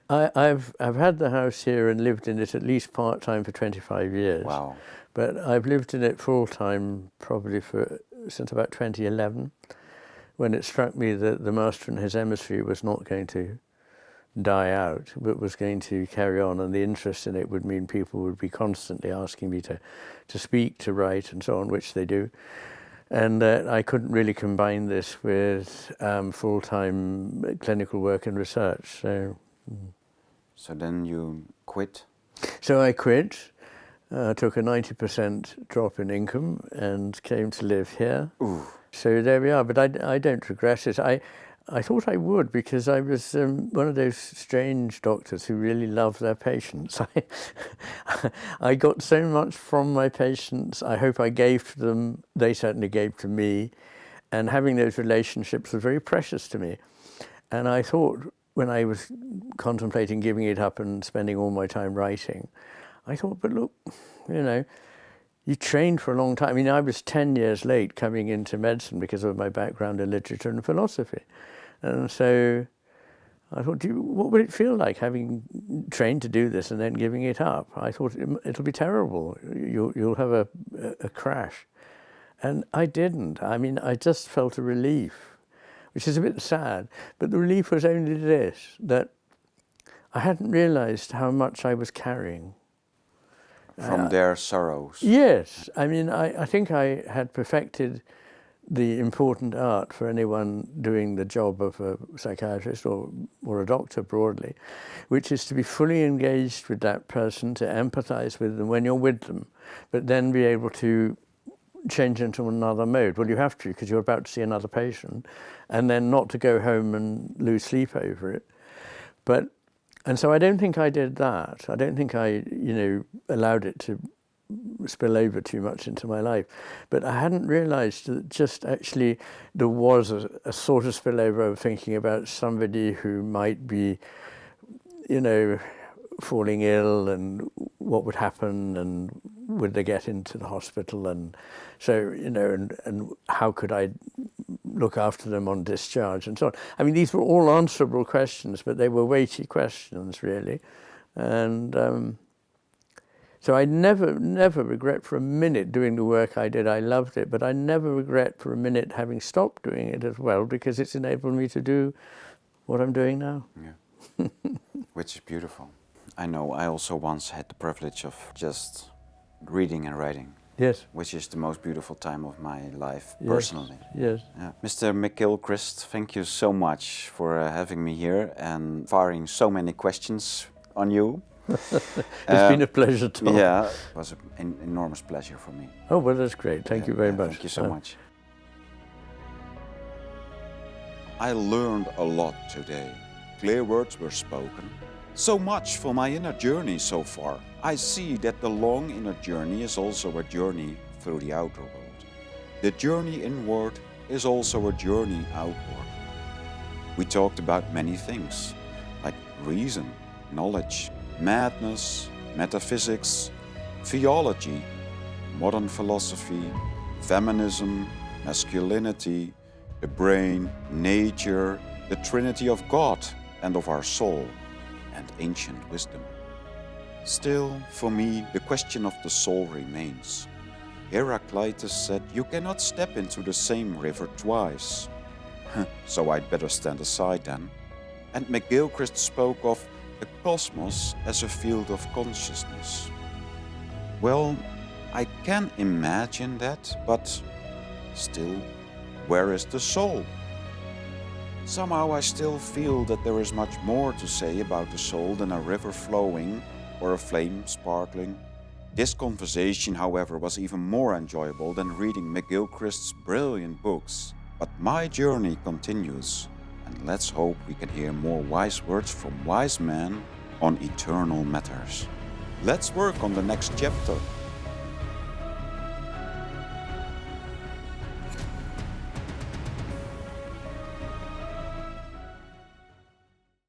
I've had the house here and lived in it at least part-time for 25 years. Wow. But I've lived in it full-time probably since about 2011, when it struck me that the master and his emissary was not going to die out, but was going to carry on, and the interest in it would mean people would be constantly asking me to speak, to write, and so on, which they do. And I couldn't really combine this with full-time clinical work and research. So then you quit? So I quit, took a 90% drop in income, and came to live here. Ooh. So there we are, but I don't regret it. I thought I would, because I was one of those strange doctors who really love their patients. I got so much from my patients. I hope I gave to them. They certainly gave to me. And having those relationships was very precious to me. And I thought, when I was contemplating giving it up and spending all my time writing, I thought, but look, you know, you trained for a long time. I mean, I was 10 years late coming into medicine because of my background in literature and philosophy. And so I thought, what would it feel like having trained to do this and then giving it up? I thought, it'll be terrible. You'll have a crash. And I didn't. I mean, I just felt a relief, which is a bit sad. But the relief was only this, that I hadn't realized how much I was carrying. From their sorrows. Yes. I mean, I think I had perfected the important art for anyone doing the job of a psychiatrist or a doctor broadly, which is to be fully engaged with that person, to empathize with them when you're with them, but then be able to change into another mode. Well, you have to, because you're about to see another patient, and then not to go home and lose sleep over it. And so I don't think I did that. I don't think I, allowed it to spill over too much into my life. But I hadn't realized that just actually there was a sort of spillover of thinking about somebody who might be, falling ill and what would happen and would they get into the hospital, and so, and how could I look after them on discharge and so on. I mean, these were all answerable questions, but they were weighty questions, really. And so I never regret for a minute doing the work I did. I loved it, but I never regret for a minute having stopped doing it as well, because it's enabled me to do what I'm doing now. Yeah, which is beautiful. I know I also once had the privilege of just reading and writing. Yes. Which is the most beautiful time of my life, personally. Yes. Yeah. Mr. McGilchrist, thank you so much for having me here and firing so many questions on you. It's been a pleasure, Tom. Yeah, it was an enormous pleasure for me. Oh, well, that's great. Thank you very much. Thank you so much. I learned a lot today. Clear words were spoken. So much for my inner journey so far. I see that the long inner journey is also a journey through the outer world. The journey inward is also a journey outward. We talked about many things, like reason, knowledge, madness, metaphysics, theology, modern philosophy, feminism, masculinity, the brain, nature, the Trinity of God and of our soul, and ancient wisdom. Still, for me, the question of the soul remains. Heraclitus said, "You cannot step into the same river twice." So I'd better stand aside then. And McGilchrist spoke of the cosmos as a field of consciousness. Well, I can imagine that, but still, where is the soul? Somehow I still feel that there is much more to say about the soul than a river flowing or a flame sparkling. This conversation, however, was even more enjoyable than reading McGilchrist's brilliant books. But my journey continues, and let's hope we can hear more wise words from wise men on eternal matters. Let's work on the next chapter.